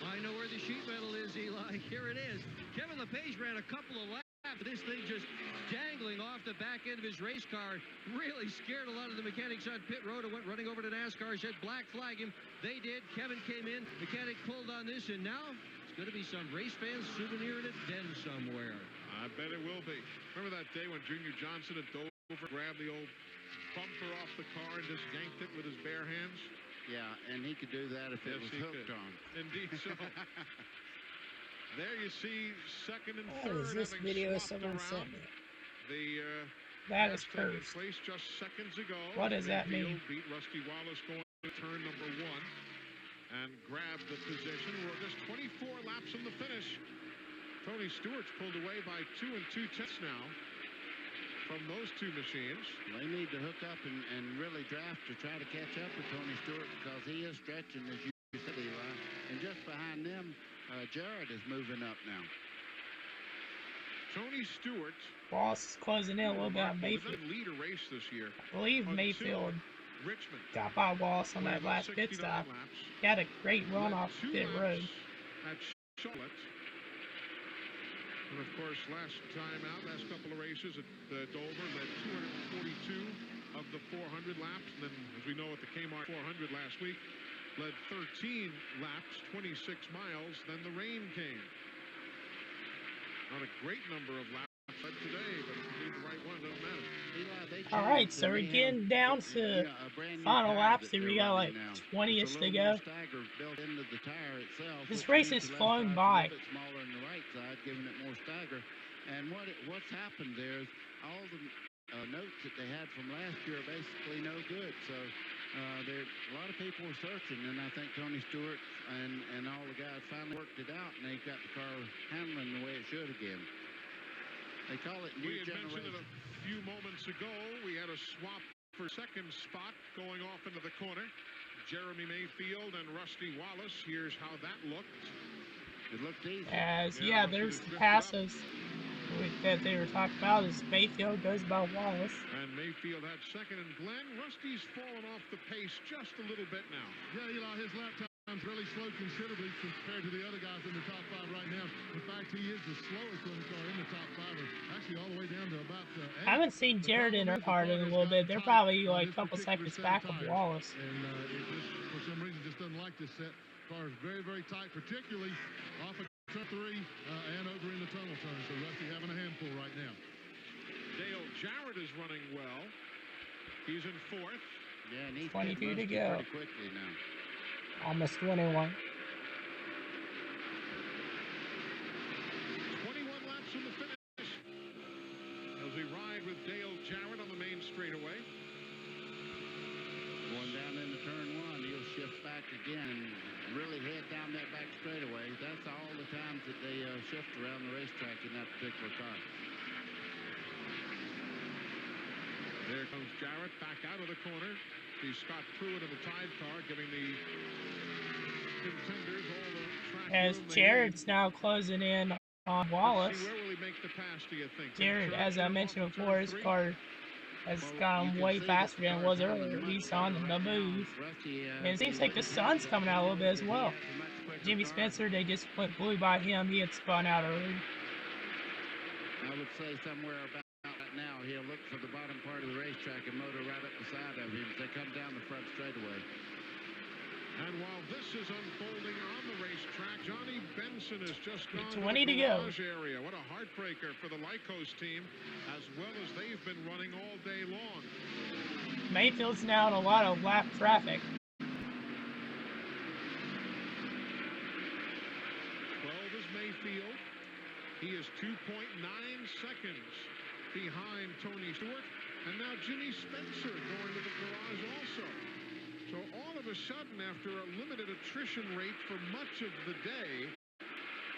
I know where the sheet metal is, Eli. Here it is. Kevin LePage ran a couple of laps. This thing just dangling off the back end of his race car. Really scared a lot of the mechanics on pit road and went running over to NASCAR, said black flag him. They did. Kevin came in. Mechanic pulled on this, and now it's going to be some race fans souvenir in a den somewhere. I bet it will be. Remember that day when Junior Johnson had dove over, grabbed the old bumper off the car and just yanked it with his bare hands? Yeah, and he could do that if it was hooked on. Indeed so. There you see second and What third is this having video swapped someone around. sent me? That is taking cursed. place just seconds ago. What does that mean? Beat Rusty Wallace going to turn number 1 and grab the position. We're just 24 laps in the finish. Tony Stewart's pulled away by 2 2/10 now from those two machines. They need to hook up and really draft to try to catch up with Tony Stewart because he is stretching, as you said, Eli. And just behind them, Jared is moving up now. Tony Stewart. Wallace is closing in a little bit on Mayfield. Didn't lead a race this year. I believe Mayfield Richmond got by Wallace on that last pit stop. He had a great run off pit road. At Charlotte. And of course, last couple of races at Dover led 242 of the 400 laps. And then, as we know, at the Kmart 400 last week, led 13 laps, 26 miles. Then the rain came. Not a great number of laps led today, but if you lead the right one, it doesn't matter. All right, so we're getting down to final laps here. We got like 20-ish to go. This race has flown by. Smaller on the right side, giving it more stagger. And what's happened there is all the notes that they had from last year are basically no good. So a lot of people were searching, and I think Tony Stewart and all the guys finally worked it out, and they've got the car handling the way it should again. They call it new generation. We had mentioned it a few moments ago. We had a swap for second spot going off into the corner. Jeremy Mayfield and Rusty Wallace. Here's how that looked. It looked easy. Yeah, there's the passes that they were talking about. Is Mayfield goes by Wallace. And Mayfield had second, and Glenn, Rusty's fallen off the pace just a little bit now. Yeah, Eli, his lap time's really slowed considerably compared to the other guys in the top 5 right now. In fact, he is the slowest running car in the top 5, or actually all the way down to about 8. I haven't seen Jared in Earnhardt in a little bit. They're probably like a couple seconds back of Wallace. And it just, for some reason, just doesn't like this set. Car is very, very tight, particularly off of turn 3 and over in the tunnel turn. So Rusty having a handful right now. Dale Jarrett is running well. He's in 4th. Yeah, and he's 22 to go. Pretty quickly now. Almost 21. 21 laps in the finish as we ride with Dale Jarrett on the main straightaway. Going down into turn 1, he'll shift back again and really head down that back straightaway. That's all the times that they shift around the racetrack in that particular car. There comes Jarrett back out of the corner. He's Scott Pruitt in the Tide car, giving the contenders all the track As room Jared's now closing in on Wallace. Where will he make the pass, do you think? Jared, as I mentioned before, his car has gone way faster than it was earlier. He's on the move. And it seems like the sun's coming out a little bit as well. Jimmy Spencer, they just blew by him. He had spun out early. I would say somewhere about right now, he'll look for the bottom part of the racetrack and motor right up the side of him as they come down the front straightaway. And while this is unfolding on the racetrack, Johnny Benson has just gone 20 to the to go. garage area. What a heartbreaker for the Lycos team, as well as they've been running all day long. Mayfield's now in a lot of lap traffic. 12 is Mayfield. He is 2.9 seconds behind Tony Stewart. And now Jimmy Spencer going to the garage also. So all of a sudden, after a limited attrition rate for much of the day,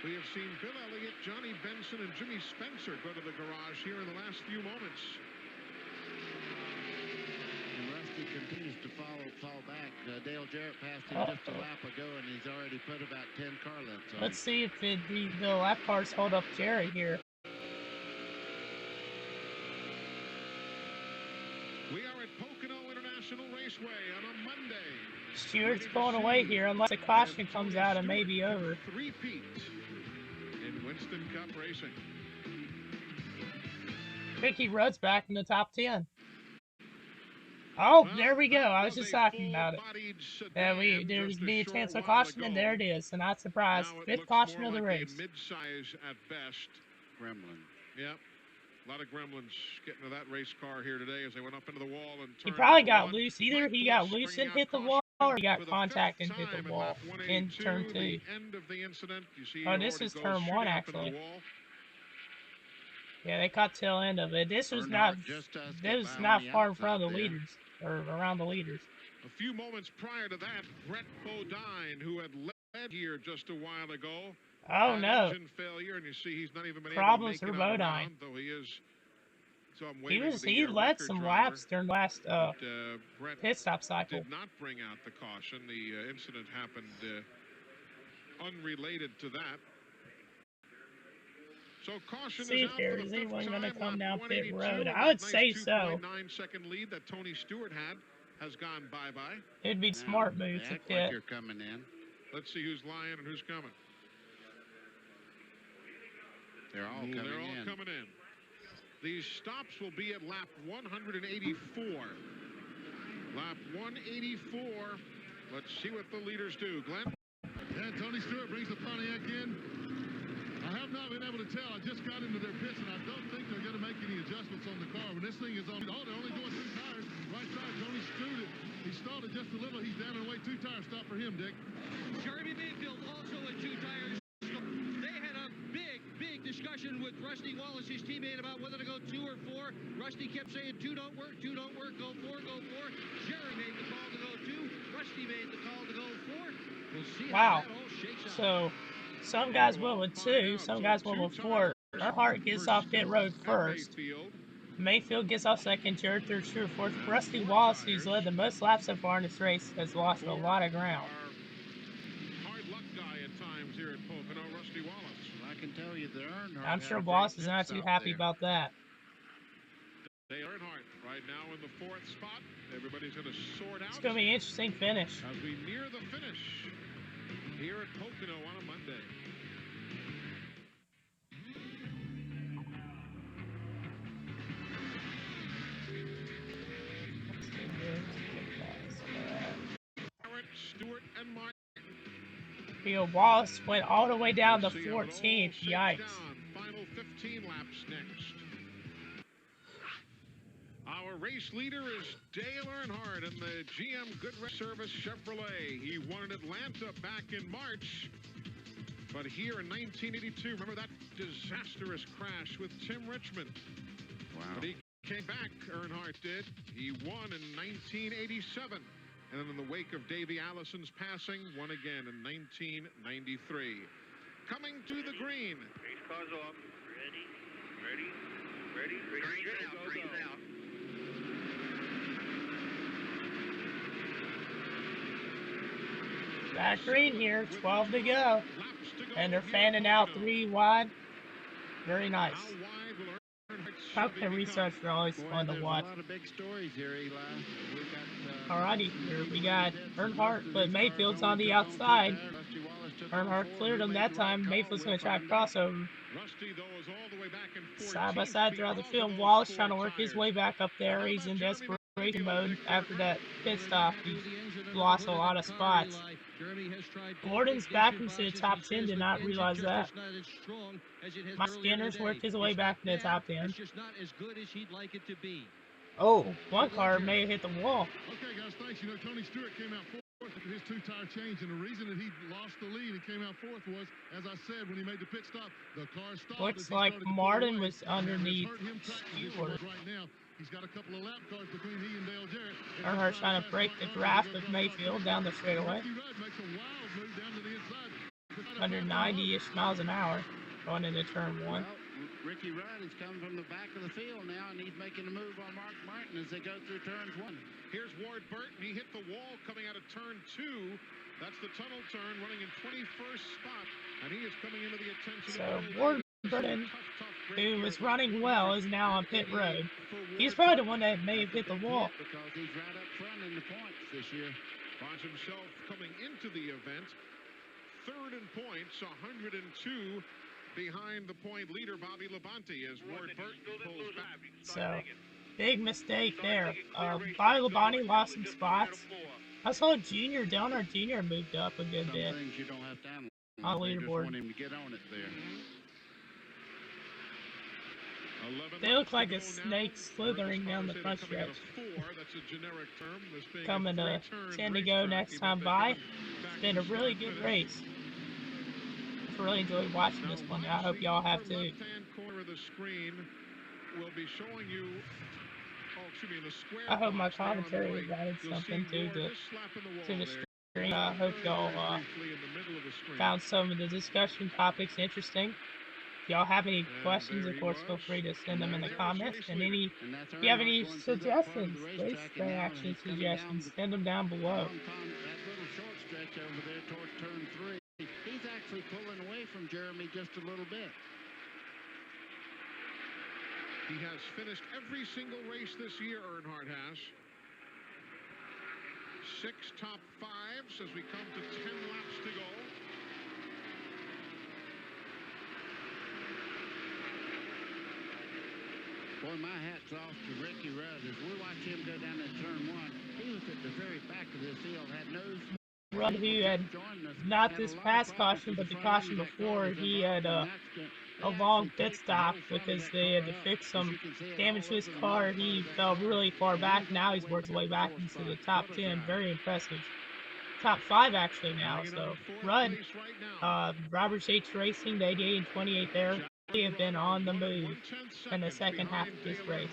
we have seen Bill Elliott, Johnny Benson, and Jimmy Spencer go to the garage here in the last few moments. And Rusty continues to fall back. Dale Jarrett passed him just a lap ago, and he's already put about 10 car lengths on. Let's see if the lap cars hold up Jared here. We are at Pocono International Raceway on a Monday. Stewart's pulling away here unless a caution comes out and may be over. Three-peat in Winston Cup racing. Ricky Rudd's back in the top 10. Oh, there we go. I was just talking about it. There's be a chance of caution, and there it is. So not surprised. 5th caution of the race. Mid-size at best. Gremlin. Yep. A lot of gremlins getting to that race car here today as they went up into the wall and he probably got loose. Either he got loose and hit the wall, he got contact and hit the wall in turn 2. Oh, this is turn 1 actually. Yeah, they caught tail end of it. This was not far in front of the leaders, or around the leaders. A few moments prior to that, Brett Bodine, who had led here just a while ago, oh no, engine failure, and you see he's not even been problems able to for make it Bodine. though he is. So I'm He led some laps during the last pit stop cycle. Did not bring out the caution. The incident happened unrelated to that. So caution see is if there out is for the anyone going to come down pit road. And I would that say nice so. 2.9-second lead that Tony Stewart had has gone bye-bye. It'd be smart move to pit. Like you're coming in. Let's see who's lying and who's coming. They're all coming in. These stops will be at lap 184. Lap 184. Let's see what the leaders do. Glenn? And Tony Stewart brings the Pontiac in. I have not been able to tell. I just got into their pits, and I don't think they're going to make any adjustments on the car. When this thing is on, oh, they're only doing 2 tires. Right side, Tony Stewart. He stalled it just a little. He's down and away. 2 tires. Stop for him, Dick. Jeremy Mayfield also at 2 tires. They had a big discussion with Rusty Wallace, his teammate, about whether to go 2 or 4. Rusty kept saying 2 don't work, 2 don't work, go 4, go 4. Jerry made the call to go 2. Rusty made the call to go 4. We'll see how that all shakes out. So some guys went with 2, some guys went with 4. Earnhardt gets off pit road first. Mayfield gets off second, Jared third, Stewart fourth. Rusty Wallace, who's led the most laps so far in this race, has lost a lot of ground. Hard luck guy at times here at Pocono, Rusty Wallace. I can tell you the Earnhardt. I'm sure Wallace is not too happy about that. Dale Earnhardt right now in the 4th spot. Everybody's going to sort out. It's going to be an interesting finish. As we near the finish here at Pocono on a Monday. Stewart and Martin. Wallace went all the way down to 14th. Yikes. Final 15 laps next. Our race leader is Dale Earnhardt in the GM Goodrich Service Chevrolet. He won in Atlanta back in March. But here in 1982, remember that disastrous crash with Tim Richmond? Wow. But he came back, Earnhardt did. He won in 1987. And then in the wake of Davey Allison's passing, won again in 1993. Coming to the green. Race cars off. Ready. Green out. Back green here, 12 to go. And they're fanning out 3 wide. Very nice. Pocono restarts are always fun to watch. A lot of big stories here, Eli. Alrighty, here we got Earnhardt, but Mayfield's on the outside. Earnhardt cleared him that time. Mayfield's going to try to crossover. Side by side throughout the field. Wallace trying to work his way back up there. He's in desperation mode after that pit stop. He lost a lot of spots. Gordon's back into the top 10. Did not realize that. Mike Skinner's worked his way back to the top 10. Oh, one car may have hit the wall. Okay, guys, thanks. You know, Tony Stewart came out 4th after his 2-tire change, and the reason that he lost the lead and came out 4th was, as I said, when he made the pit stop, the car stopped. Looks like Martin was underneath Stewart. Right now, he's got a couple of lap cars between he and Dale Jarrett. Earnhardt trying to break the draft with Mayfield down the straightaway. 190-ish miles an hour going into turn 1. Well, Ricky Rudd is coming from the back of the field now, and he's making a move on Mark Martin as they go through turns 1. Here's Ward Burton. He hit the wall coming out of turn 2. That's the tunnel turn, running in 21st spot, and he is coming into the attention. So Ward Burton, who was running well, is now on pit road. He's probably the one that may have hit the wall. Because he's right up front in the points this year. Finds himself coming into the event. 3rd in points, 102 behind the point leader, Bobby Labonte, as Ward Burton pulls back. So, big mistake there. Bobby Labonte lost some spots. I saw Junior, Delnard Jr. moved up a good bit. Things you don't have to on the leaderboard. want him to get on it there. They look like a snake slithering down the front stretch. Coming to 10 to go next time by. It's been a really good race. I've really enjoyed watching this one. I hope y'all have too. I hope my commentary added something to the stream. I hope y'all found some of the discussion topics interesting. If y'all have any questions, of course, feel free to send them in the comments. And if you have any suggestions, race action suggestions, send them down below. That little short stretch over there towards turn 3, he's actually pulling away from Jeremy just a little bit. He has finished every single race this year, Earnhardt has. 6 top 5s as we come to 10 laps to go. Boy, my hat's off to Ricky Rudd. As we watch him go down at turn 1, he was at the very back of this field, had no... Rudd, who had not this past caution, but the caution before, he had a long pit stop because they had to fix some damage to his car. He fell really far back. Now he's worked his way back into the top 10. Very impressive. Top 5 actually now. So Rudd, Robert H. Racing, the 88 and 28 there. They have been on the move in the second half of this race.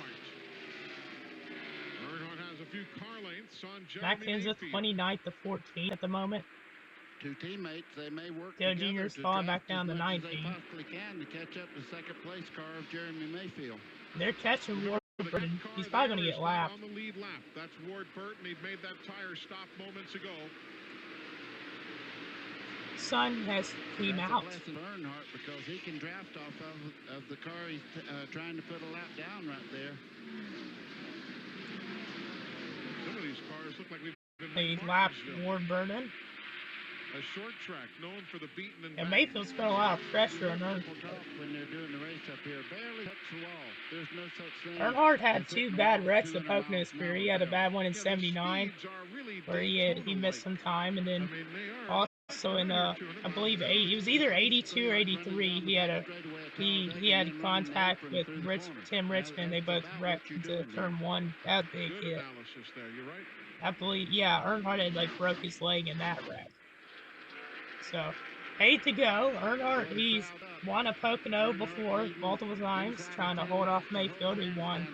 Mac Kenza 29th to 14th at the moment. 2 teammates, they may work Dale Jr.'s falling back down to 19th. They possibly can to catch up the second place car of Jeremy Mayfield. They're catching Warburton. He's probably going to get lapped. On the lead lap. That's Ward Burton. He made that tire stop moments ago. Sun has came out. That's a blessing for Earnhardt because he can draft off of the car he's trying to put a lap down right there. Some of these cars look like we've been... He lapped Warburton. A short track known for the beaten and Mayfield's put a lot of pressure on Earnhardt. When they're doing the race up here, barely touch the wall. There's no such thing. Earnhardt had 2 bad wrecks at Pocono his career. He had a bad one in '79 where he missed some time, and then also in I believe it was either 82 or 83. He had contact with Tim Richmond. They both wrecked into turn 1. That big hit. I believe, yeah, Earnhardt had broke his leg in that wreck. So 8 to go. Earnhardt, he's won a Pocono before multiple times, trying to hold off Mayfield, who won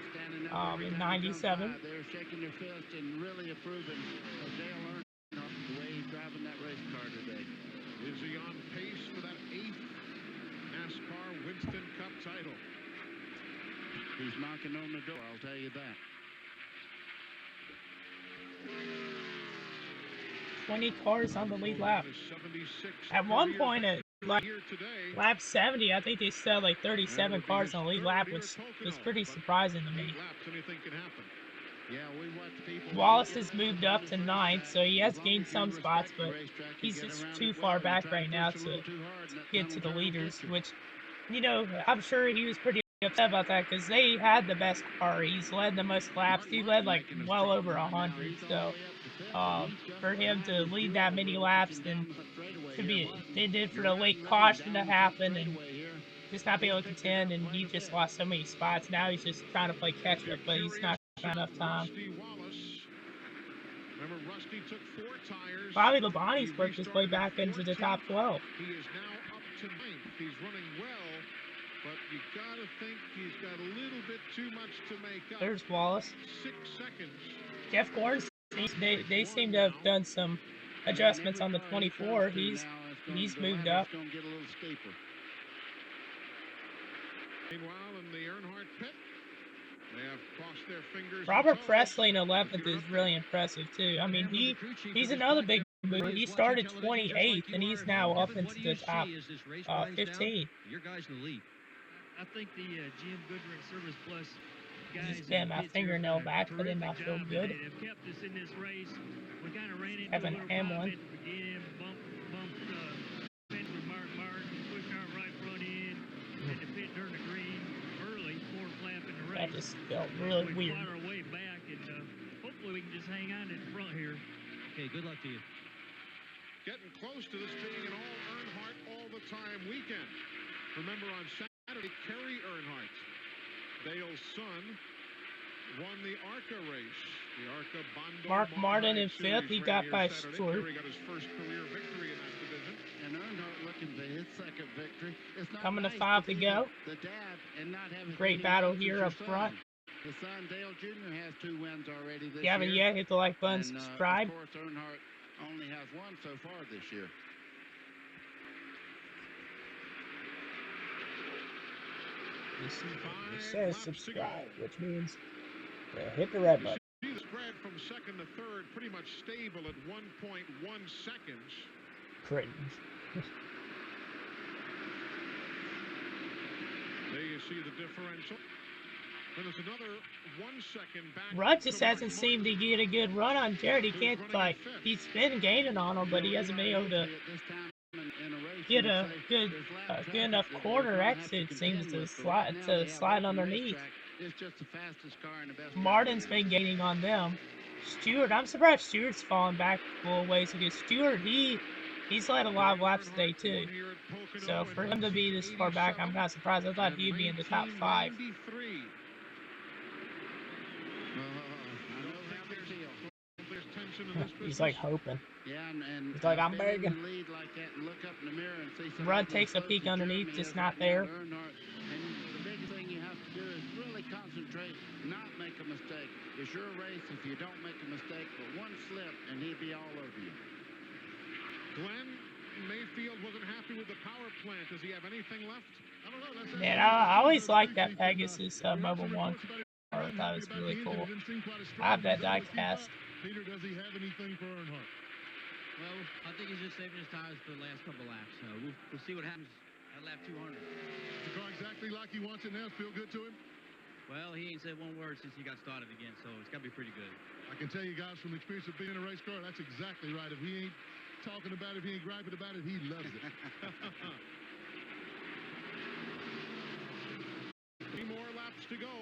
in '97. They're shaking their fist and really approving of Dale Earnhardt the way he's driving that race car today. Is he on pace for that 8th NASCAR Winston Cup title? He's knocking on the door, I'll tell you that. 20 cars on the lead lap. At one point at lap 70, I think they said 37 cars on the lead lap, which was pretty surprising to me. Wallace has moved up to 9th, so he has gained some spots, but he's just too far back right now to get to the leaders, which, I'm sure he was pretty upset about that because they had the best car. He's led the most laps. He led well over 100, so for him to lead that many laps, then they did for the late caution to happen and just not be able to contend, and he just lost so many spots. Now he's just trying to play catch up, but he's not got enough time. Bobby Labonte's worked his way back into the top 12. He is now up to 9th. He's running well, but you gotta think he's got a little bit too much to make up. There's Wallace. 6 seconds. Jeff Gordon, they seem to have done some adjustments on the 24. He's moved up. Meanwhile, in the Earnhardt pit, they have crossed their fingers. Robert Presley in 11th is really impressive too. I mean, he's another big mover. He started 28th and he's now up into the top 15. Your guys in the lead. I think the GM Goodrich Service Plus guys. Just getting my fingernail back, but it not feel good. They've kept us in this race. We kind of ran into Evan Hamlin. Bumped fence with Mark Martin, pushed our right front in, and the pit turned to green early, 4th lap in the race. That just felt really weird. We fought our way back, and hopefully we can just hang on in the front here. Okay, good luck to you. Getting close to this being an all Earnhardt all the time weekend. Remember on Saturday, Kerry Earnhardt Dale's son won the ARCA race. The ARCA Bondo Mark Martin in Series 5th. He ran got here by Saturday. Stewart. Kerry got his first career victory in that division. And Earnhardt looking for his second victory. It's not Coming to nice 5 to be go. The dad and not have as Great many battle wins as here your up front. son. The son, Dale Jr., has 2 wins already this If you haven't year. yet, hit the like button, And, subscribe. of course, Earnhardt only has 1 so far this year. It says subscribe, which means hit the red button. See the spread from second to third pretty much stable at 1.1 seconds. Cringe. There you see the differential. Then there's another 1 second back. Rudd just hasn't seemed to get a good run on Jared. He can't, like, he's been gaining on him, but he hasn't been able to get a good enough corner exit. Seems to slide underneath. Martin's been gaining on them. Stewart, I'm surprised Stewart's fallen back a little ways because Stewart, he's led a lot of laps today too. So for him to be this far back, I'm not surprised. I thought he'd be in the top 5. He's like hoping. He's like, I'm begging. Rudd takes a peek underneath, just not there. And the biggest thing you have to do is really concentrate, not make a mistake. It's your race if you don't make a mistake, but 1 slip and he'd be all over you. Glenn Mayfield wasn't happy with the power plant. Does he have anything left? I don't know. Man, I always liked that Pegasus Mobile 1. I thought it was really cool. I have that die cast. Peter, does he have anything for Earnhardt? Well, I think he's just saving his tires for the last couple laps. So we'll see what happens at lap 200. The car exactly like he wants it now. Feel good to him? Well, he ain't said 1 word since he got started again, so it's got to be pretty good. I can tell you guys from the experience of being in a race car, that's exactly right. If he ain't talking about it, if he ain't griping about it, he loves it. 3 more laps to go.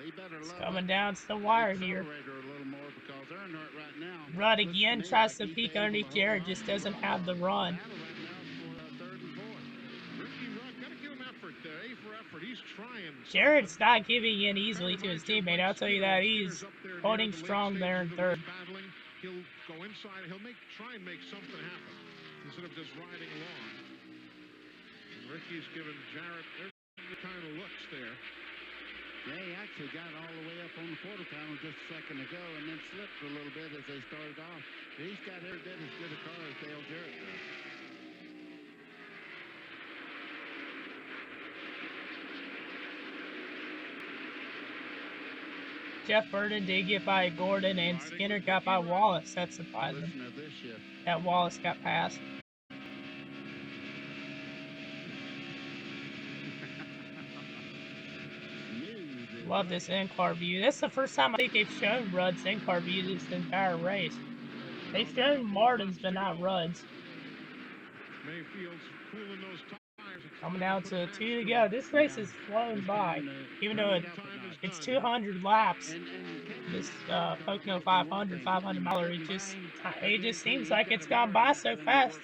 It's coming down to the wire here. Rudd again tries to peek underneath Jared, just doesn't have the run. Jared's not giving in easily to his teammate, I'll tell you that. He's holding strong there in 3rd. He'll go inside, he'll try and make something happen instead of just riding along. And Ricky's giving Jarrett every kind of looks there. Yeah, he actually got all the way up on the quarter panel just a second ago and then slipped a little bit as they started off. But he's got every bit as good a car as Dale Jarrett does. Jeff Burton did get by Gordon, and Skinner got by Wallace. That's surprising. That Wallace got past. Love this in-car view. That's the first time I think they've shown Rudd's in-car view this entire race. They've shown Martin's, but not Rudd's. Mayfield's cooling those tires. Coming down to 2 to go. This race has flown by, even though it's 200 laps. This Pocono 500 miler, it just seems like it's gone by so fast.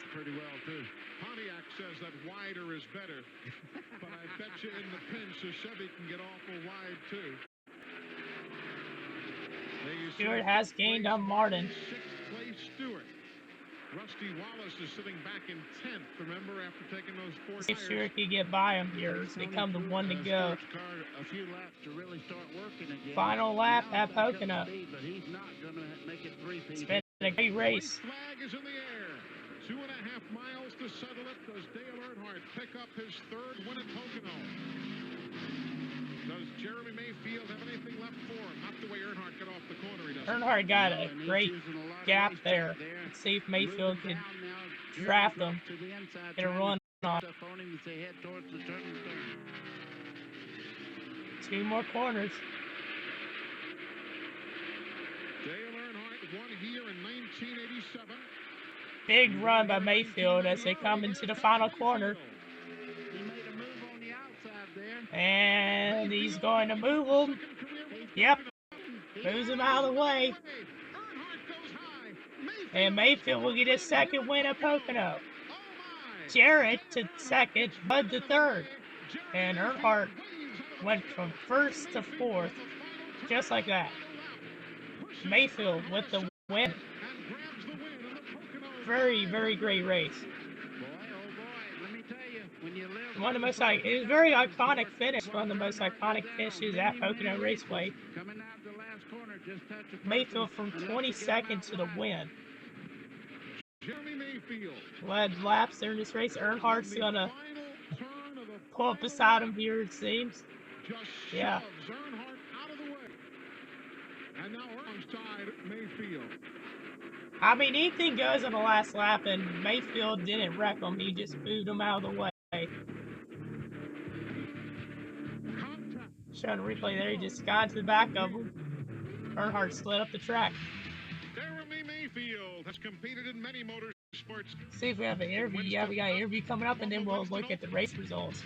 Pontiac says that wider is better, but I bet you in the pinch, the Chevy can get awful wide too. Stewart has gained on Martin. 6th place Stewart. Rusty Wallace is sitting back in 10th, remember, after taking those 4 tires. See if Stewart can get by him here as they come to 1 to go. Final lap at Pocono. It's been a great race. Flag is in the air. 2.5 miles to settle it. Does Dale Earnhardt pick up his 3rd win at Pocono? Does Jeremy Mayfield have anything left for him? Not the way Earnhardt got off the corner. He doesn't. Earnhardt got a great gap there. Let's see if Mayfield can draft him. Get a run on. 2 more corners. Dale Earnhardt won here in 1987. Big run by Mayfield as they come into the final corner. And he's going to move him. Yep. Moves him out of the way. And Mayfield will get his 2nd win at Pocono. Jarrett to 2nd, Bud to 3rd. And Earnhardt went from first to fourth, just like that. Mayfield with the win. Very, very great race. One of the most it was a very iconic finish. One of the most iconic finishes at Pocono Raceway. Mayfield from 22nd to the win. Led laps during this race. Earnhardt's gonna pull up beside him here, it seems. Yeah. And now alongside Mayfield. I mean, anything goes on the last lap, and Mayfield didn't wreck him. He just moved him out of the way. Showing a replay there, he just got into the back of him. Earnhardt slid up the track. Jeremy Mayfield has competed in many motorsports. See if we have an interview. Yeah, we got an interview coming up, and then we'll look at the race results.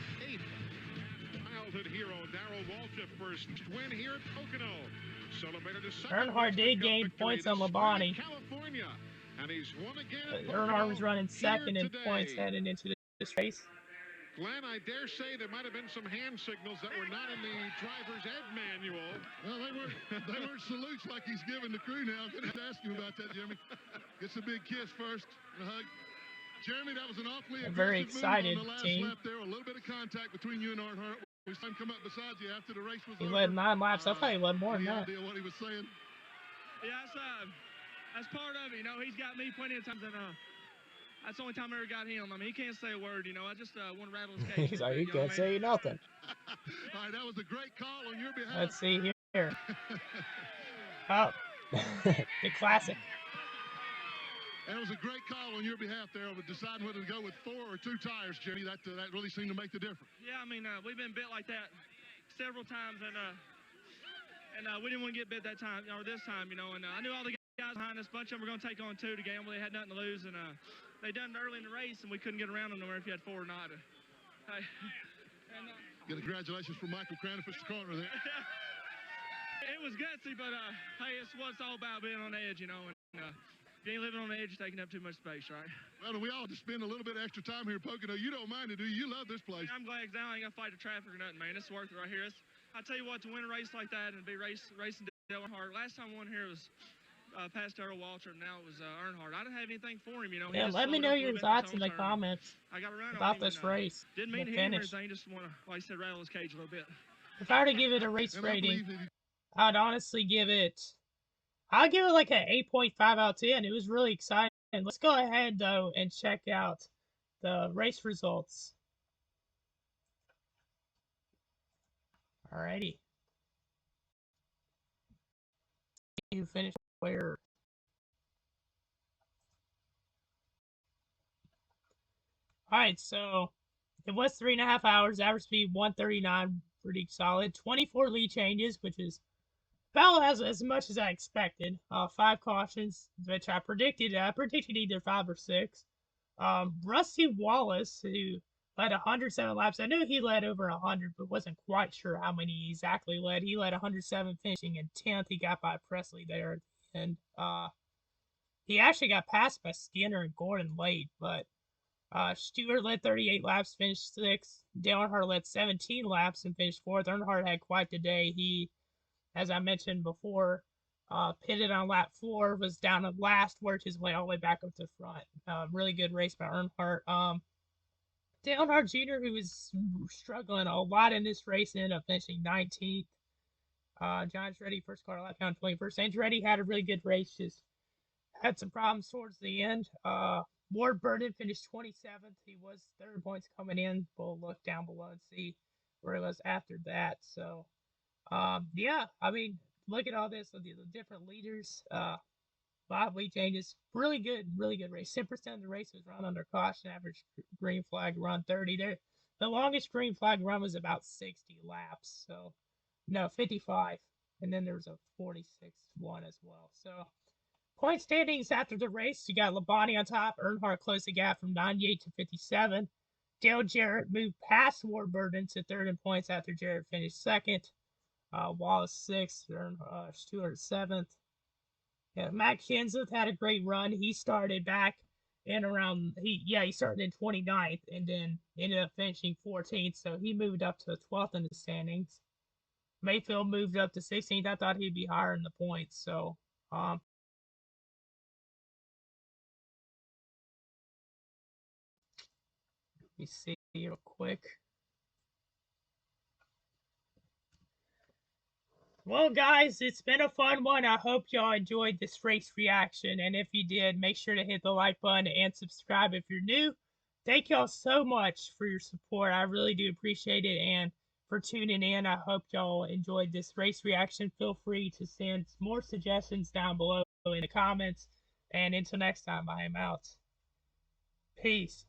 Childhood hero Darrell Waltrip first win here at Pocono. Earnhardt did gain points on Labonte. Earnhardt was running second in points heading into this race. Glenn, I dare say there might have been some hand signals that were not in the driver's ed manual. Well, they weren't salutes like he's giving the crew now. I'm going to have to ask him about that, Jeremy. Gets a big kiss first and a hug. Jeremy, that was an awfully very excited move on the last team. lap there. A little bit of contact between you and Earnhardt. We saw him come up beside you after the race was over. He led 9 laps. I thought he led more than that. Idea what he was saying? Yeah, that's part of it. You know, he's got me plenty of times, and that's the only time I ever got him. I mean, he can't say a word. You know, I just want to rattle his cage. He's like, he can't say nothing. All right, that was a great call on your behalf. Let's see here. Oh, the classic. That was a great call on your behalf there of deciding whether to go with 4 or 2 tires, Jenny. That really seemed to make the difference. Yeah, I mean, we've been bit like that several times, and we didn't want to get bit that time, or this time, you know. And I knew all the guys behind us, a bunch of them were going to take on 2 to gamble. They had nothing to lose, and they done it early in the race, and we couldn't get around them nowhere if you had 4 or not. Congratulations for Michael Cranfish's corner there. It was gutsy, but hey, it's what it's all about, being on the edge, you know. And if you ain't living on the edge, you're taking up too much space, right? Well, we all just spend a little bit of extra time here in Pocono. You don't mind it, do you? You love this place. I'm glad, because now I ain't got to fight the traffic or nothing, man. It's worth it right here. I tell you what, to win a race like that and be racing Dale Earnhardt. Last time I won here was past Darrell Waltrip, and now it was Earnhardt. I didn't have anything for him, you know. Yeah, let me know your thoughts in the comments about this race. Didn't mean to hit him or anything, just want to, like I said, rattle his cage a little bit. If I were to give it a race rating, I'd honestly give it, I'll give it like an 8.5 out of 10. It was really exciting. Let's go ahead, though, and check out the race results. Alrighty. You finished where? Alright, so it was 3.5 hours, average speed 139, pretty solid. 24 lead changes, which is about as much as I expected. 5 cautions, which I predicted. I predicted either 5 or 6. Rusty Wallace, who led 107 laps. I knew he led over 100, but wasn't quite sure how many he exactly led. He led 107, finishing in 10th. He got by Presley there at the end. He actually got passed by Skinner and Gordon late, but Stewart led 38 laps, finished 6th. Dale Earnhardt led 17 laps and finished 4th. Earnhardt had quite the day. He, as I mentioned before, pitted on lap 4, was down to last, worked his way all the way back up to front. Really good race by Earnhardt. Dale Earnhardt Jr., who was struggling a lot in this race, ended up finishing 19th. John Andretti, first car lap down 21st. Andretti had a really good race, just had some problems towards the end. Ward Burden finished 27th. He was 3rd points coming in. We'll look down below and see where he was after that. So, yeah, I mean, look at all this, the different leaders. 5 lead changes. Really good race. 10% of the race was run under caution. Average green flag run 30 there. The longest green flag run was about 60 laps. So, no, 55. And then there was a 46 one as well. So, point standings after the race, you got Labonte on top. Earnhardt closed the gap from 98 to 57. Dale Jarrett moved past Warburton to 3rd in points after Jarrett finished 2nd. Wallace 6th. Stewart 7th. Yeah, Matt Kenseth had a great run. He started back in around he started in 29th and then ended up finishing 14th, so he moved up to 12th in the standings. Mayfield moved up to 16th. I thought he'd be higher in the points, so let me see real quick. Well, guys, it's been a fun one. I hope y'all enjoyed this race reaction. And if you did, make sure to hit the like button and subscribe if you're new. Thank y'all so much for your support. I really do appreciate it. And for tuning in, I hope y'all enjoyed this race reaction. Feel free to send more suggestions down below in the comments. And until next time, I am out. Peace.